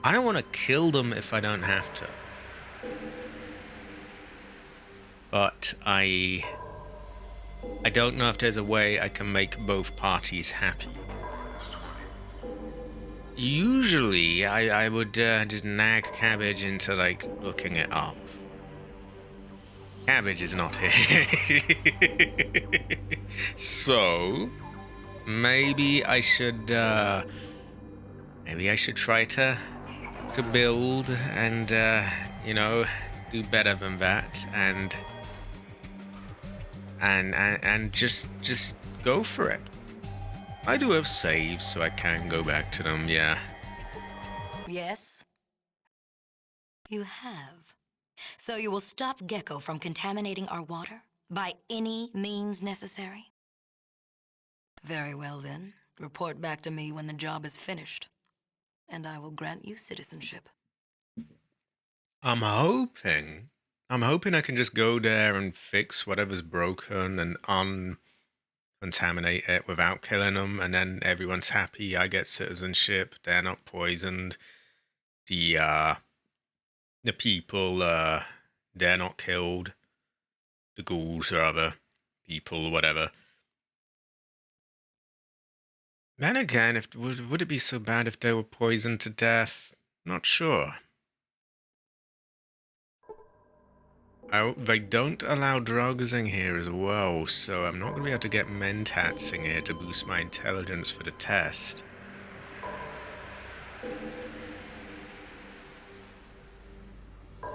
I don't want to kill them if I don't have to. But I don't know if there's a way I can make both parties happy. Usually, I would just nag Cabbage into, like, looking it up. Cabbage is not here. So, maybe I should try to build and, do better than that and just go for it. I do have saves, so I can go back to them, yeah. Yes? You have. So you will stop Gecko from contaminating our water by any means necessary? Very well then. Report back to me when the job is finished, and I will grant you citizenship. I'm hoping I can just go there and fix whatever's broken and contaminate it without killing them, and then everyone's happy. I get citizenship. They're not poisoned. The people, they're not killed. The ghouls, rather. people, whatever. Then again, if would it be so bad if they were poisoned to death? Not sure. They don't allow drugs in here as well, so I'm not going to be able to get mentats in here to boost my intelligence for the test.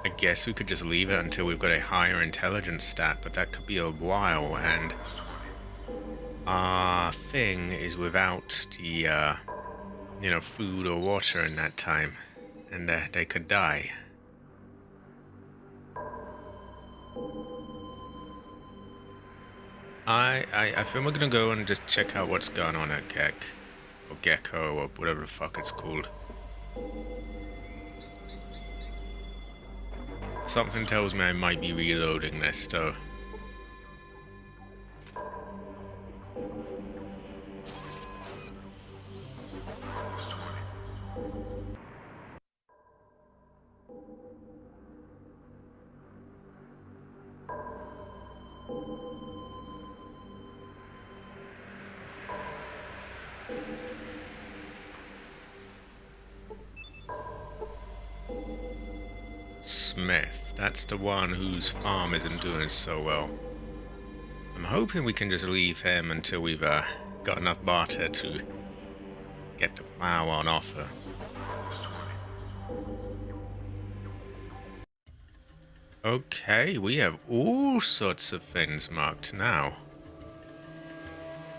I guess we could just leave it until we've got a higher intelligence stat, but that could be a while, and our thing is without the, food or water in that time, and they could die. I think we're gonna go and just check out what's going on at or Gecko, or whatever the fuck it's called. Something tells me I might be reloading this, though. Smith, that's the one whose farm isn't doing so well. I'm hoping we can just leave him until we've got enough barter to get the plow on offer. Okay, we have all sorts of things marked now.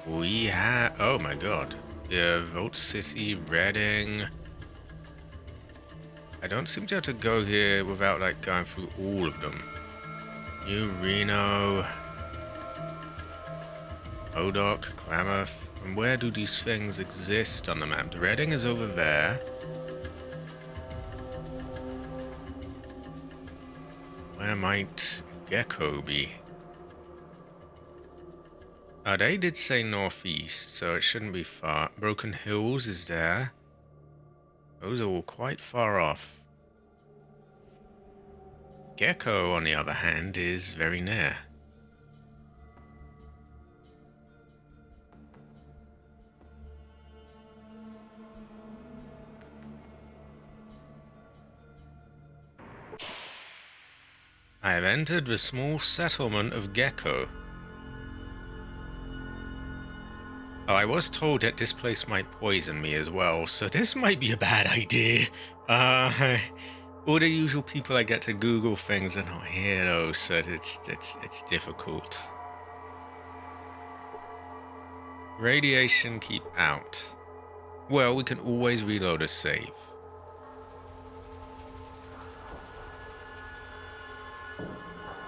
We have... oh my god. Yeah, Vote City, Reading. I don't seem to have to go here without, like, going through all of them. New Reno. Modoc, Klamath. And where do these things exist on the map? The Reading is over there. Where might Gecko be? They did say northeast, so it shouldn't be far. Broken Hills is there. Those are all quite far off. Gecko, on the other hand, is very near. I have entered the small settlement of Gecko. Oh, I was told that this place might poison me as well, so this might be a bad idea. All the usual people I get to Google things are not here though, so it's difficult. Radiation keep out. Well, we can always reload a save.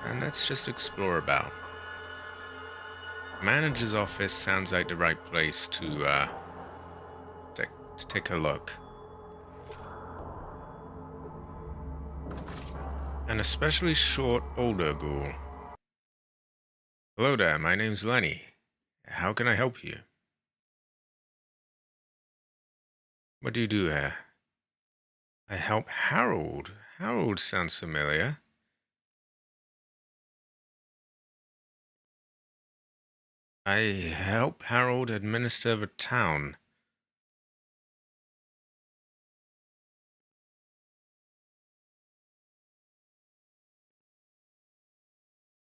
And let's just explore about. Manager's office sounds like the right place to take a look. An especially short older ghoul. Hello there, my name's Lenny. How can I help you? What do you do here? I help Harold. Harold sounds familiar. I help Harold administer the town.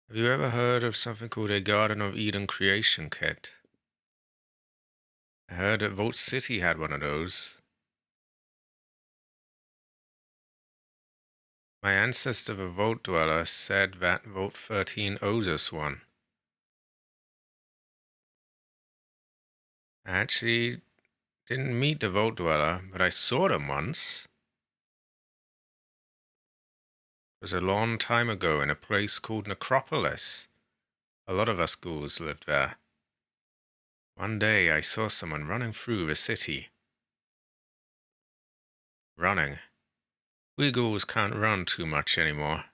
Have you ever heard of something called a Garden of Eden creation kit? I heard that Vote City had one of those. My ancestor, the Vote Dweller, said that Vote 13 owes us one. I actually didn't meet the Vote Dweller, but I saw them once. It was a long time ago in a place called Necropolis. A lot of us ghouls lived there. One day I saw someone running through the city. Running. We ghouls can't run too much anymore,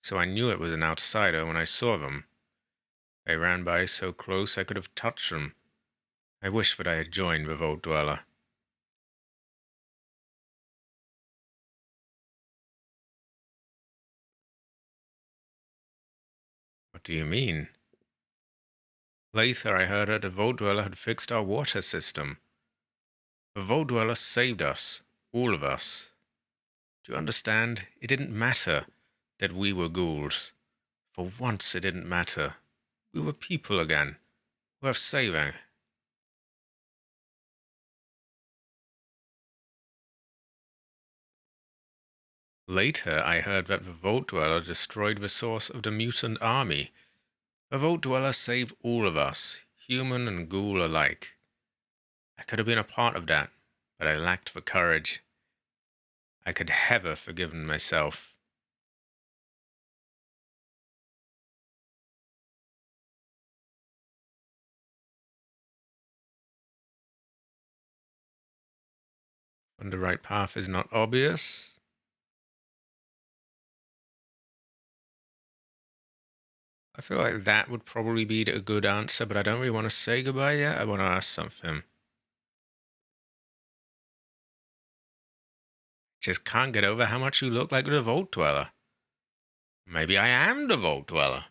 so I knew it was an outsider when I saw them. They ran by so close I could have touched them. I wish that I had joined the Vote Dweller. What do you mean? Later, I heard that the Vault Dweller had fixed our water system. The Vault Dweller saved us, all of us. Do you understand? It didn't matter that we were ghouls. For once, it didn't matter. We were people again, worth saving. Later, I heard that the Vault Dweller destroyed the source of the mutant army. The Vault Dweller saved all of us, human and ghoul alike. I could have been a part of that, but I lacked the courage. I could never forgiven myself. When the right path is not obvious. I feel like that would probably be a good answer, but I don't really want to say goodbye yet. I want to ask something. Just can't get over how much you look like the Vault Dweller. Maybe I am the Vault Dweller.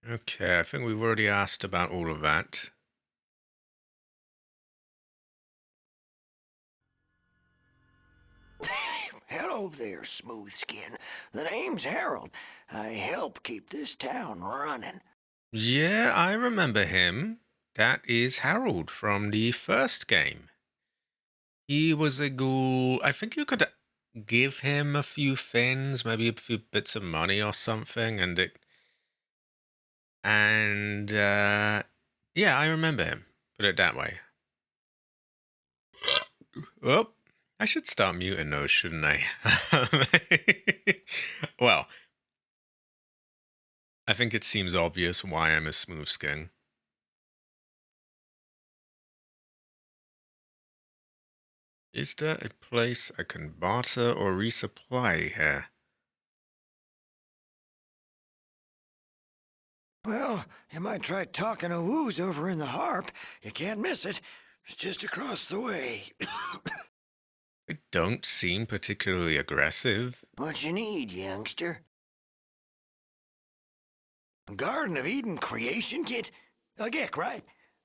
Okay, I think we've already asked about all of that. Hello there, smooth skin. The name's Harold. I help keep this town running. Yeah, I remember him. That is Harold from the first game. He was a ghoul. I think you could give him a few things, maybe a few bits of money or something, yeah, I remember him. Put it that way. Oh, I should start muting those, shouldn't I? Well, I think it seems obvious why I'm a smooth skin. Is there a place I can barter or resupply here? Well, you might try talking to Woo's over in the Harp. You can't miss it. It's just across the way. They don't seem particularly aggressive. What you need, youngster? Garden of Eden creation kit? A geck, right?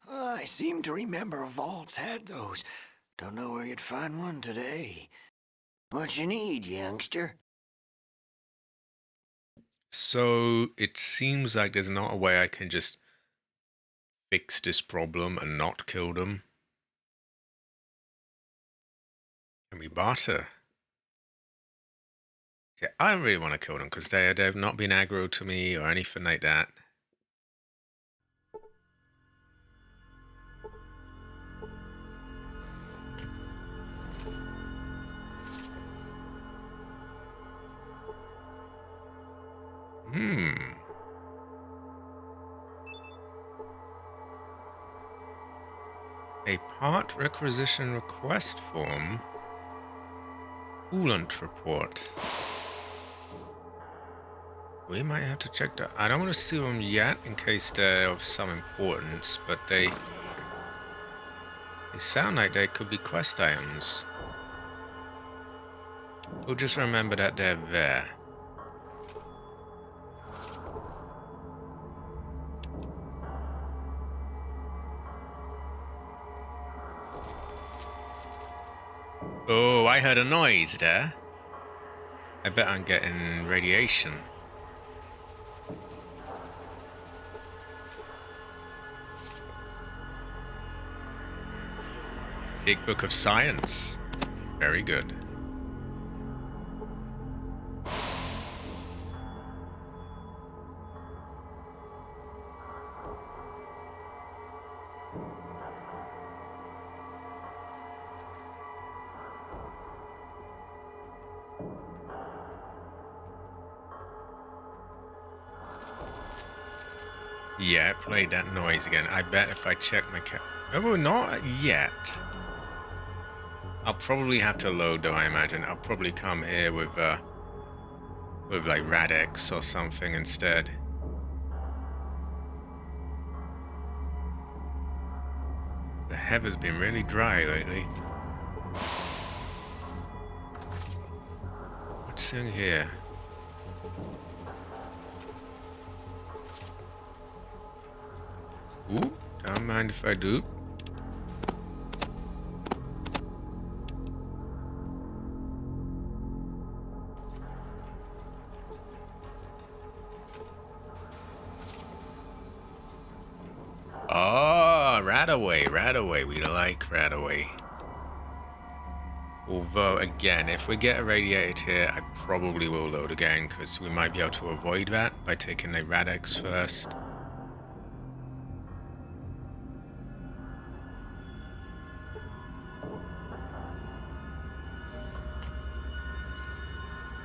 I seem to remember vaults had those. Don't know where you'd find one today. What you need, youngster? So it seems like there's not a way I can just fix this problem and not kill them. Can we barter? Yeah, I don't really want to kill them because they've not been aggro to me or anything like that. A part requisition request form. Coolant report. We might have to check that. I don't want to steal them yet in case they're of some importance, but they sound like they could be quest items. We'll just remember that they're there. Oh, I heard a noise there. I bet I'm getting radiation. Big Book of Science. Very good. Yeah, it played that noise again. I bet if I check my oh, not yet. I'll probably have to load though, I imagine. I'll probably come here with with like Radix or something instead. The heather's been really dry lately. What's in here? Ooh, don't mind if I do. Oh, Radaway. We like Radaway. Although, again, if we get irradiated here, I probably will load again, because we might be able to avoid that by taking a Radix first.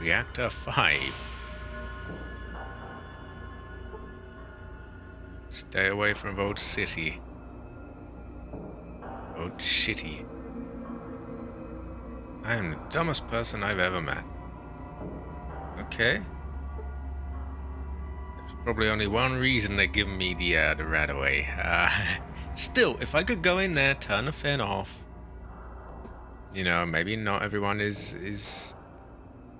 Reactor 5. Stay away from Old City. Old Shitty. I am the dumbest person I've ever met. Okay. There's probably only one reason they're giving me the Radaway. Still, if I could go in there, turn the fin off. You know, maybe not everyone is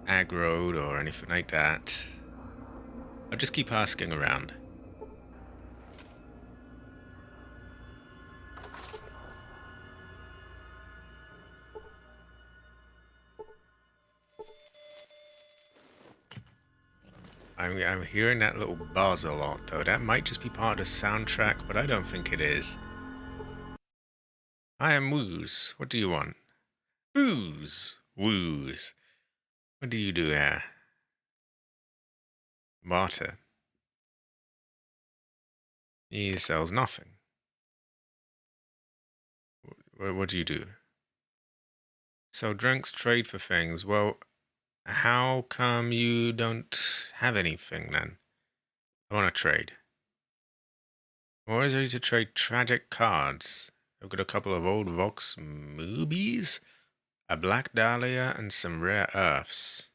aggroed or anything like that. I'll just keep asking around. I'm hearing that little buzz a lot, though. That might just be part of the soundtrack, but I don't think it is. I am Wooze. What do you want? Wooze. Wooze. What do you do here? Barter. He sells nothing. What do you do? Sell drinks, trade for things. Well, how come you don't have anything then? I want to trade. Or is ready to trade tragic cards? I've got a couple of old Vox movies, a Black Dahlia, and some rare earths.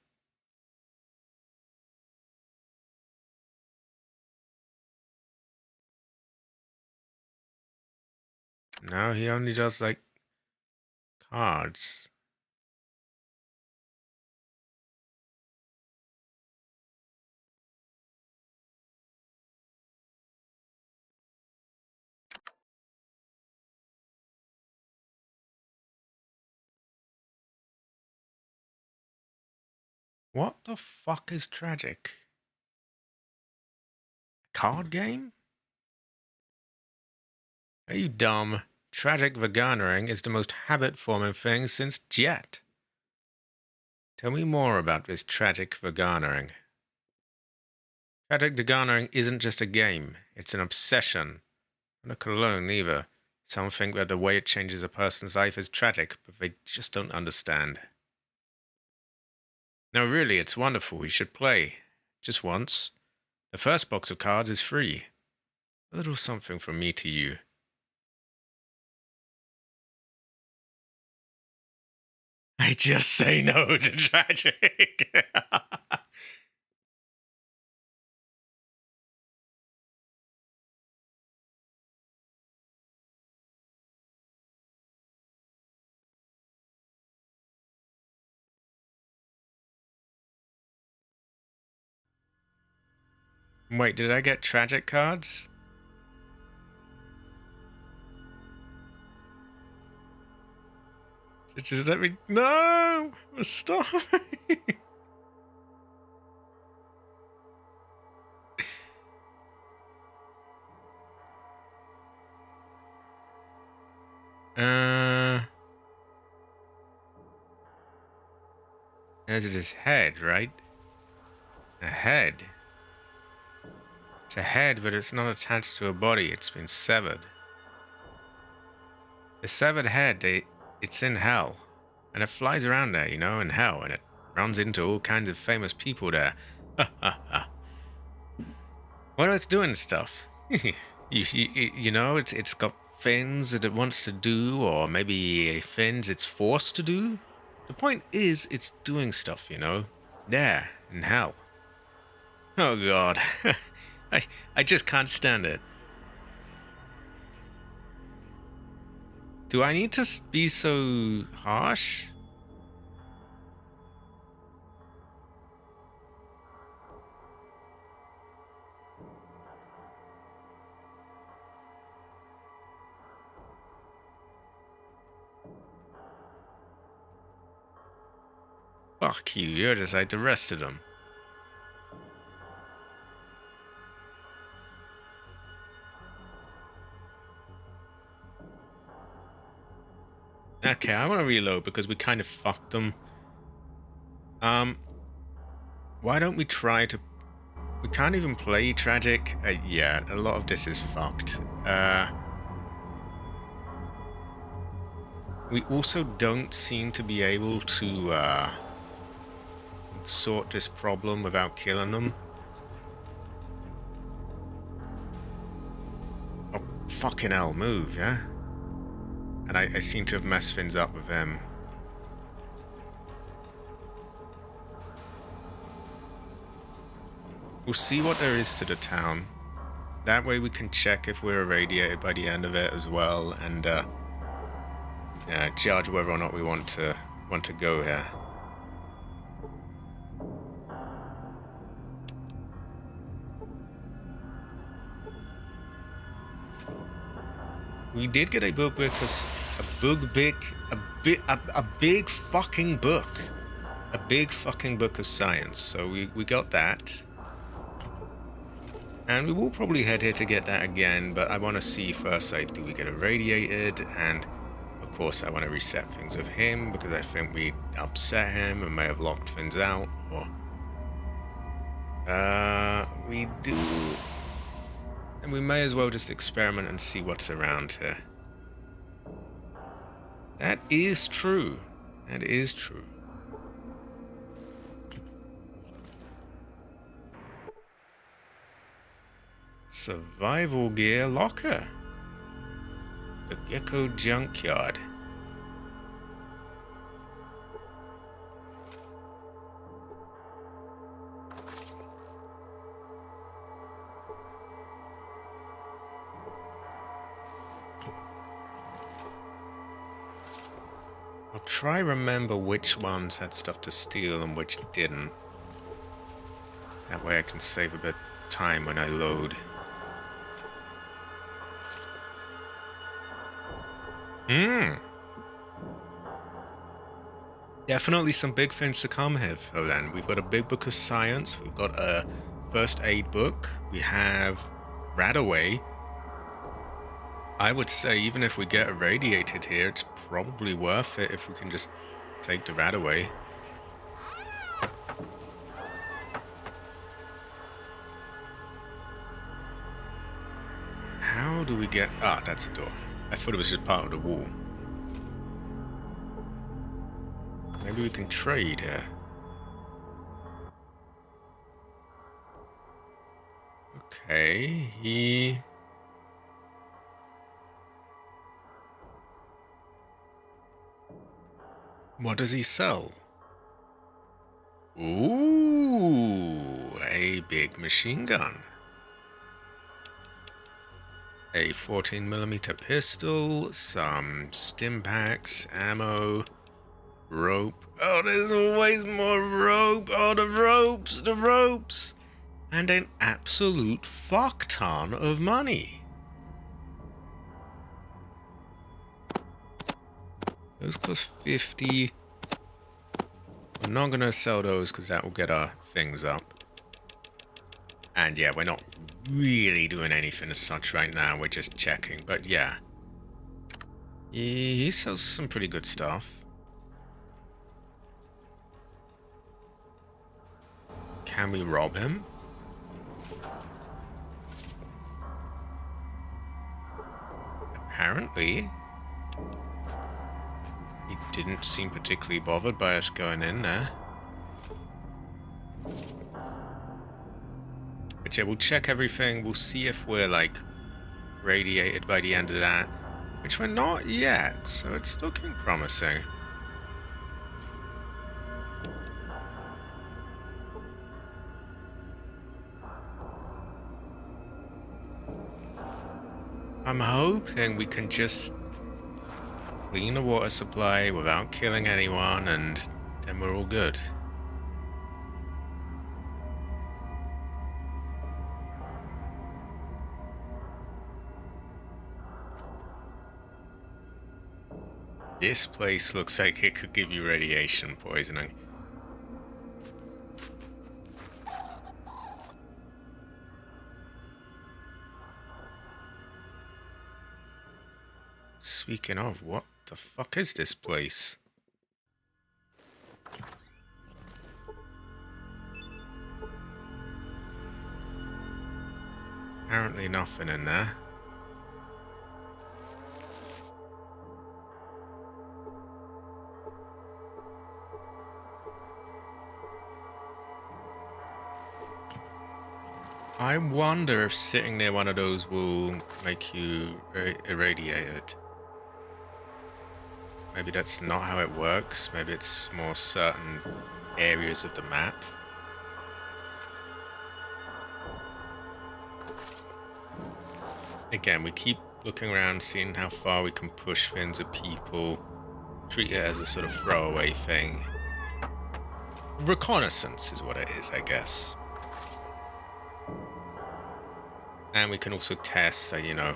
No, he only does like cards. What the fuck is tragic? Card game? Are you dumb? Tragic veganering is the most habit-forming thing since Jet. Tell me more about this tragic veganering. Tragic veganering isn't just a game, it's an obsession. Not a cologne either. Some think that the way it changes a person's life is tragic, but they just don't understand. No, really, it's wonderful. You should play. Just once. The first box of cards is free. A little something from me to you. I just say no to tragic. Wait, did I get tragic cards? Just let me... No! Stop! There's his head, right? A head. It's a head, but it's not attached to a body. It's been severed. The severed head, it's in hell. And it flies around there, you know, in hell. And it runs into all kinds of famous people there. Well, it's doing stuff. you know, it's got things that it wants to do, or maybe things it's forced to do. The point is, it's doing stuff, you know. There, in hell. Oh god. I I just can't stand it. Do I need to be so harsh? Fuck you, you're just like the rest of them. Okay, I want to reload because we kind of fucked them. Why don't we try to... We can't even play tragic. Yeah, a lot of this is fucked. We also don't seem to be able to sort this problem without killing them. Oh, fucking hell, move, yeah? And I seem to have messed things up with him. We'll see what there is to the town. That way we can check if we're irradiated by the end of it as well, and judge whether or not we want to go here. We did get a book because a big fucking book. A big fucking book of science. So we got that. And we will probably head here to get that again, but I want to see first, like, do we get irradiated? And of course I want to reset things with him because I think we upset him and may have locked things out, or we do. And we may as well just experiment and see what's around here. That is true. That is true. Survival gear locker. The Gecko Junkyard. I'll try remember which ones had stuff to steal and which didn't. That way I can save a bit of time when I load. Definitely some big things to come here, though, then. We've got a big book of science. We've got a first aid book. We have Radaway. I would say even if we get irradiated here, it's probably worth it if we can just take the Radaway. How do we get... Ah, that's a door. I thought it was just part of the wall. Maybe we can trade here. Okay, What does he sell? Ooh, a big machine gun. A 14mm pistol, some stim packs, ammo, rope. Oh, there's always more rope. Oh, the ropes. And an absolute fuck ton of money. Those cost 50. We're not going to sell those because that will get our things up. And yeah, we're not really doing anything as such right now. We're just checking. But yeah. He sells some pretty good stuff. Can we rob him? Apparently. He didn't seem particularly bothered by us going in there. But yeah, we'll check everything. We'll see if we're, like, radiated by the end of that. Which we're not yet, so it's looking promising. I'm hoping we can just clean the water supply without killing anyone, and then we're all good. This place looks like it could give you radiation poisoning. Speaking of, what the fuck is this place? Apparently nothing in there. I wonder if sitting near one of those will make you irradiated. Maybe that's not how it works. Maybe it's more certain areas of the map. Again, we keep looking around, seeing how far we can push things at people. Treat it as a sort of throwaway thing. Reconnaissance is what it is, I guess. And we can also test, you know,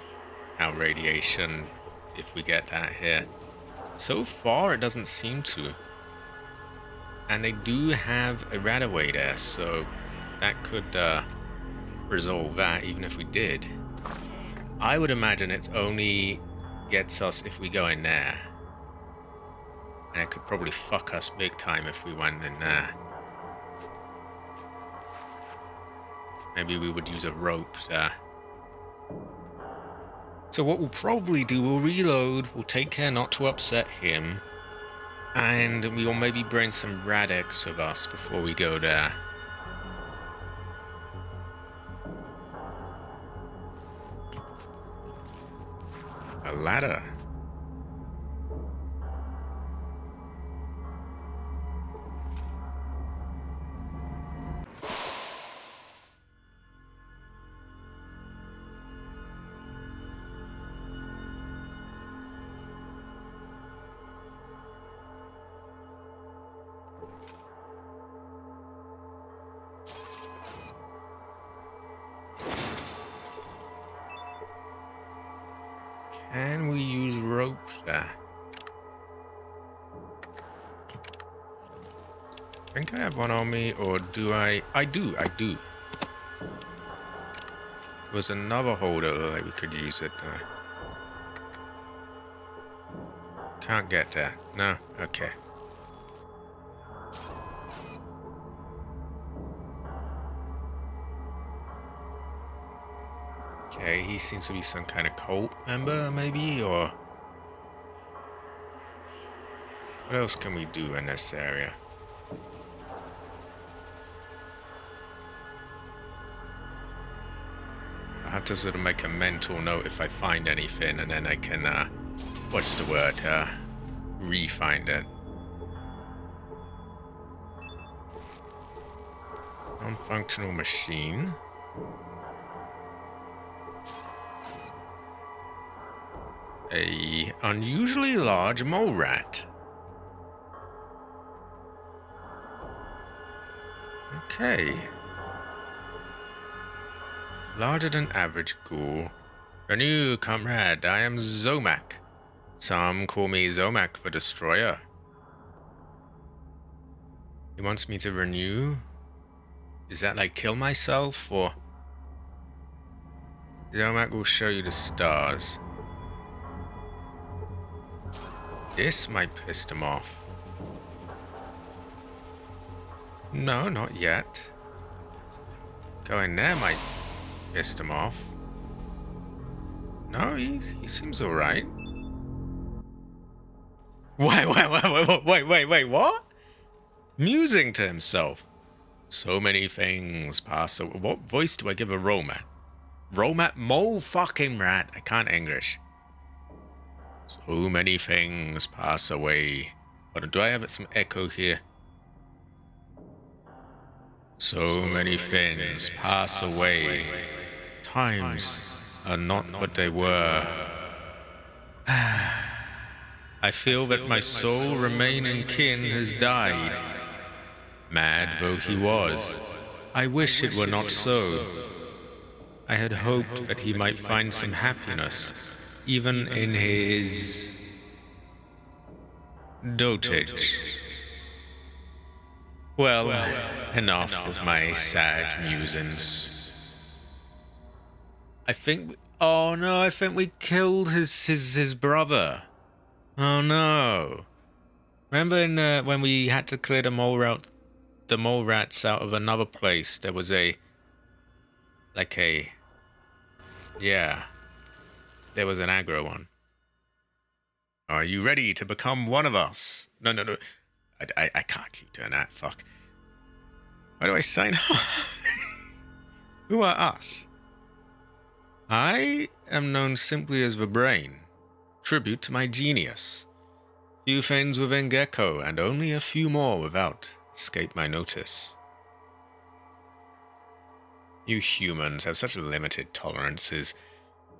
how radiation, if we get that here. So far, it doesn't seem to. And they do have a radaway there, so that could resolve that, even if we did. I would imagine it only gets us if we go in there. And it could probably fuck us big time if we went in there. Maybe we would use a rope there. So what we'll probably do, we'll reload, we'll take care not to upset him, and we'll maybe bring some Radix with us before we go there. A ladder. Can we use rope there? I think I have one on me, or do I? I do. There was another holder that we could use it. Can't get there. No? Okay. Okay, he seems to be some kind of cult member, maybe, or... What else can we do in this area? I have to sort of make a mental note if I find anything, and then I can, what's the word, re-find it. Non-functional machine. A unusually large mole rat. Okay. Larger than average ghoul. Renew, comrade. I am Zomac. Some call me Zomac the Destroyer. He wants me to renew? Is that like kill myself, or... Zomac will show you the stars. This might piss them off. No, not yet. Going there might piss them off. No, he seems alright. Wait, what? Musing to himself. So many things pass away. What voice do I give a Romat? Romat? Mole fucking rat. I can't English. So many things pass away. But do I have some echo here? So many things pass away. Times are not what they were. I feel that my sole remaining kin has died. Mad though he was, I wish it were not so. I had hoped that he might find some happiness, even in his dotage. Well, enough of my sad musings. I think. Oh no! I think we killed his brother. Oh no! Remember when we had to clear the mole rats out of another place? There was yeah. There was an aggro one. Are you ready to become one of us? No. I can't keep doing that. Fuck. Why do I sign up? Who are us? I am known simply as the Brain, tribute to my genius. Few things within Gecko, and only a few more without escape my notice. You humans have such limited tolerances.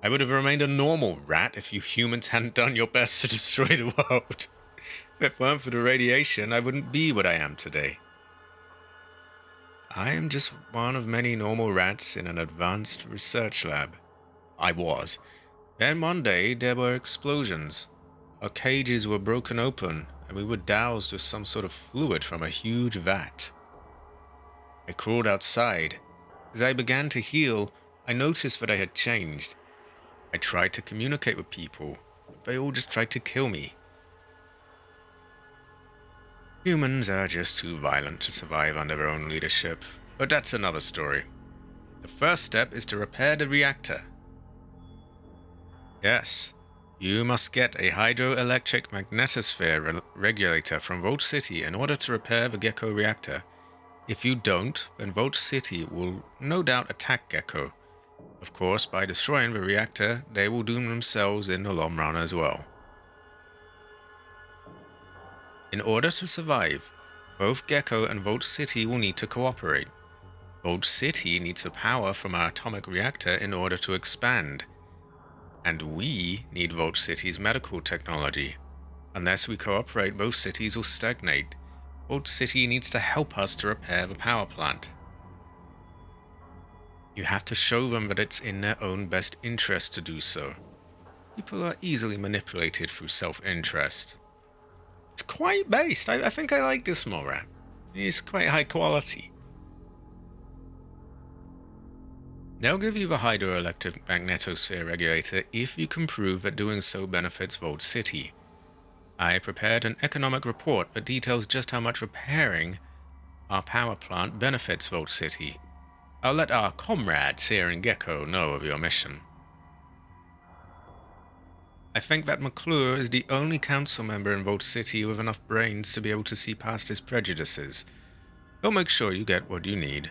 I would have remained a normal rat if you humans hadn't done your best to destroy the world. If it weren't for the radiation, I wouldn't be what I am today. I am just one of many normal rats in an advanced research lab. I was. Then one day there were explosions. Our cages were broken open, and we were doused with some sort of fluid from a huge vat. I crawled outside. As I began to heal, I noticed that I had changed. I tried to communicate with people, but they all just tried to kill me. Humans are just too violent to survive under their own leadership, but that's another story. The first step is to repair the reactor. Yes, you must get a hydroelectric magnetosphere regulator from Vault City in order to repair the Gecko reactor. If you don't, then Vault City will no doubt attack Gecko. Of course, by destroying the reactor, they will doom themselves in the long run as well. In order to survive, both Gecko and Vault City will need to cooperate. Vault City needs the power from our atomic reactor in order to expand. And we need Vault City's medical technology. Unless we cooperate, both cities will stagnate. Vault City needs to help us to repair the power plant. You have to show them that it's in their own best interest to do so. People are easily manipulated through self-interest. It's quite based. I think I like this mole rat. It's quite high quality. They'll give you the hydroelectric magnetosphere regulator if you can prove that doing so benefits Vault City. I prepared an economic report that details just how much repairing our power plant benefits Vault City. I'll let our comrades here in Gecko know of your mission. I think that McClure is the only council member in Vault City with enough brains to be able to see past his prejudices. He'll make sure you get what you need.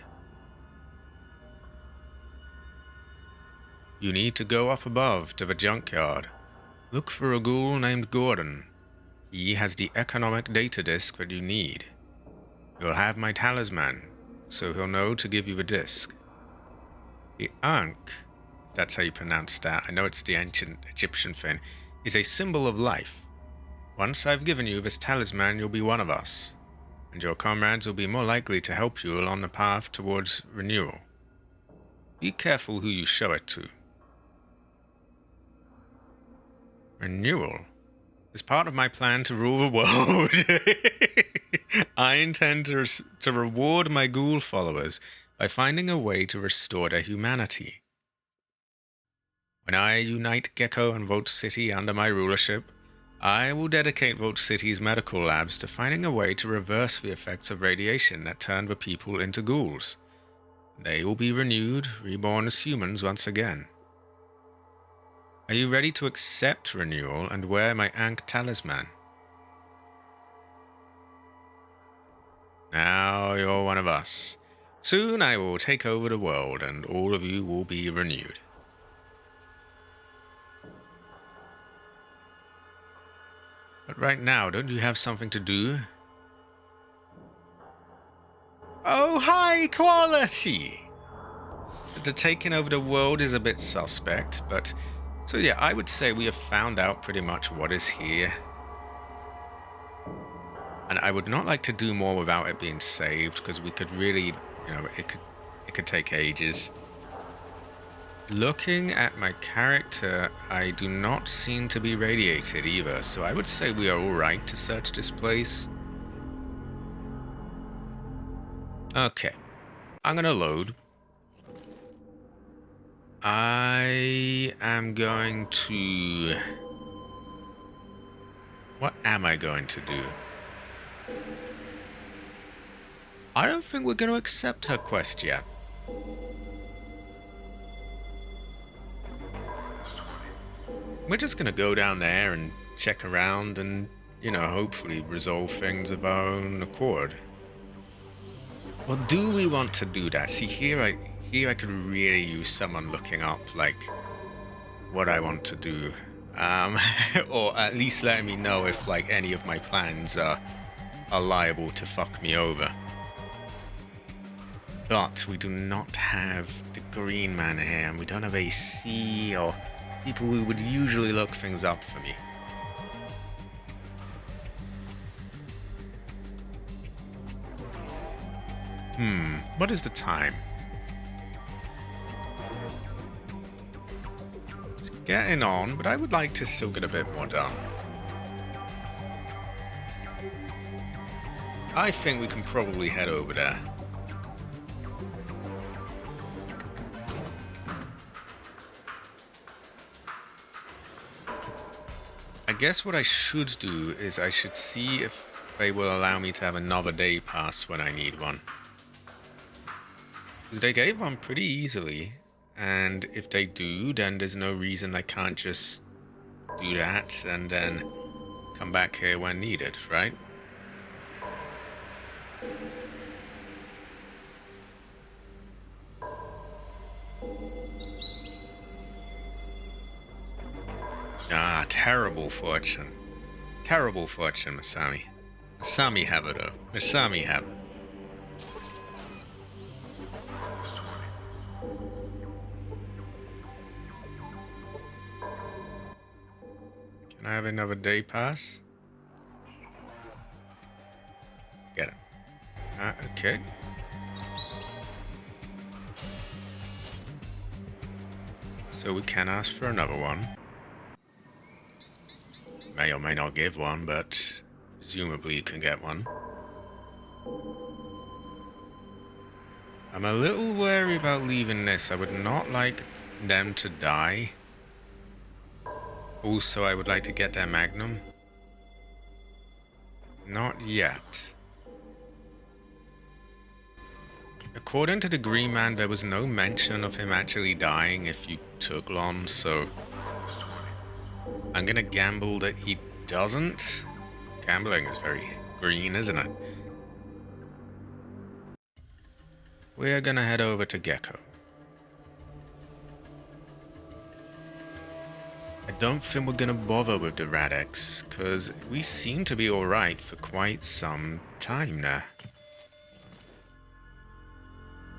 You need to go up above to the junkyard. Look for a ghoul named Gordon. He has the economic data disk that you need. You'll have my talisman, so he'll know to give you the disk. The Ankh, that's how you pronounce that, I know it's the ancient Egyptian thing, is a symbol of life. Once I've given you this talisman, you'll be one of us, and your comrades will be more likely to help you along the path towards renewal. Be careful who you show it to. Renewal is part of my plan to rule the world. I intend to reward my ghoul followers by finding a way to restore their humanity. When I unite Gecko and Vault City under my rulership, I will dedicate Vault City's medical labs to finding a way to reverse the effects of radiation that turned the people into ghouls. They will be renewed, reborn as humans once again. Are you ready to accept renewal and wear my Ankh talisman? Now you're one of us. Soon I will take over the world and all of you will be renewed. But right now, don't you have something to do? Oh, high quality! The taking over the world is a bit suspect, but... So yeah, I would say we have found out pretty much what is here. And I would not like to do more without it being saved, because we could really, you know, it could take ages. Looking at my character, I do not seem to be radiated either, so I would say we are alright to search this place. Okay, I'm gonna load. I am going to... What am I going to do? I don't think we're going to accept her quest yet. We're just going to go down there and check around and, you know, hopefully resolve things of our own accord. Well, do we want to do that? See, here I could really use someone looking up, like, what I want to do. Or at least letting me know if, like, any of my plans are liable to fuck me over. But we do not have the Green Man here, and we don't have AC or people who would usually look things up for me. What is the time? It's getting on, but I would like to still get a bit more done. I think we can probably head over there. I guess what I should do is I should see if they will allow me to have another day pass when I need one. Because they gave one pretty easily, and if they do, then there's no reason I can't just do that and then come back here when needed, right? Ah, terrible fortune. Terrible fortune, Masami. Masami have it, though. Masami have it. Can I have another day pass? Get it. Okay. So we can ask for another one. May or may not give one, but presumably you can get one. I'm a little wary about leaving this. I would not like them to die. Also, I would like to get their magnum. Not yet. According to the Green Man, there was no mention of him actually dying if you took Lon, so I'm gonna gamble that he doesn't. Gambling is very green, isn't it? We're gonna head over to Gecko. I don't think we're gonna bother with the Radex, because we seem to be alright for quite some time now.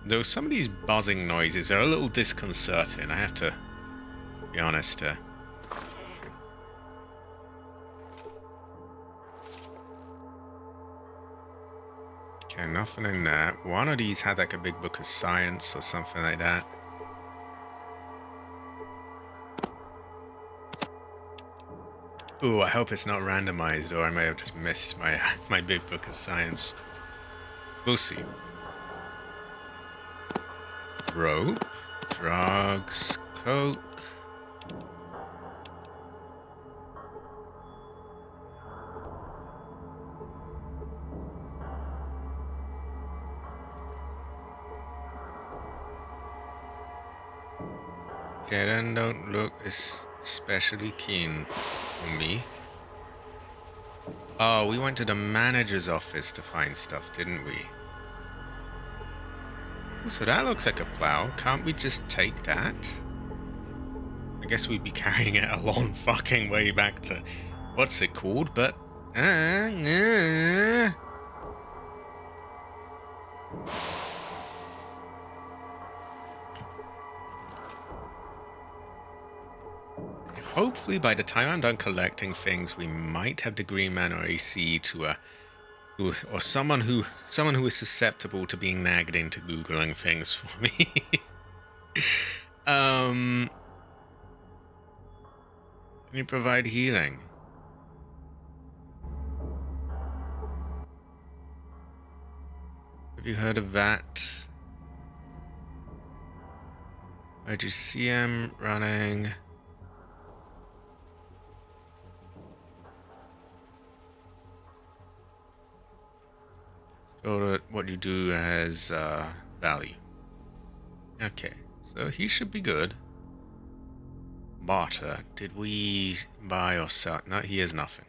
Though some of these buzzing noises are a little disconcerting, I have to be honest. Okay, nothing in there. One of these had like a big book of science or something like that. Ooh, I hope it's not randomized, or I may have just missed my my big book of science. We'll see. Rope, drugs, coke. Karen don't look especially keen on me. Oh, we went to the manager's office to find stuff, didn't we? So that looks like a plow. Can't we just take that? I guess we'd be carrying it a long fucking way back to... What's it called? But... hopefully by the time I'm done collecting things, we might have the Green Man or AC to or someone who is susceptible to being nagged into googling things for me. Can you provide healing? Have you heard of that? Where'd you see him running? So what you do has value. Okay, so he should be good. Barter. Did we buy or sell? No, he has nothing.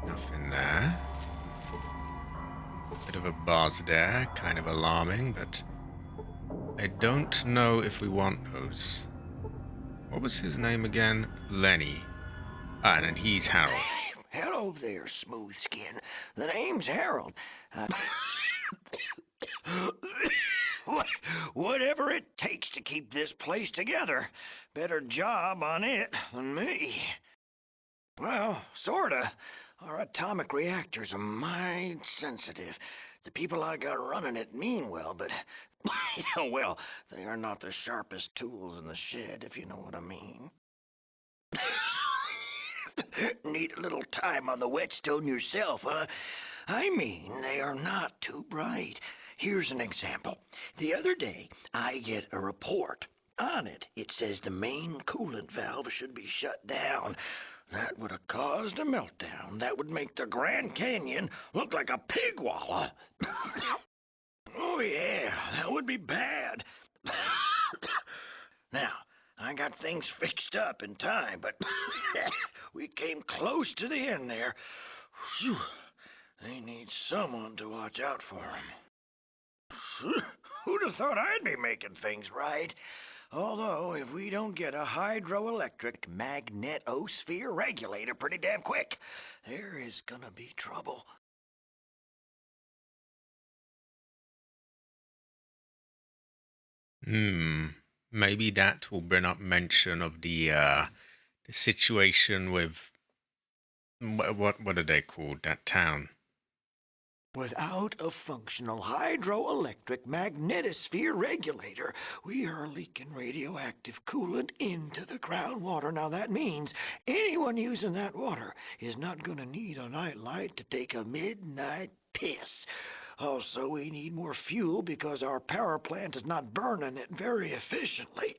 Nothing there. Bit of a buzz there, kind of alarming, but I don't know if we want those. What was his name again? Lenny. Ah, and then he's Harold. Hello there, smooth skin. The name's Harold. Whatever it takes to keep this place together. Better job on it than me. Well, sorta. Our atomic reactors are mighty sensitive. The people I got running it mean well, but, well, they are not the sharpest tools in the shed, if you know what I mean. Need a little time on the whetstone yourself, huh? I mean, they are not too bright. Here's an example. The other day, I get a report. On it, it says the main coolant valve should be shut down. That would have caused a meltdown. That would make the Grand Canyon look like a pig wallah. Oh yeah, that would be bad. Now, I got things fixed up in time, but we came close to the end there. Whew. They need someone to watch out for them. Who'd have thought I'd be making things right? Although, if we don't get a hydroelectric magnetosphere regulator pretty damn quick, there is gonna be trouble. Maybe that will bring up mention of the situation with what are they called? That town. Without a functional hydroelectric magnetosphere regulator, we are leaking radioactive coolant into the groundwater. Now that means anyone using that water is not gonna need a nightlight to take a midnight piss. Also, we need more fuel because our power plant is not burning it very efficiently.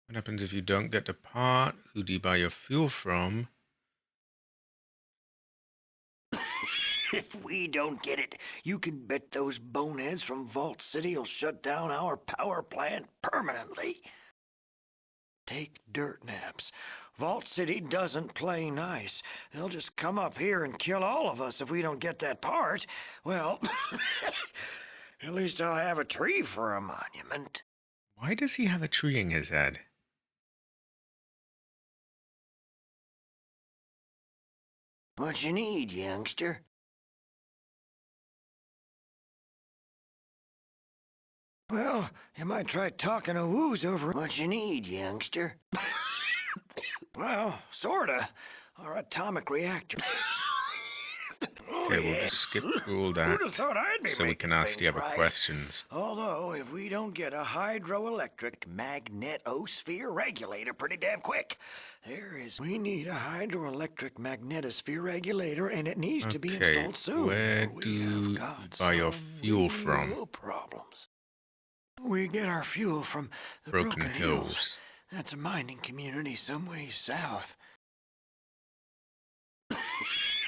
What happens if you don't get the part? Who do you buy your fuel from? If we don't get it, you can bet those boneheads from Vault City will shut down our power plant permanently. Take dirt naps. Vault City doesn't play nice. They'll just come up here and kill all of us if we don't get that part. Well, at least I'll have a tree for a monument. Why does he have a tree in his head? What you need, youngster? Well, you might try talking to Woos over what you need, youngster. Well, sorta. Our atomic reactor. Okay, we'll just skip through all that Who'd have thought I'd be so we making can ask the things other right? questions. Although, if we don't get a hydroelectric magnetosphere regulator pretty damn quick, we need a hydroelectric magnetosphere regulator, and it needs to be Okay, installed soon. where or we do have you got buy your some fuel from? real problems. We get our fuel from the Broken Hills. That's a mining community some ways south.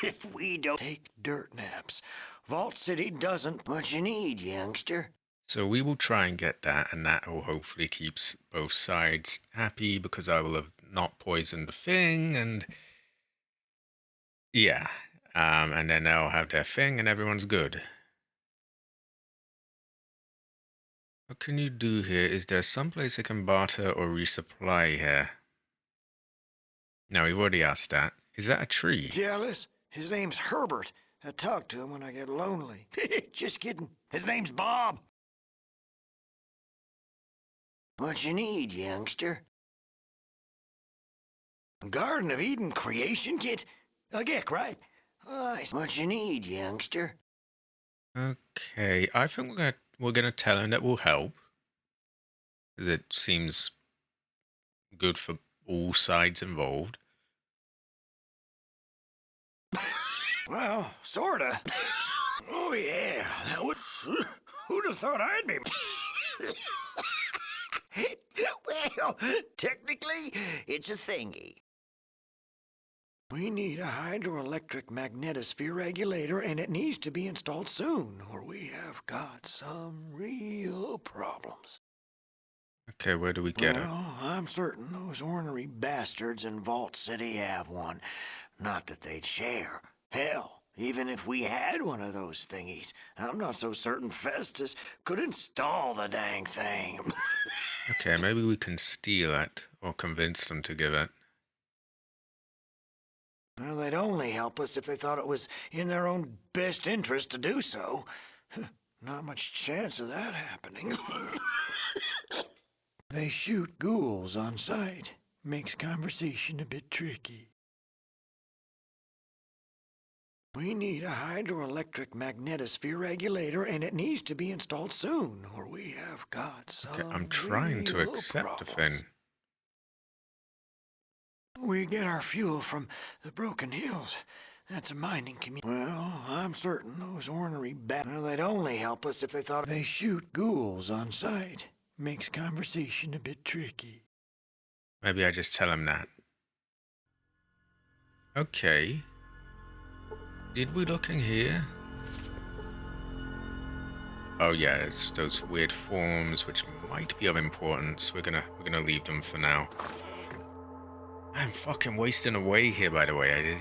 If we don't take dirt naps, Vault City doesn't what you need, youngster. So we will try and get that, and that will hopefully keeps both sides happy because I will have not poisoned the thing, and yeah, and then they'll have their thing, and everyone's good. What can you do here? Is there someplace I can barter or resupply here? No, we've already asked that. Is that a tree? Jealous? His name's Herbert. I talk to him when I get lonely. Just kidding. His name's Bob. What you need, youngster? Garden of Eden creation kit? A geek, right? What you need, youngster? Okay, I think we're gonna tell him that will help, because it seems good for all sides involved. Well, sorta. Oh yeah, that was... Who'd have thought I'd be... Well, technically, it's a thingy. We need a hydroelectric magnetosphere regulator, and it needs to be installed soon, or we have got some real problems. Okay, where do we get it? Well, I'm certain those ornery bastards in Vault City have one. Not that they'd share. Hell, even if we had one of those thingies, I'm not so certain Festus could install the dang thing. Okay, maybe we can steal it, or convince them to give it. Well, they'd only help us if they thought it was in their own best interest to do so. Not much chance of that happening. They shoot ghouls on sight. Makes conversation a bit tricky. We need a hydroelectric magnetosphere regulator, and it needs to be installed soon, or we have got some Okay, I'm trying to real accept the problems. thing. We get our fuel from the Broken Hills. That's a mining community. Well, I'm certain those ornery well, they'd only help us if they thought they shoot ghouls on sight. Makes conversation a bit tricky. Maybe I just tell him that. Okay. Did we look in here? Oh yeah, it's those weird forms which might be of importance. We're gonna leave them for now. I'm fucking wasting away here, by the way. I did.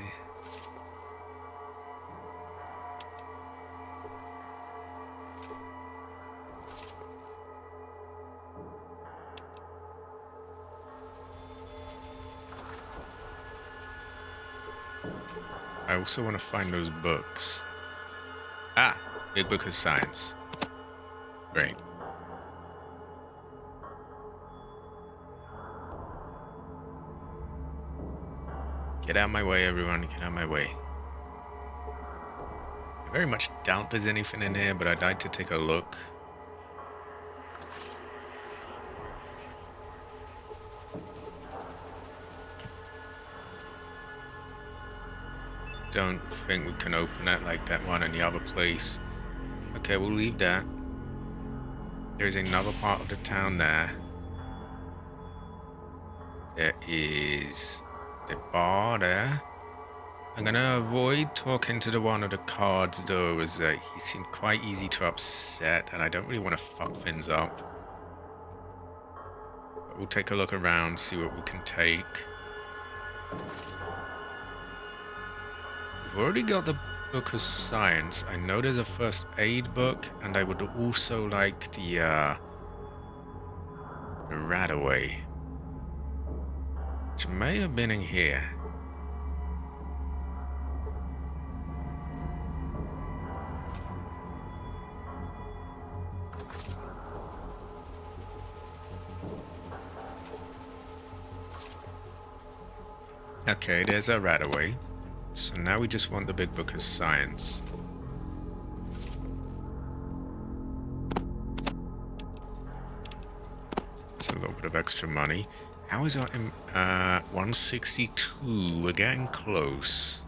I also want to find those books. Ah, Big Book of Science. Great. Get out of my way, everyone. Get out of my way. I very much doubt there's anything in here, but I'd like to take a look. Don't think we can open it like that one in the other place. Okay, we'll leave that. There's another part of the town there. There is the bar there. I'm gonna avoid talking to the one of the cards though, as he seemed quite easy to upset, and I don't really want to fuck things up. But we'll take a look around, see what we can take. We've already got the Book of Science. I know there's a first aid book, and I would also like the Radaway, which may have been in here. Okay, there's our Radaway. So now we just want the Big Book of Science. It's a little bit of extra money. How is our 162? We're getting close.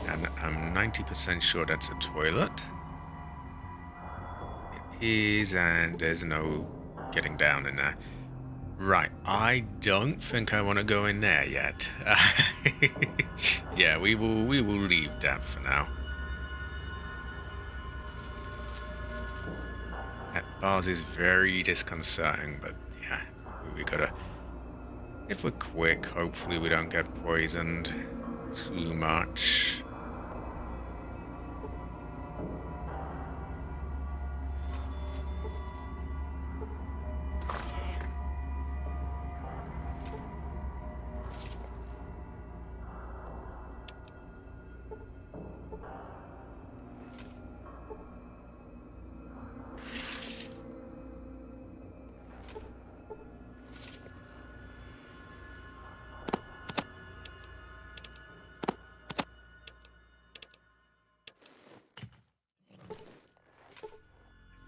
And I'm 90% sure that's a toilet. It is, and there's no getting down in there. Right, I don't think I want to go in there yet. Yeah, we will leave that for now. That bars is very disconcerting, but yeah, we gotta... If we're quick, hopefully we don't get poisoned too much.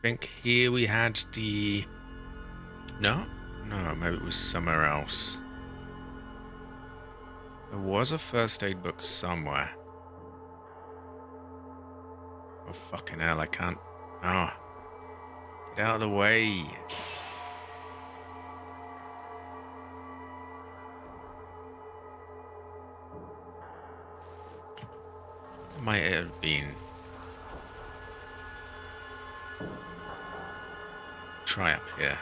think here we had the... No? No, maybe it was somewhere else. There was a first aid book somewhere. Oh, fucking hell, I can't... Oh. Get out of the way. It might have been... Try up here.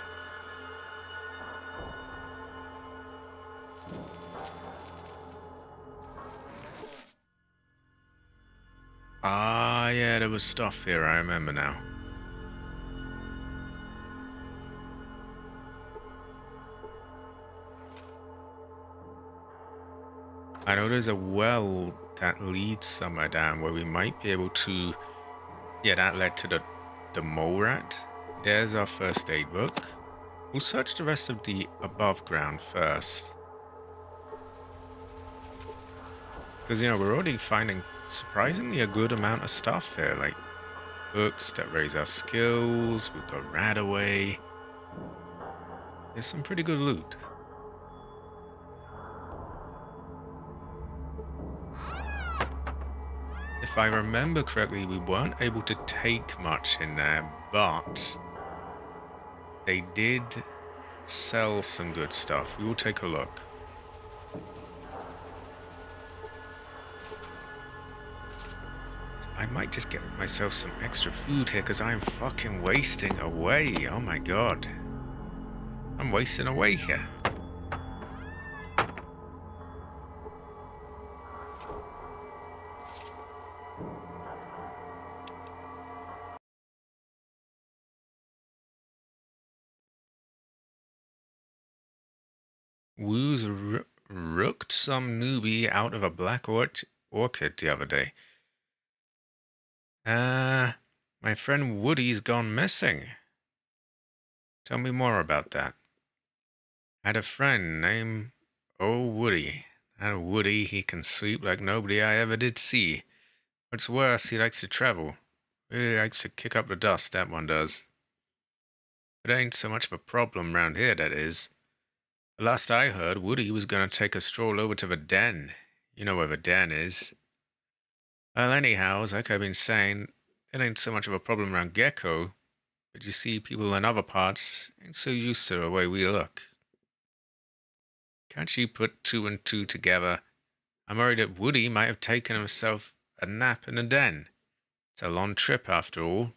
Ah, yeah, there was stuff here, I remember now. I know there's a well that leads somewhere down where we might be able to... Yeah, that led to the mole rat. There's our first aid book. We'll search the rest of the above ground first. Because, you know, we're already finding surprisingly a good amount of stuff here. Like, books that raise our skills. We've got Radaway. There's some pretty good loot. If I remember correctly, we weren't able to take much in there, but they did sell some good stuff. We will take a look. I might just get myself some extra food here because I am fucking wasting away. Oh my god. I'm wasting away here. Woos rooked some newbie out of a black orchid the other day. My friend Woody's gone missing. Tell me more about that. Had a friend named Woody. And Woody, he can sleep like nobody I ever did see. What's worse, he likes to travel. Really likes to kick up the dust, that one does. It ain't so much of a problem round here, that is. The last I heard, Woody was gonna take a stroll over to the den. You know where the den is. Well, anyhow, like I've been saying, it ain't so much of a problem around Gecko, but you see, people in other parts ain't so used to the way we look. Can't you put two and two together? I'm worried that Woody might have taken himself a nap in the den. It's a long trip after all,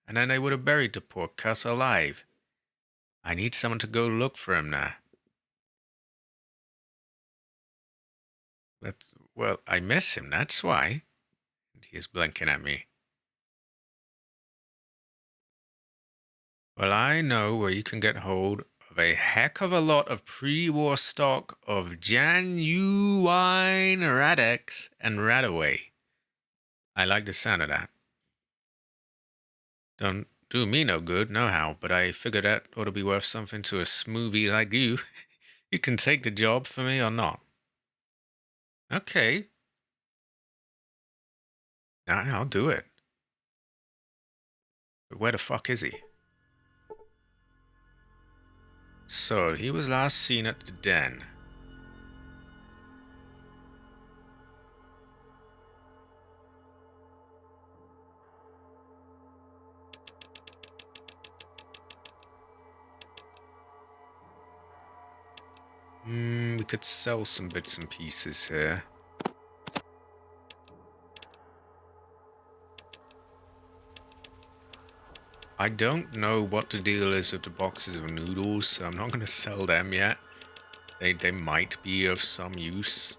and then they would have buried the poor cuss alive. I need someone to go look for him now. But, well, I miss him, that's why. And he is blinking at me. Well, I know where you can get hold of a heck of a lot of pre-war stock of genuine Radex and Radaway. I like the sound of that. Don't do me no good, nohow, but I figured that ought to be worth something to a smoothie like you. You can take the job for me or not. Okay. I'll do it. But where the fuck is he? So, he was last seen at the den. We could sell some bits and pieces here. I don't know what the deal is with the boxes of noodles, so I'm not going to sell them yet. They might be of some use.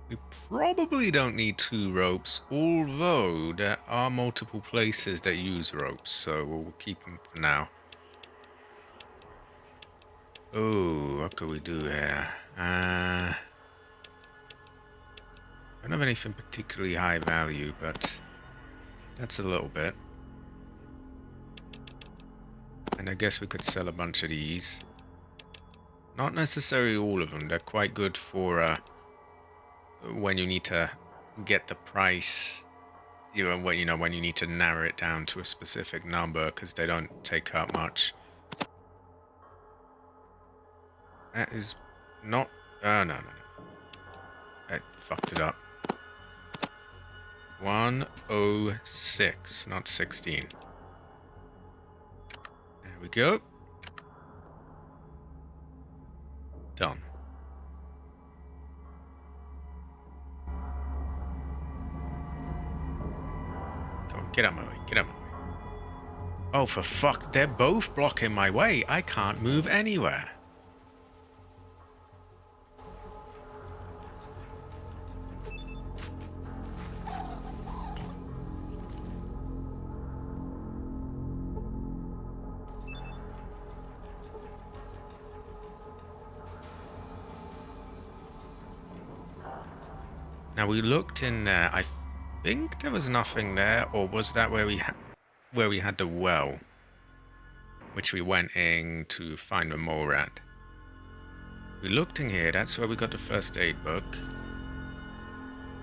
We probably don't need 2 ropes, although there are multiple places that use ropes, so we'll keep them for now. Oh, what could we do here? I don't have anything particularly high value, but that's a little bit. And I guess we could sell a bunch of these. Not necessarily all of them, they're quite good for when you need to get the price, when you need to narrow it down to a specific number because they don't take up much. That is not. Oh no. I fucked it up. 106, not 16. There we go. Done. Come on, get out of my way. Get out of my way. Oh, for fuck, they're both blocking my way. I can't move anywhere. Now we looked in there. I think there was nothing there, or was that where we had the well, which we went in to find the mole rat? We looked in here. That's where we got the first aid book.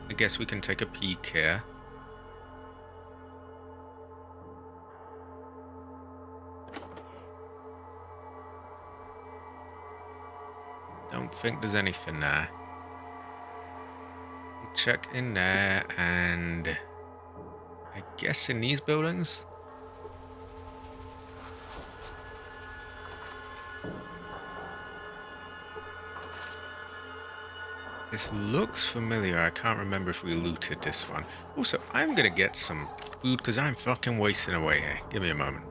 I guess we can take a peek here. Don't think there's anything there. Check in there, and I guess in these buildings. This looks familiar. I can't remember if we looted this one. Also, I'm gonna get some food because I'm fucking wasting away here. Give me a moment.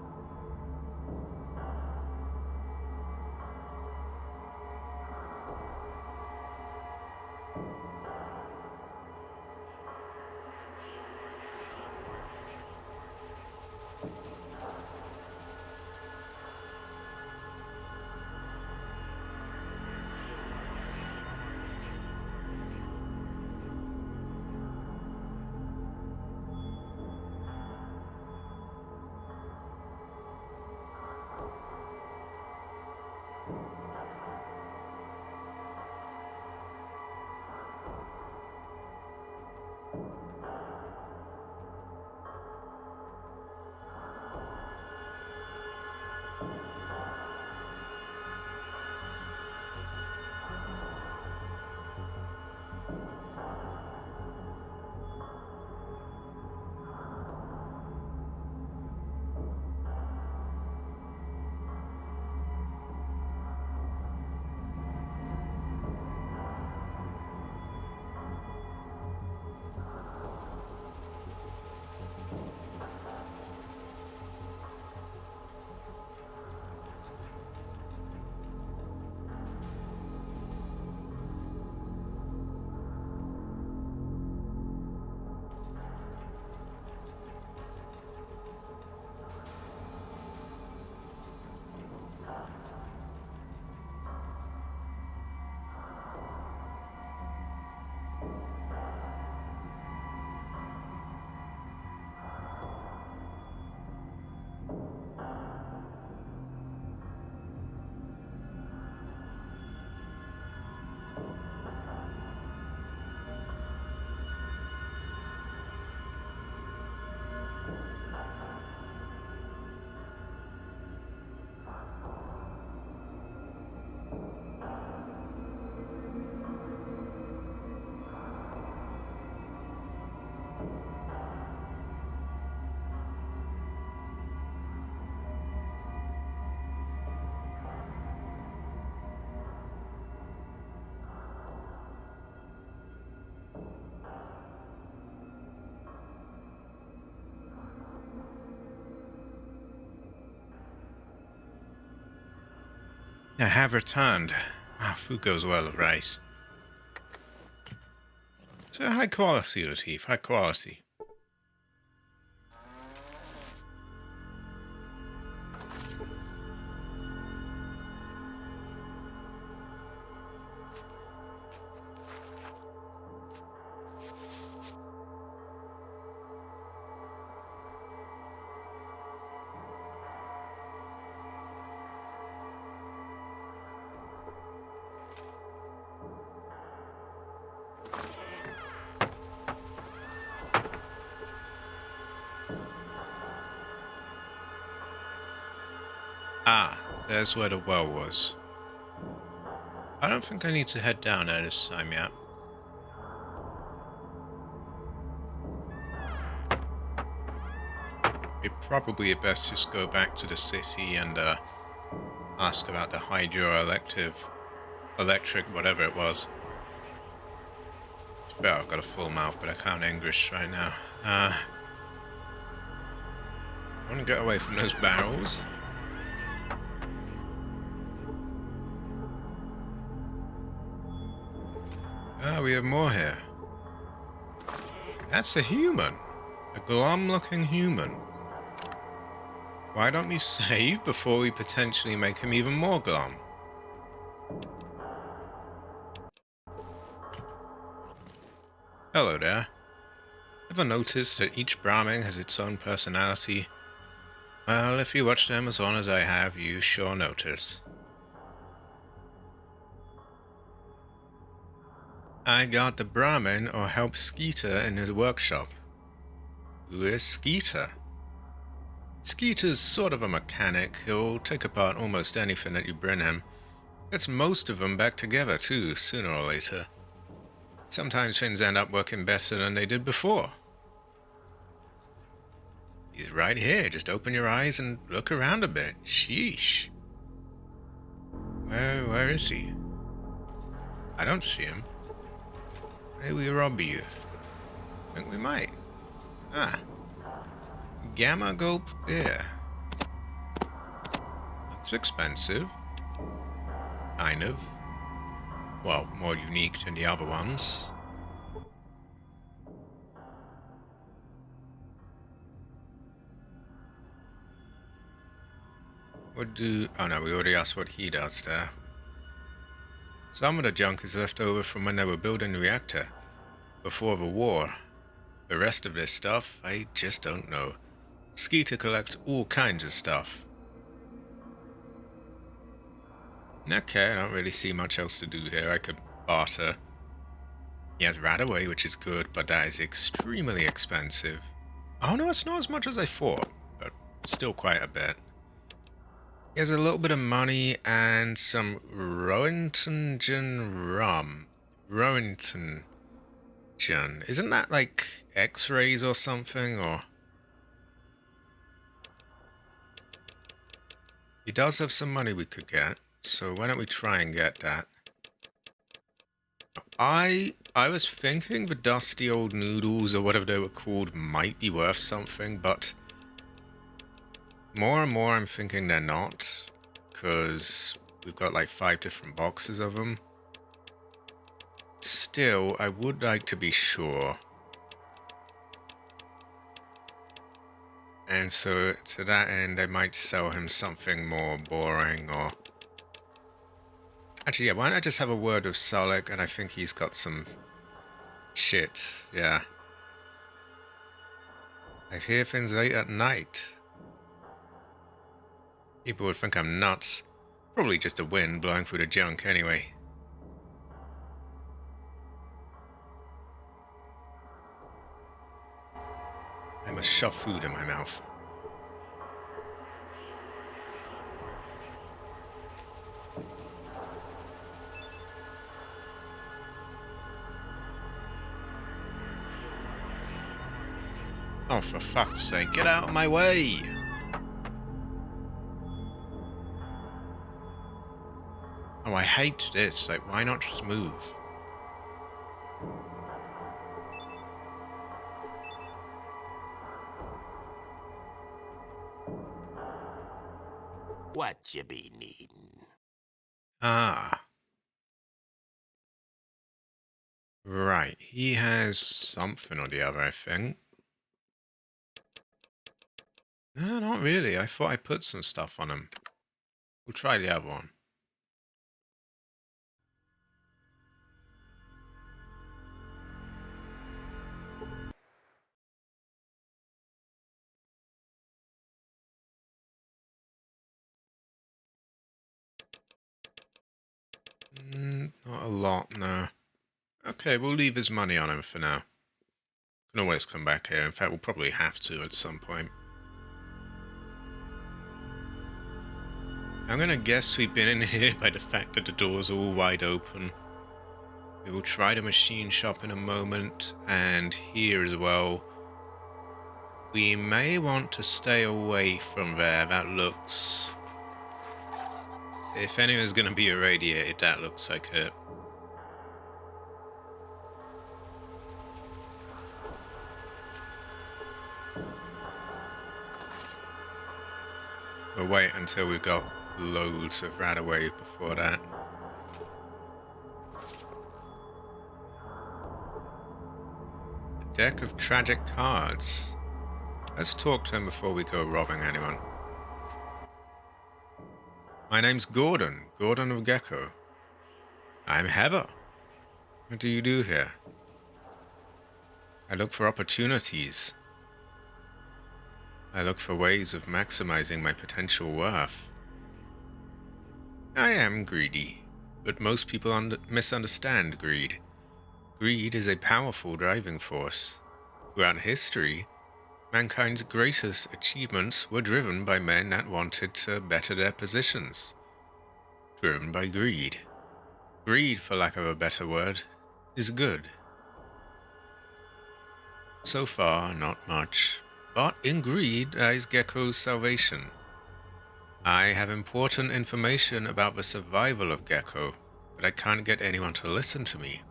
I have returned. Ah, food goes well with rice. It's a high quality, Latif. High quality. There's where the well was. I don't think I need to head down there this time yet. It probably best just go back to the city and ask about the electric, whatever it was. Well, I've got a full mouth, but I can't English right now. I want to get away from those barrels. Ah, we have more here. That's a human. A glum-looking human. Why don't we save before we potentially make him even more glum? Hello there. Ever noticed that each Brahmin has its own personality? Well, if you watch them as long as I have, you sure notice. I got the Brahmin or help Skeeter in his workshop. Who is Skeeter? Skeeter's sort of a mechanic. He'll take apart almost anything that you bring him. Gets most of them back together too, sooner or later. Sometimes things end up working better than they did before. He's right here. Just open your eyes and look around a bit. Sheesh. Where is he? I don't see him. Maybe we rob you. I think we might. Ah. Gamma Gulp beer. Looks expensive. Kind of. Well, more unique than the other ones. Oh no, we already asked what he does there. Some of the junk is left over from when they were building the reactor. Before the war. The rest of this stuff, I just don't know. Skeeter collects all kinds of stuff. Okay, I don't really see much else to do here. I could barter. He has Radaway, which is good, but that is extremely expensive. Oh no, it's not as much as I thought, but still quite a bit. He has a little bit of money and some Rowington rum. Rowington. Isn't that like X-rays or something, or? He does have some money we could get, so why don't we try and get that? I was thinking the dusty old noodles or whatever they were called might be worth something, but more and more I'm thinking they're not, because we've got like 5 different boxes of them. Still, I would like to be sure. And so, to that end, I might sell him something more boring, or... Actually, yeah, why don't I just have a word with Solek, and I think he's got some... shit, yeah. I hear things late at night. People would think I'm nuts. Probably just a wind blowing through the junk, anyway. I must shove food in my mouth. Oh, for fuck's sake, get out of my way! Oh, I hate this. Like, why not just move? What you be needin'? Ah. Right, he has something or the other, I think. No, not really. I thought I put some stuff on him. We'll try the other one. Not a lot, no. Okay, we'll leave his money on him for now. Can always come back here. In fact, we'll probably have to at some point. I'm gonna guess we've been in here by the fact that the door's all wide open. We will try the machine shop in a moment, and here as well. We may want to stay away from there. That looks... If anyone's gonna be irradiated, that looks like it. We'll wait until we've got loads of Radaway before that. A deck of tragic cards. Let's talk to him before we go robbing anyone. My name's Gordon of Gecko. I'm Heather. What do you do here? I look for opportunities. I look for ways of maximizing my potential worth. I am greedy, but most people misunderstand greed. Greed is a powerful driving force. Throughout history, mankind's greatest achievements were driven by men that wanted to better their positions. Driven by greed. Greed, for lack of a better word, is good. So far, not much. But in greed lies Gecko's salvation. I have important information about the survival of Gecko, but I can't get anyone to listen to me.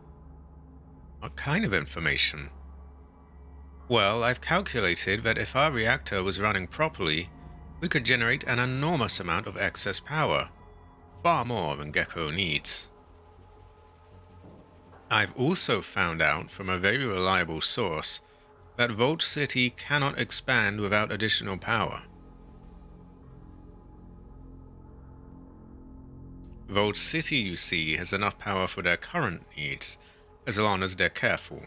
What kind of information? Well, I've calculated that if our reactor was running properly, we could generate an enormous amount of excess power, far more than Gecko needs. I've also found out from a very reliable source that Vault City cannot expand without additional power. Vault City, you see, has enough power for their current needs, as long as they're careful.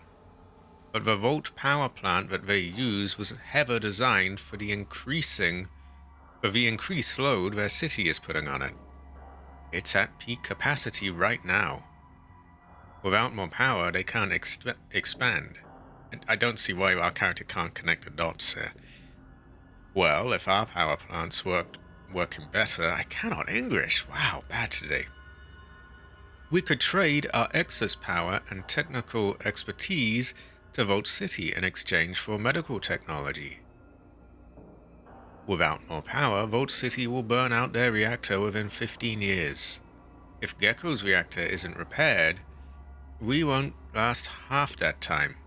But the Vault power plant that they use was ever designed for the increased load their city is putting on it. It's at peak capacity right now. Without more power, they can't expand. I don't see why our character can't connect the dots here. Well, if our power plants working better, I cannot English. Wow, bad today. We could trade our excess power and technical expertise to Vault City in exchange for medical technology. Without more power, Vault City will burn out their reactor within 15 years. If Gecko's reactor isn't repaired, we won't last half that time.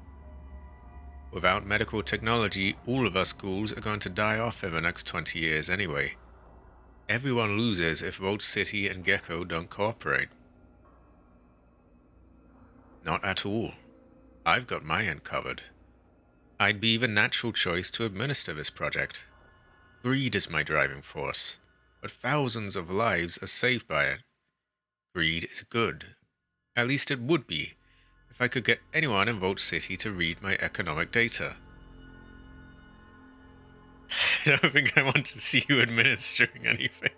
Without medical technology, all of us ghouls are going to die off in the next 20 years anyway. Everyone loses if Vault City and Gecko don't cooperate. Not at all. I've got my end covered. I'd be the natural choice to administer this project. Greed is my driving force, but thousands of lives are saved by it. Greed is good. At least it would be, if I could get anyone in Vault City to read my economic data. I don't think I want to see you administering anything.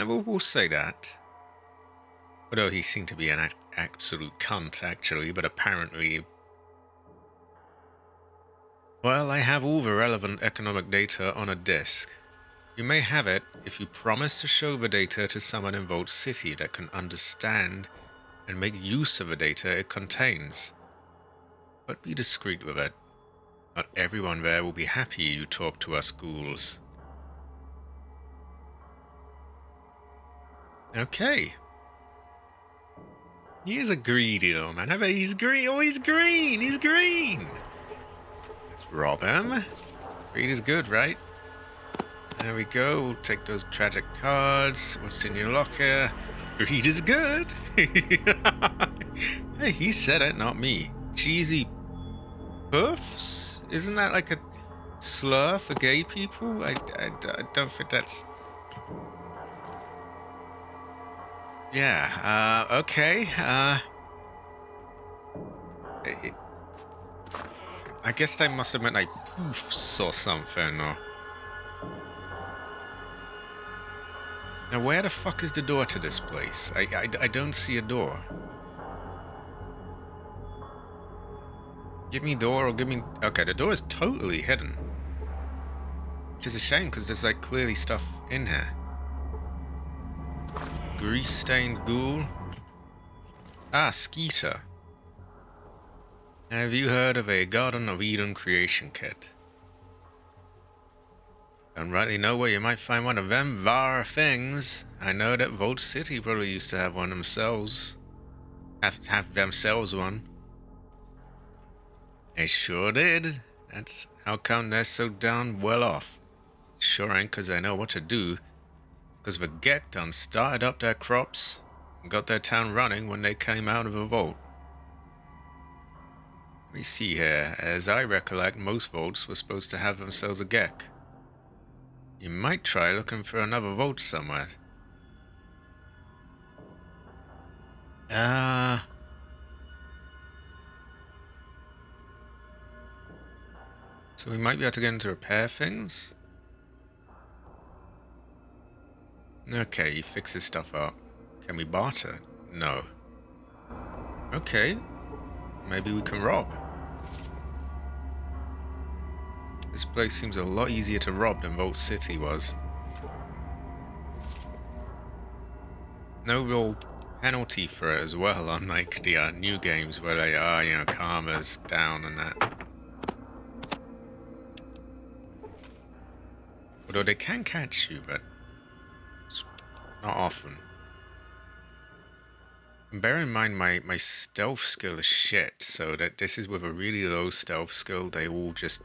We'll say that. Although he seemed to be an absolute cunt, actually, but apparently... Well, I have all the relevant economic data on a disk. You may have it if you promise to show the data to someone in Vault City that can understand and make use of the data it contains. But be discreet with it. Not everyone there will be happy you talk to us ghouls. Okay. He is a greedy little man. I bet he's green. Oh, he's green! He's green! Let's rob him. Greed is good, right? There we go. We'll take those tragic cards. What's in your locker? Greed is good. Hey, he said it, not me. Cheesy puffs? Isn't that like a slur for gay people? I don't think that's... Yeah, okay. I guess they must have meant like poofs or something, or... Now, where the fuck is the door to this place? I don't see a door. Give me door or give me... Okay, the door is totally hidden. Which is a shame, because there's, like, clearly stuff in here. Grease-stained ghoul. Ah, Skeeter. Have you heard of a Garden of Eden creation kit? Don't rightly know where you might find one of them var things. I know that Vault City probably used to have one themselves. Have themselves one. They sure did. That's how come they're so down well off. Sure ain't 'cause they know what to do. 'Cause the Gek done started up their crops and got their town running when they came out of a vault. Let me see here. As I recollect, most vaults were supposed to have themselves a Gek. You might try looking for another vault somewhere. So we might be able to get into repair things. Okay, he fixes stuff up. Can we barter? No. Okay. Maybe we can rob. This place seems a lot easier to rob than Vault City was. No real penalty for it as well, unlike the new games where they are, you know, karma's down and that. Although they can catch you, but it's not often. And bear in mind my stealth skill is shit, so that this is with a really low stealth skill, they all just...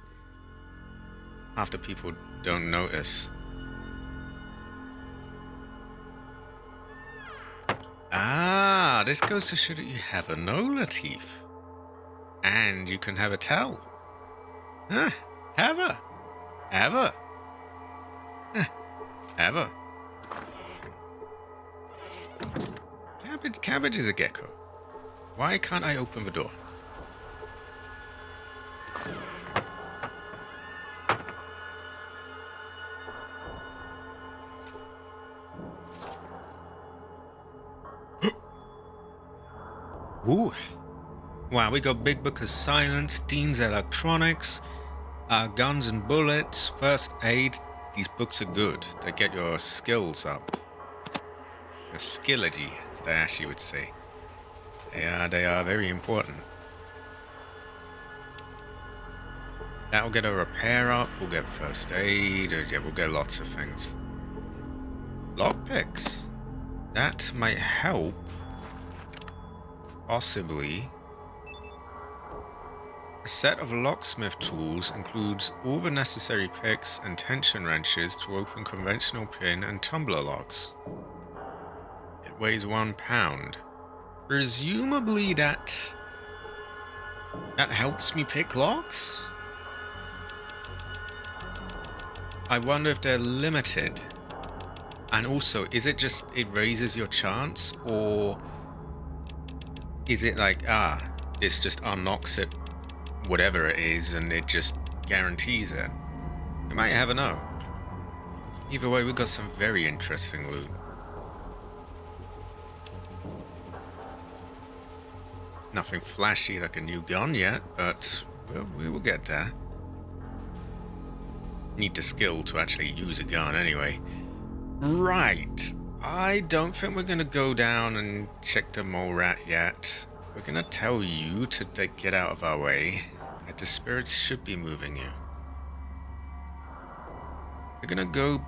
half the people don't notice. Ah, this goes to show that you have a Nola teeth. And you can have a tell. Huh, have a. Have a. Huh, have a. Cabbage is a gecko. Why can't I open the door? Ooh. Wow, we got Big Book of Silence, Dean's Electronics, Guns and Bullets, First Aid. These books are good. They get your skills up. Your skillity, as they actually would say. They are very important. That'll get a repair up, we'll get first aid, yeah, we'll get lots of things. Lockpicks. That might help. Possibly. A set of locksmith tools includes all the necessary picks and tension wrenches to open conventional pin and tumbler locks. It weighs 1 pound. Presumably that helps me pick locks? I wonder if they're limited. And also, is it just it raises your chance, or is it like, this just unlocks it, whatever it is, and it just guarantees it? You might never know. Either way, we got some very interesting loot. Nothing flashy like a new gun yet, but we will get there. Need the skill to actually use a gun anyway. Right. I don't think we're going to go down and check the mole rat yet. We're going to tell you to get out of our way. That the spirits should be moving you. We're going to go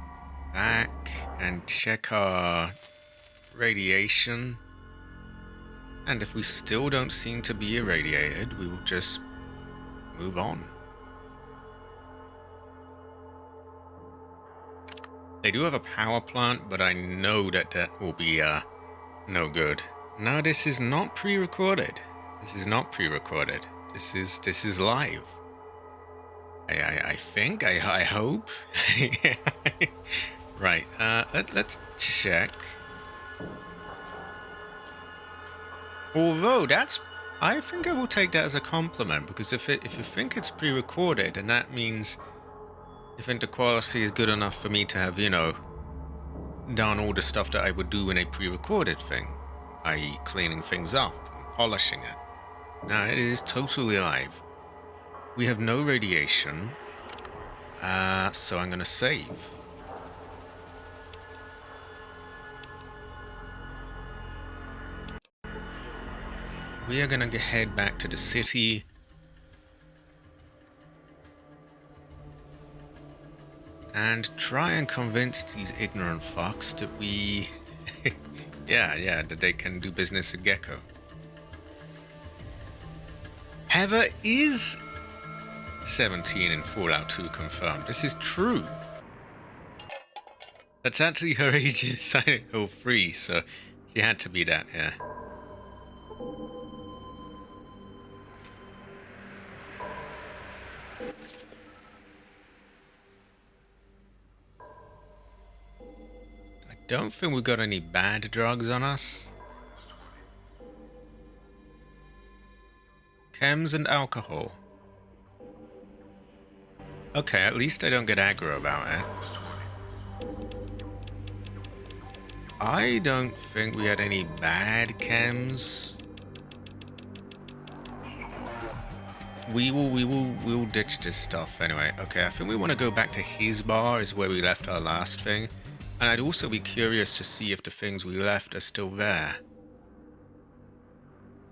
back and check our radiation. And if we still don't seem to be irradiated, we will just move on. They do have a power plant, but I know that will be no good. No, this is not pre-recorded. This is not pre-recorded. This is live. I think. I hope. Right. Let's check. Although I think I will take that as a compliment, because if you think it's pre-recorded, then that means you think the quality is good enough for me to have, done all the stuff that I would do in a pre-recorded thing, i.e. cleaning things up and polishing it. Now, it is totally live. We have no radiation. So I'm gonna save. We are gonna head back to the city. And try and convince these ignorant fucks that we... yeah, that they can do business at Gecko. Heather is 17 in Fallout 2 confirmed. This is true. That's actually her age in Silent Hill 3, so she had to be that, yeah. I don't think we've got any bad drugs on us. Chems and alcohol. Okay, at least I don't get aggro about it. I don't think we had any bad chems. We'll ditch this stuff anyway. Okay, I think we want to go back to his bar is where we left our last thing. And I'd also be curious to see if the things we left are still there.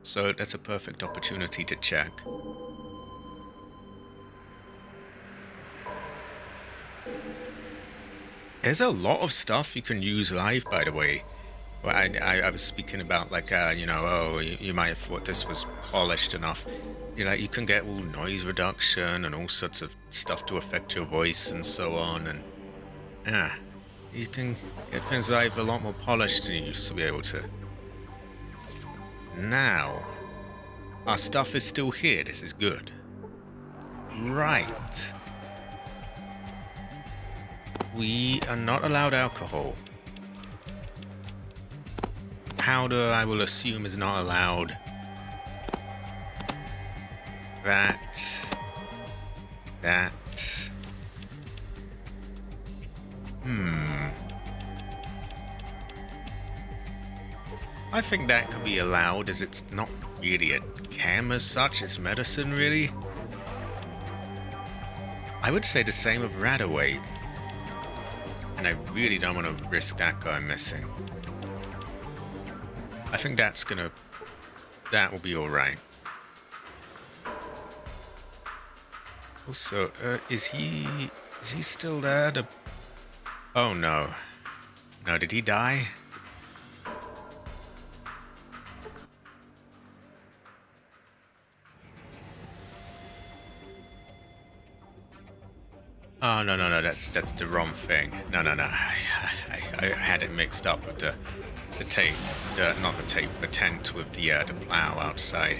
So that's a perfect opportunity to check. There's a lot of stuff you can use live, by the way. Well, I was speaking about, like, you know, oh, you might have thought this was polished enough. You know, you can get all noise reduction and all sorts of stuff to affect your voice and so on. And, yeah, you can get things live a lot more polished than you used to be able to. Now, our stuff is still here. This is good. Right. We are not allowed alcohol. Powder, I will assume, is not allowed. That. I think that could be allowed, as it's not really a chem as such, it's medicine, really. I would say the same of Radaway. And I really don't want to risk that guy missing. I think that will be alright. Also, is he still there? Oh no. No, did he die? Oh, no, that's the wrong thing. No. I had it mixed up with the tape, not the tape, the tent with the plow outside.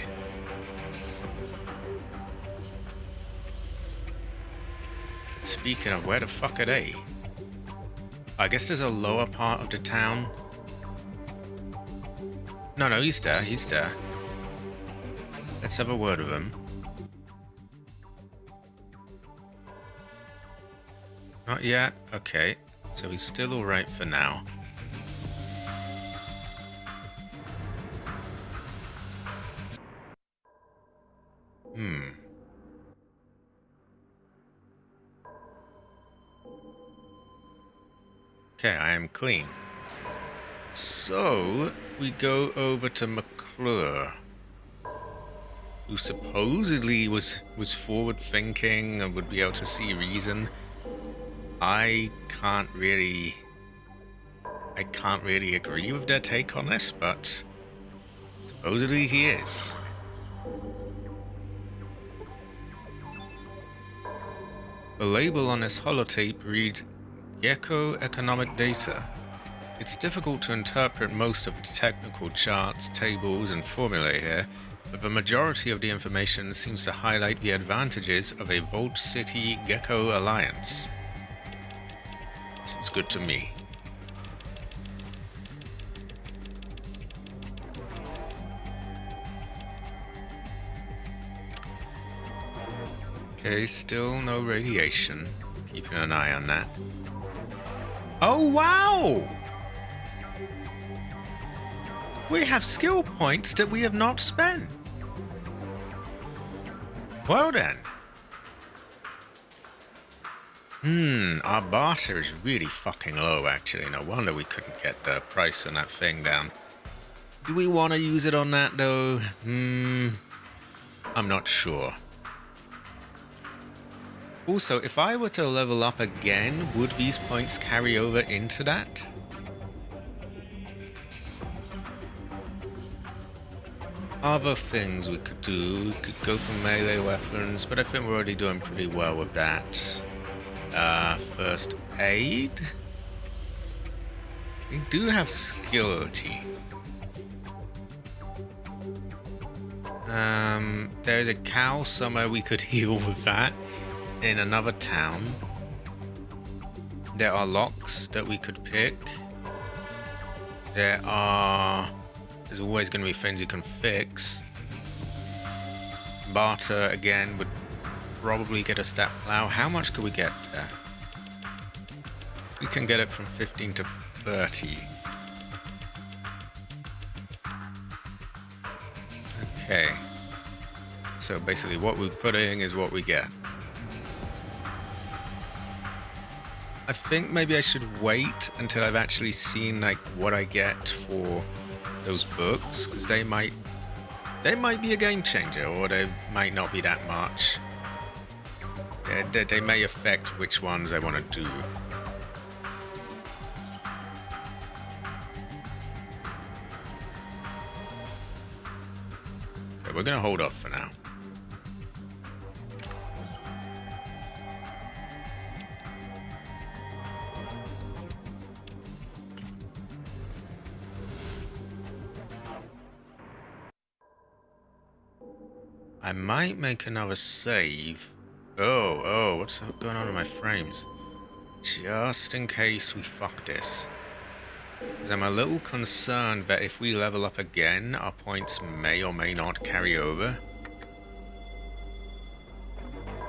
Speaking of, where the fuck are they? I guess there's a lower part of the town. No, he's there. Let's have a word with him. Not yet? Okay. So he's still alright for now. Okay, I am clean. So, we go over to McClure, who supposedly was forward-thinking and would be able to see reason. I can't really agree with their take on this, but supposedly he is. The label on this holotape reads Gecko Economic Data. It's difficult to interpret most of the technical charts, tables, and formulae here, but the majority of the information seems to highlight the advantages of a Vault City Gecko alliance. Seems good to me. Okay, still no radiation. Keeping an eye on that. Oh, wow! We have skill points that we have not spent. Well then, Our barter is really fucking low, actually. No wonder we couldn't get the price on that thing down. Do we want to use it on that, though? I'm not sure. Also, if I were to level up again, would these points carry over into that? Other things we could do, we could go for melee weapons, but I think we're already doing pretty well with that. First aid? We do have Helisexuality. There's a cow somewhere we could heal with that in another town. There are locks that we could pick. There's always going to be things you can fix. Barter again would probably get a stat plow. How much could we get there? We can get it from 15 to 30. Okay. So basically what we're putting is what we get. I think maybe I should wait until I've actually seen like what I get for those books, because they might be a game changer, or they might not be that much. They may affect which ones I want to do. Okay, we're gonna hold off for now. I might make another save. Oh, what's going on in my frames? Just in case we fuck this. Because I'm a little concerned that if we level up again, our points may or may not carry over.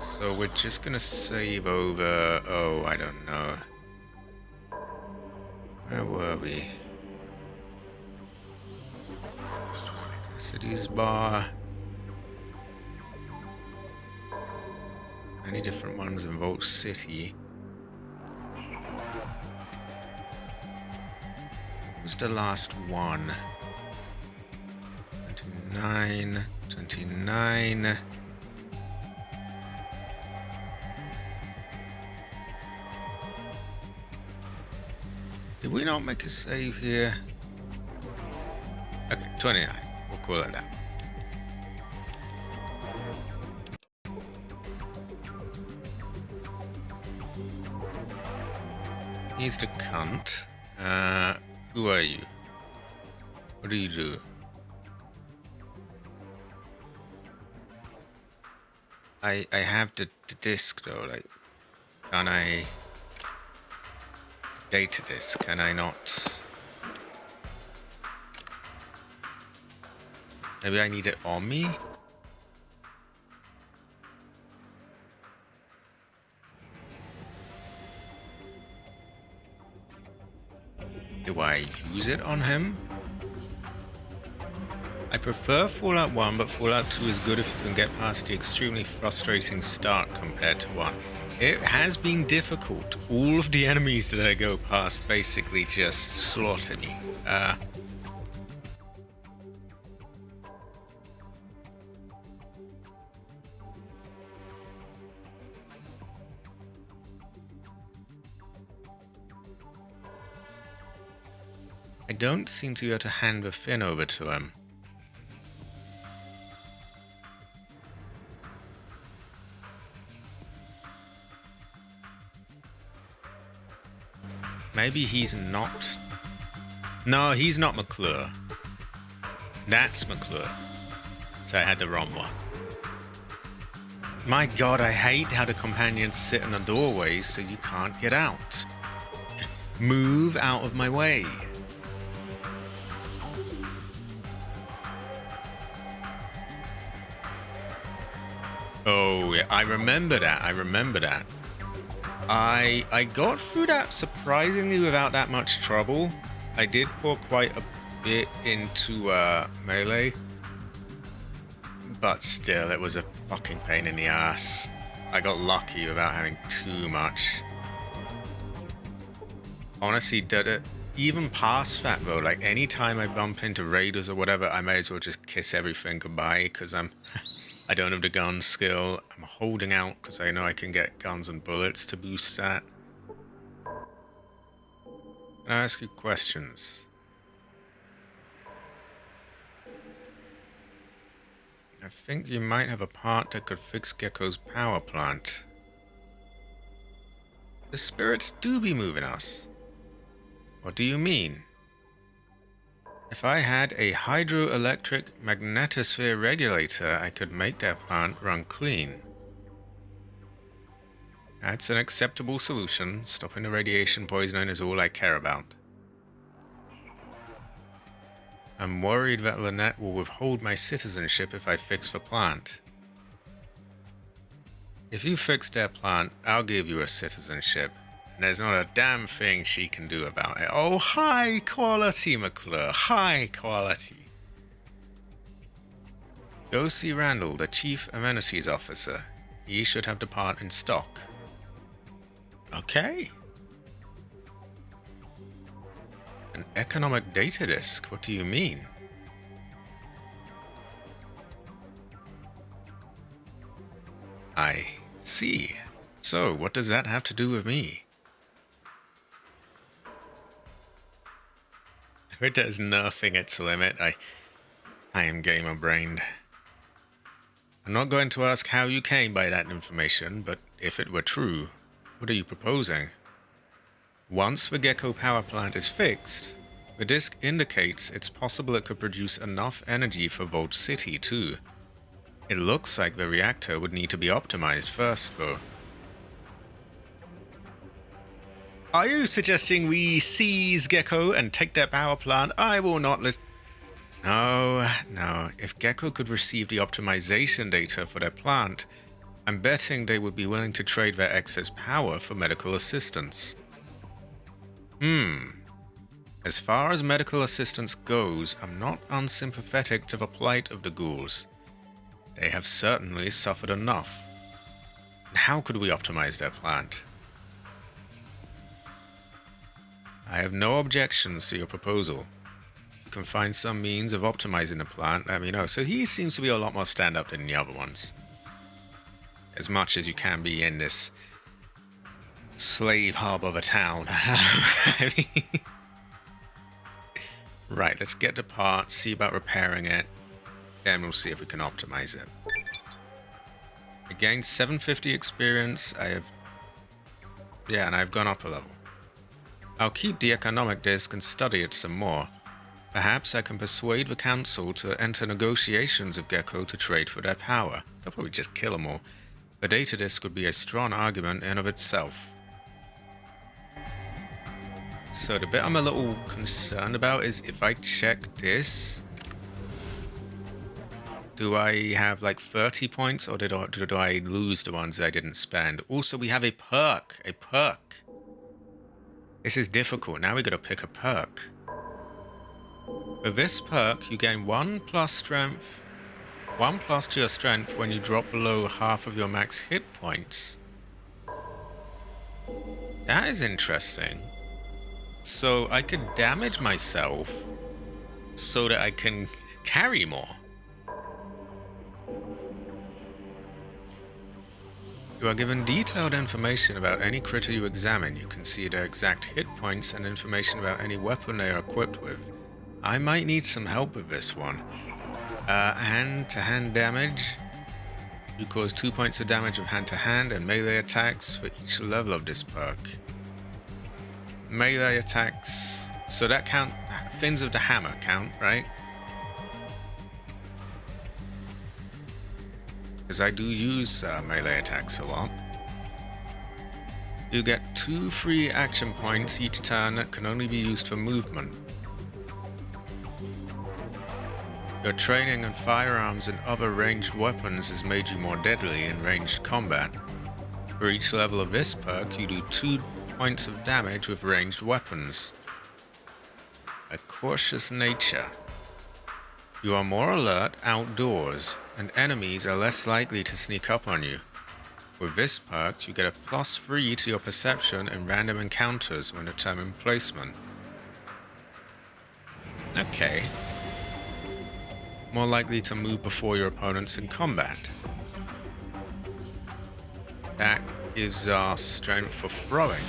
So we're just gonna save over... Oh, I don't know. Where were we? Cassidy's bar. Many different ones in Vault City. What was the last one? 29. Did we not make a save here? Okay, 29. We'll call it that. He's the cunt. Who are you? What do you do? I have the disc though, like, can I... Data disk, can I not... Maybe I need it on me? Do I use it on him? I prefer Fallout 1, but Fallout 2 is good if you can get past the extremely frustrating start compared to 1. It has been difficult. All of the enemies that I go past basically just slaughter me. I don't seem to be able to hand the fin over to him. Maybe he's not... No, he's not McClure. That's McClure. So I had the wrong one. My god, I hate how the companions sit in the doorways so you can't get out. Move out of my way. Oh, yeah, I remember that. I got through that surprisingly without that much trouble. I did pour quite a bit into melee. But still, it was a fucking pain in the ass. I got lucky without having too much. Honestly, did it even past that though? Like anytime I bump into raiders or whatever, I may as well just kiss everything goodbye because I don't have the gun skill. I'm holding out because I know I can get guns and bullets to boost that. Can I ask you questions? I think you might have a part that could fix Gecko's power plant. The spirits do be moving us. What do you mean? If I had a hydroelectric magnetosphere regulator, I could make their plant run clean. That's an acceptable solution. Stopping the radiation poisoning is all I care about. I'm worried that Lynette will withhold my citizenship if I fix the plant. If you fix their plant, I'll give you a citizenship. And there's not a damn thing she can do about it. Oh, high quality, McClure. High quality. Go see Randall, the Chief Amenities Officer. He should have the part in stock. Okay. An economic data disk? What do you mean? I see. So, what does that have to do with me? It does nothing, its limit. I am gamer-brained. I'm not going to ask how you came by that information, but if it were true, what are you proposing? Once the Gecko power plant is fixed, the disk indicates it's possible it could produce enough energy for Vault City too. It looks like the reactor would need to be optimized first though. Are you suggesting we seize Gecko and take their power plant? I will not listen. No. If Gecko could receive the optimization data for their plant, I'm betting they would be willing to trade their excess power for medical assistance. As far as medical assistance goes, I'm not unsympathetic to the plight of the ghouls. They have certainly suffered enough. And how could we optimize their plant? I have no objections to your proposal. If you can find some means of optimizing the plant, let me know. So he seems to be a lot more stand-up than the other ones. As much as you can be in this slave hub of a town. I mean, right, let's get the part, see about repairing it, then we'll see if we can optimize it. I gained 750 experience. And I've gone up a level. I'll keep the economic disk and study it some more. Perhaps I can persuade the council to enter negotiations with Gecko to trade for their power. They'll probably just kill them all. The data disk would be a strong argument in of itself. So the bit I'm a little concerned about is if I check this, do I have like 30 points or do I lose the ones I didn't spend? Also, we have a perk. This is difficult. Now we gotta pick a perk. For this perk, you gain 1 plus strength, 1 plus to your strength when you drop below half of your max hit points. That is interesting. So I could damage myself so that I can carry more. You are given detailed information about any critter you examine. You can see their exact hit points and information about any weapon they are equipped with. I might need some help with this one. Hand-to-hand damage. You cause 2 points of damage of hand-to-hand and melee attacks for each level of this perk. Melee attacks... So that count... Fins of the hammer count, right? Because I do use melee attacks a lot. You get 2 free action points each turn that can only be used for movement. Your training in firearms and other ranged weapons has made you more deadly in ranged combat. For each level of this perk, you do 2 points of damage with ranged weapons. A cautious nature. You are more alert outdoors, and enemies are less likely to sneak up on you. With this perk, you get a +3 to your perception in random encounters when determining placement. Okay. More likely to move before your opponents in combat. That gives us strength for throwing.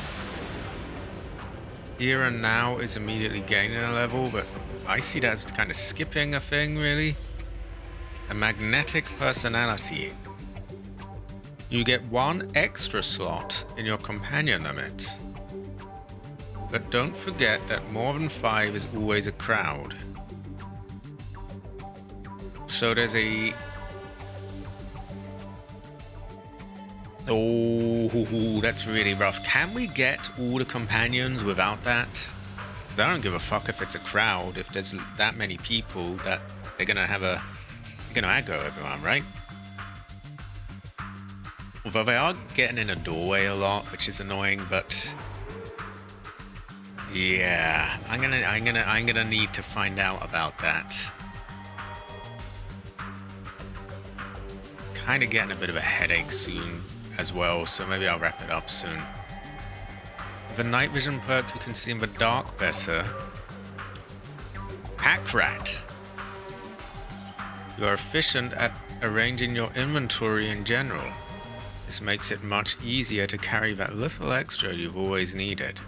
Here and now is immediately gaining a level, but I see that as kind of skipping a thing, really. A magnetic personality. You get 1 extra slot in your companion limit. But don't forget that more than 5 is always a crowd. So there's a... Oh, that's really rough. Can we get all the companions without that? I don't give a fuck if it's a crowd. If there's that many people, that they're gonna have a... They're gonna aggro everyone, right? Although they are getting in a doorway a lot, which is annoying, but... Yeah, I'm gonna need to find out about that. Kind of getting a bit of a headache soon as well, so maybe I'll wrap it up soon. With a night vision perk, you can see in the dark better. Pack Rat. You are efficient at arranging your inventory in general. This makes it much easier to carry that little extra you've always needed.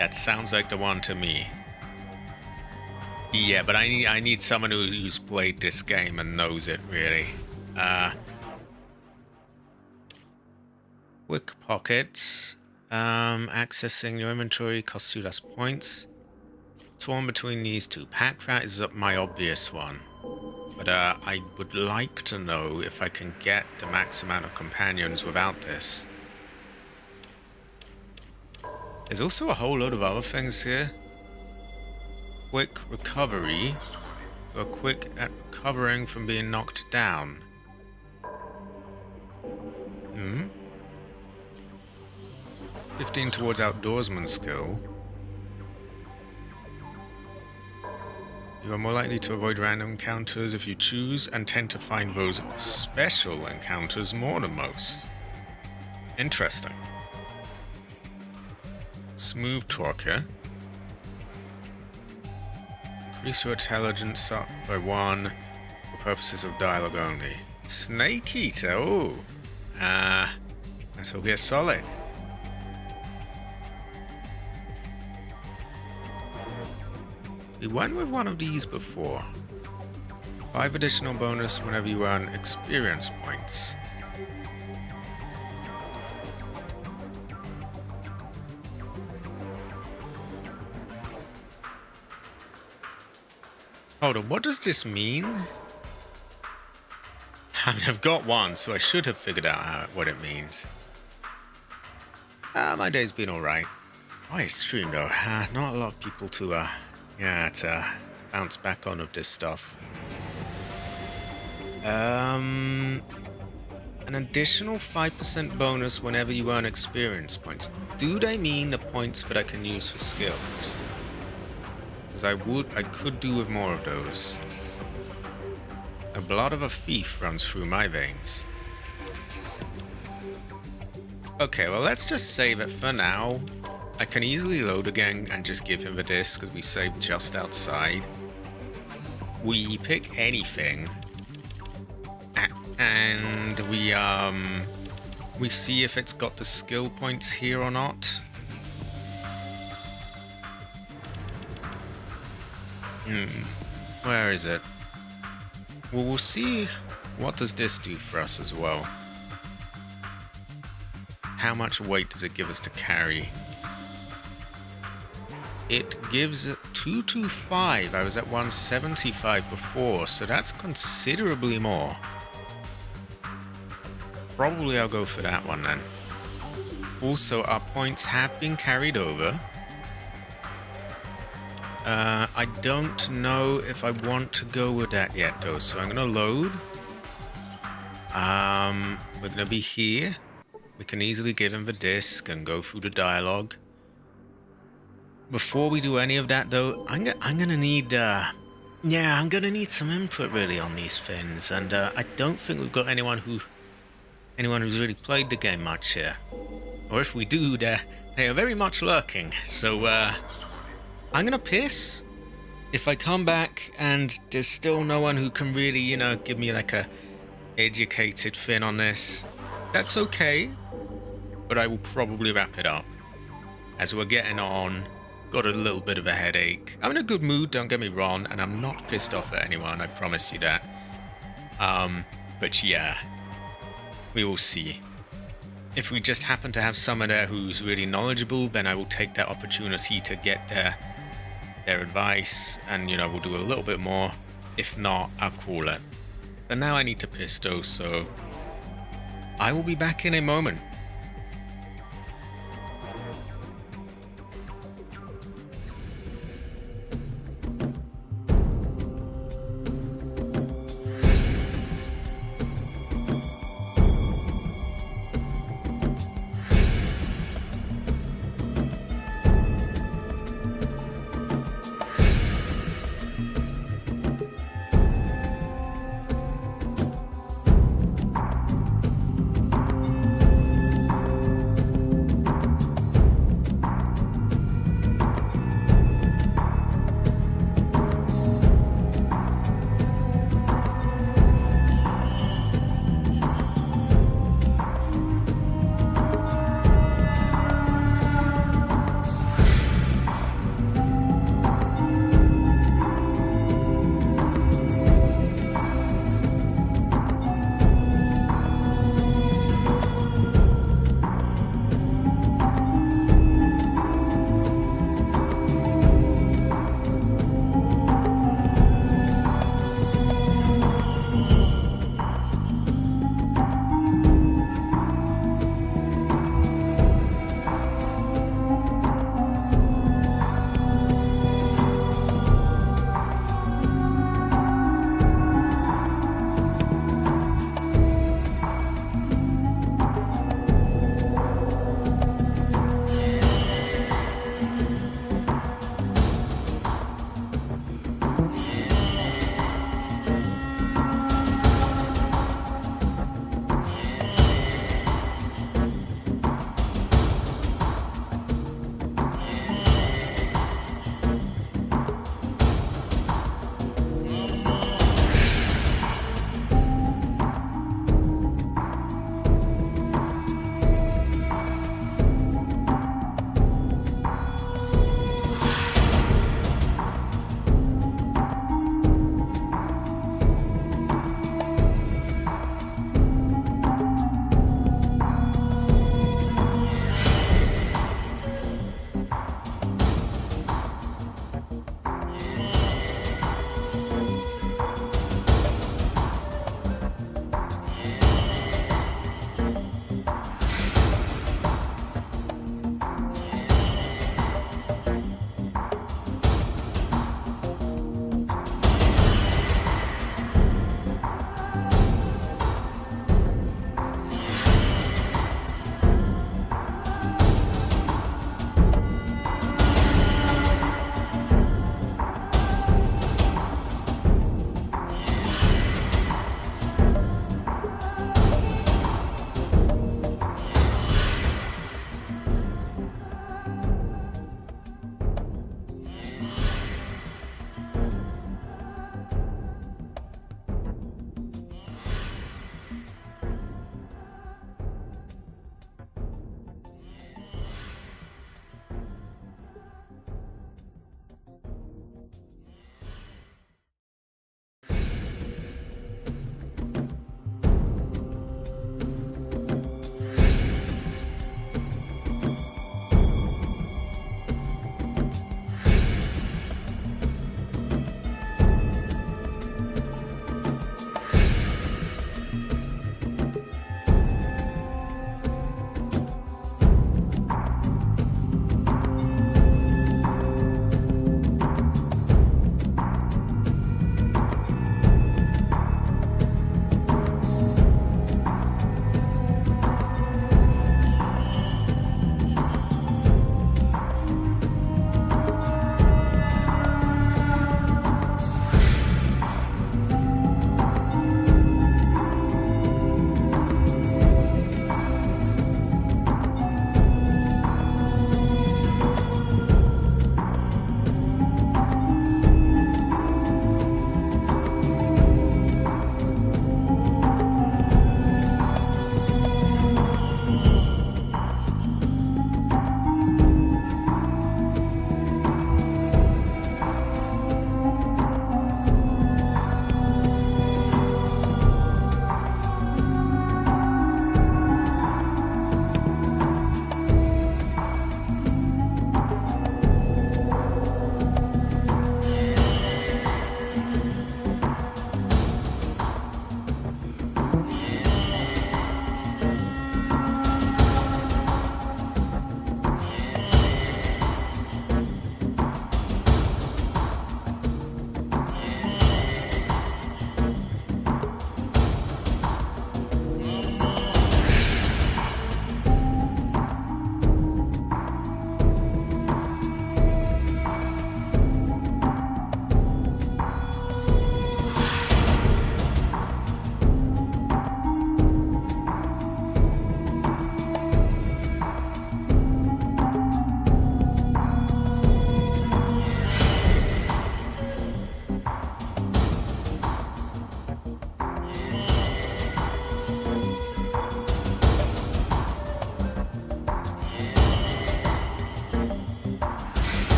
That sounds like the one to me. Yeah, but I need someone who's played this game and knows it, really. Quick pockets. Accessing your inventory costs 2 less points. Torn between these two. Pack Rat is my obvious one. But I would like to know if I can get the max amount of companions without this. There's also a whole load of other things here. Quick recovery. You're quick at recovering from being knocked down. 15 towards outdoorsman skill. You are more likely to avoid random encounters if you choose, and tend to find those special encounters more than most. Interesting. Smooth talker. Increase your intelligence up by 1 for purposes of dialogue only. Snake Eater, oh. That will get solid. We went with one of these before. 5 additional bonus whenever you earn experience points. Hold on, what does this mean? I mean, I've got one, so I should have figured out what it means. My day's been alright. Quite extreme though. Not a lot of people to bounce back on of this stuff. An additional 5% bonus whenever you earn experience points. Do they mean the points that I can use for skills? Because I could do with more of those. The blood of a thief runs through my veins. Okay, well let's just save it for now. I can easily load again and just give him the disc because we saved just outside. We pick anything. And we see if it's got the skill points here or not. Where is it? Well, we'll see what does this do for us as well. How much weight does it give us to carry? It gives 225. I was at 175 before, so that's considerably more. Probably I'll go for that one then. Also, our points have been carried over. I don't know if I want to go with that yet though, so I'm gonna load. We're gonna be here. We can easily give him the disc and go through the dialogue. Before we do any of that though, I'm gonna need I'm gonna need some input really on these things, and I don't think we've got anyone who anyone who's really played the game much here. Or if we do, they are very much lurking. So, I'm gonna piss. If I come back and there's still no one who can really, give me like a educated fin on this, that's okay. But I will probably wrap it up. As we're getting on, got a little bit of a headache. I'm in a good mood, don't get me wrong, and I'm not pissed off at anyone, I promise you that. But yeah, we will see. If we just happen to have someone there who's really knowledgeable, then I will take that opportunity to get their advice, and we'll do a little bit more. If not, I'll call it. But now I need to piss though, so I will be back in a moment.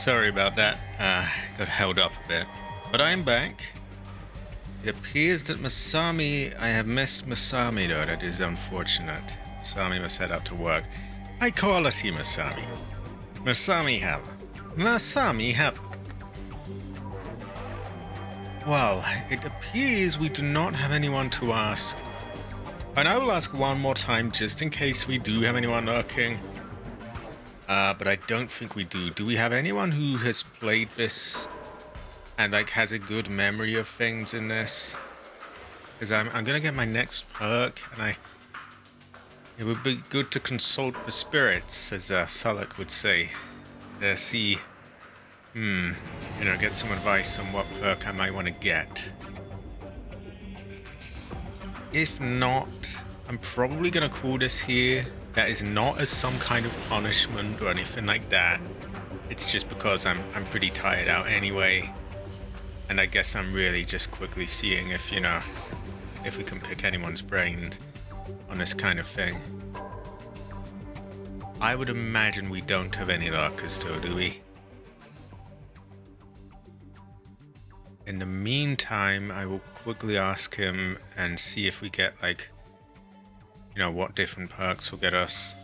Sorry about that. Got held up a bit. But I'm back. It appears that Masami... I have missed Masami, though. That is unfortunate. Masami must head out to work. High quality, Masami. Masami have. Masami have. Well, it appears we do not have anyone to ask. And I will ask one more time just in case we do have anyone lurking. But I don't think we do. Do we have anyone who has played this and like has a good memory of things in this? Because I'm gonna get my next perk, and it would be good to consult the spirits, as Sullock would say, to see, get some advice on what perk I might want to get. If not, I'm probably gonna call this here. That is not as some kind of punishment or anything like that. It's just because I'm pretty tired out anyway. And I guess I'm really just quickly seeing if, if we can pick anyone's brain on this kind of thing. I would imagine we don't have any lurkers though, do we? In the meantime, I will quickly ask him and see if we get what different perks will get us.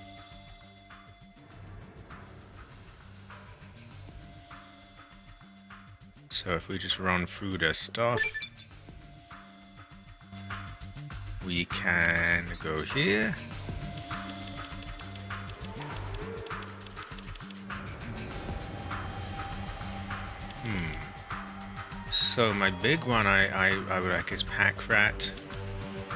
So if we just run through their stuff, we can go here. So my big one I would like is Pack Rat.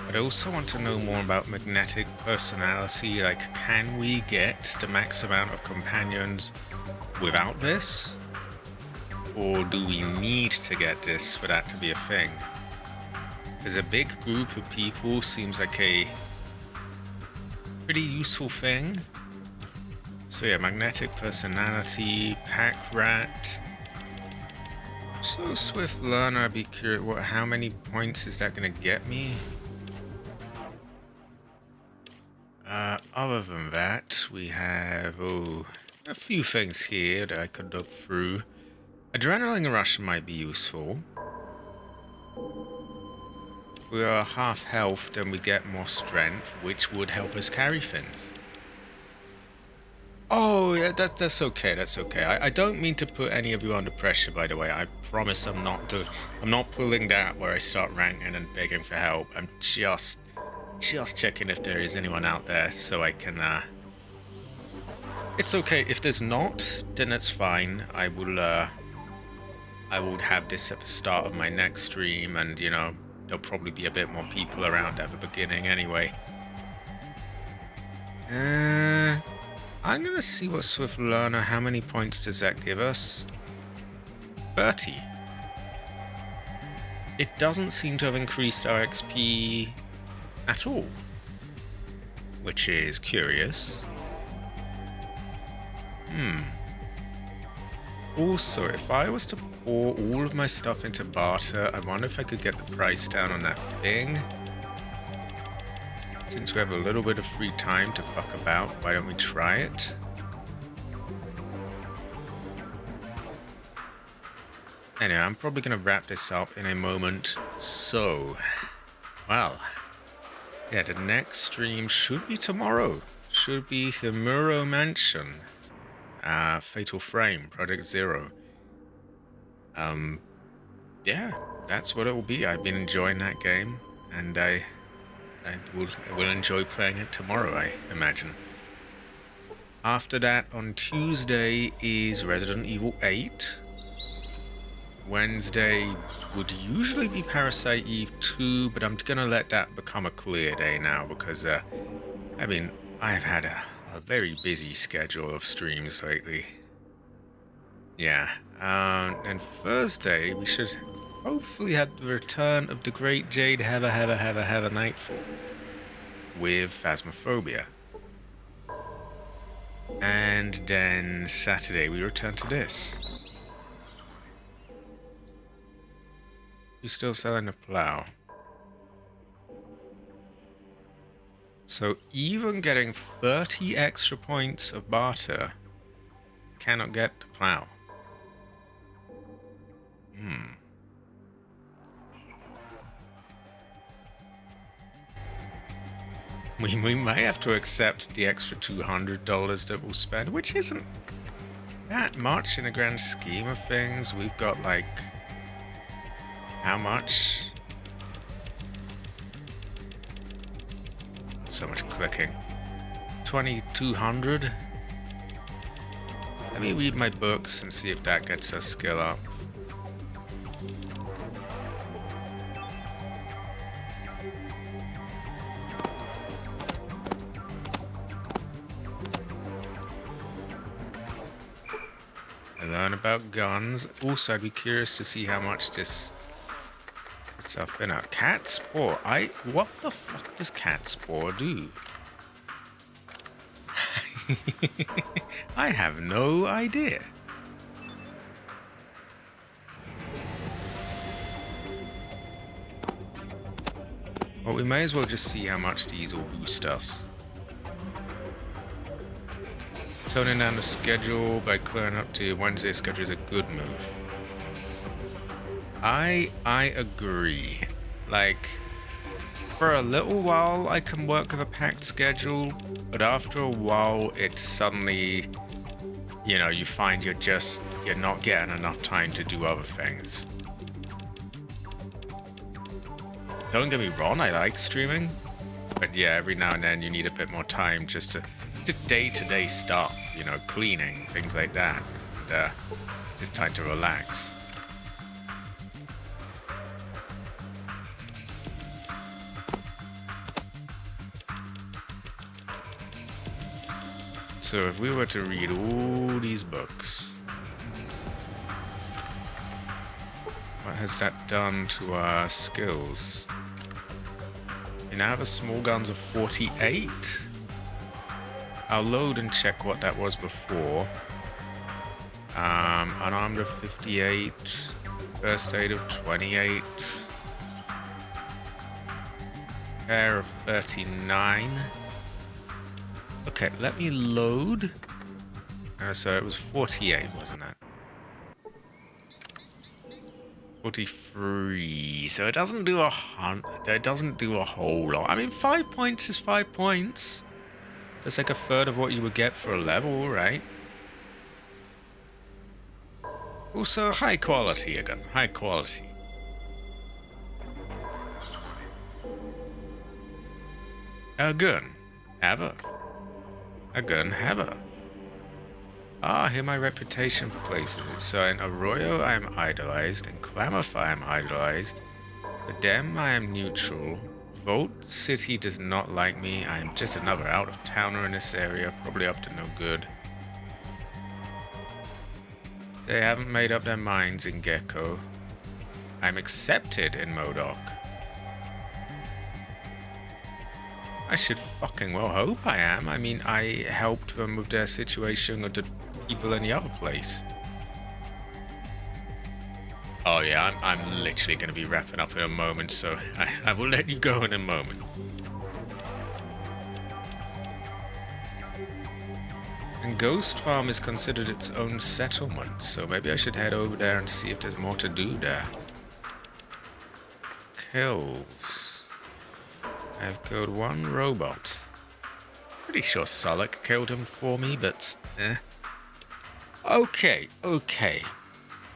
But I also want to know more about magnetic personality. Like, can we get the max amount of companions without this? Or do we need to get this for that to be a thing? Because a big group of people seems like a pretty useful thing. So yeah, magnetic personality, Pack Rat. So Swift Learner, I'd be curious, how many points is that going to get me? Other than that, we have a few things here that I could look through. Adrenaline Rush might be useful. If we are half health, then we get more strength, which would help us carry things. Oh, yeah, that's okay. That's okay. I don't mean to put any of you under pressure, by the way. I promise I'm not pulling that where I start ranting and begging for help. I'm just checking if there is anyone out there so I can. It's okay if there's not, then that's fine. I will have this at the start of my next stream, and there'll probably be a bit more people around at the beginning anyway. I'm gonna see what Swift Learner, how many points does that give us? 30. It doesn't seem to have increased our XP at all, which is curious. Also, if I was to pour all of my stuff into barter, I wonder if I could get the price down on that thing. Since we have a little bit of free time to fuck about, why don't we try it? Anyway, I'm probably going to wrap this up in a moment. So, well, yeah, the next stream should be tomorrow. Should be Himuro Mansion. Fatal Frame, Project Zero. Yeah, that's what it will be. I've been enjoying that game, and I will enjoy playing it tomorrow, I imagine. After that, on Tuesday is Resident Evil 8. Wednesday would usually be Parasite Eve 2, but I'm gonna let that become a clear day now because, I've had a very busy schedule of streams lately. Yeah, and Thursday we should hopefully have the return of the great Jade Have a Nightfall with Phasmophobia. And then Saturday we return to this. You're still selling the plow. So even getting 30 extra points of barter cannot get the plow. We may have to accept the extra $200 that we'll spend, which isn't that much in the grand scheme of things. We've got like, how much? So much clicking. 2,200. Let me read my books and see if that gets our skill up. I learn about guns. Also, I'd be curious to see how much this gets up in a cat spore. What the fuck does cat spore do? I have no idea. Well, we may as well just see how much these will boost us. Toning down the schedule by clearing up to Wednesday schedule is a good move. I agree. Like, for a little while I can work with a packed schedule, but after a while it's suddenly, you know, you find you're not getting enough time to do other things. Don't get me wrong, I like streaming, but yeah, every now and then you need a bit more time just day-to-day stuff, you know, cleaning, things like that, and just time to relax. So if we were to read all these books, what has that done to our skills? We now have a small guns of 48. I'll load and check what that was before. Unarmed of 58, first aid of 28, air of 39. Okay, let me load. So it was 48, wasn't it? 43. So it doesn't do it doesn't do a whole lot. I mean, 5 points is 5 points. That's like a third of what you would get for a level, right? Also, high quality again. High quality. A gun. Ever. A gun ever. Ah, here my reputation for places is. So in Arroyo I am idolized, in Klamath I am idolized, Dem I am neutral, Vault City does not like me, I am just another out-of-towner in this area, probably up to no good. They haven't made up their minds in Gecko. I'm accepted in MODOK. I should fucking well hope I am. I mean, I helped them with their situation with the people in the other place. Oh yeah, I'm literally going to be wrapping up in a moment, so I will let you go in a moment. And Ghost Farm is considered its own settlement, so maybe I should head over there and see if there's more to do there. Kills. I've killed one robot. Pretty sure Sulek killed him for me, but eh. Okay.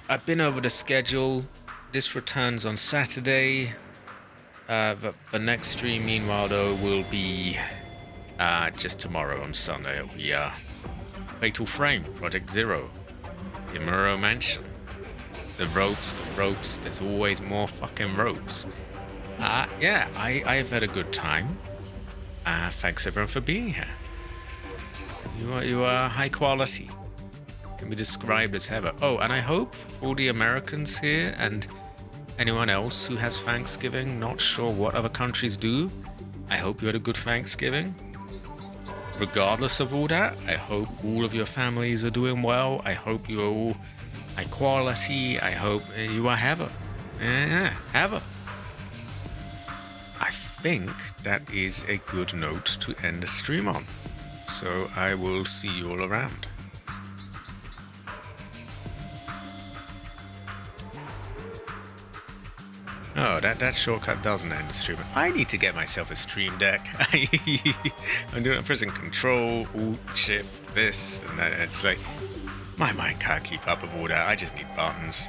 I've been over the schedule. This returns on Saturday. The next stream, meanwhile, though, will be just tomorrow on Sunday. It'll be Fatal Frame, Project Zero, the Muro Mansion. The ropes, there's always more fucking ropes. Yeah, I've had a good time. Thanks everyone for being here. You are high quality. Can be described as ever. Oh, and I hope all the Americans here and anyone else who has Thanksgiving, not sure what other countries do, I hope you had a good Thanksgiving. Regardless of all that, I hope all of your families are doing well. I hope you are all high quality. I hope you are ever. Yeah, ever. I think that is a good note to end the stream on. So I will see you all around. no, that shortcut doesn't end the stream. I need to get myself a stream deck. I'm pressing Control, Alt, Shift, this, and that. It's like, my mind can't keep up with all that. I just need buttons.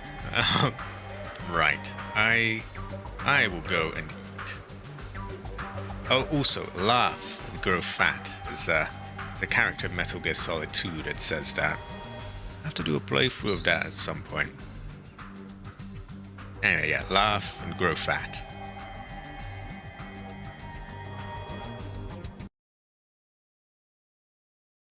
Right. I will go and eat. Oh, also, laugh and grow fat. There's the character in Metal Gear Solid 2 that says that. I have to do a playthrough of that at some point. Anyway, yeah, laugh and grow fat.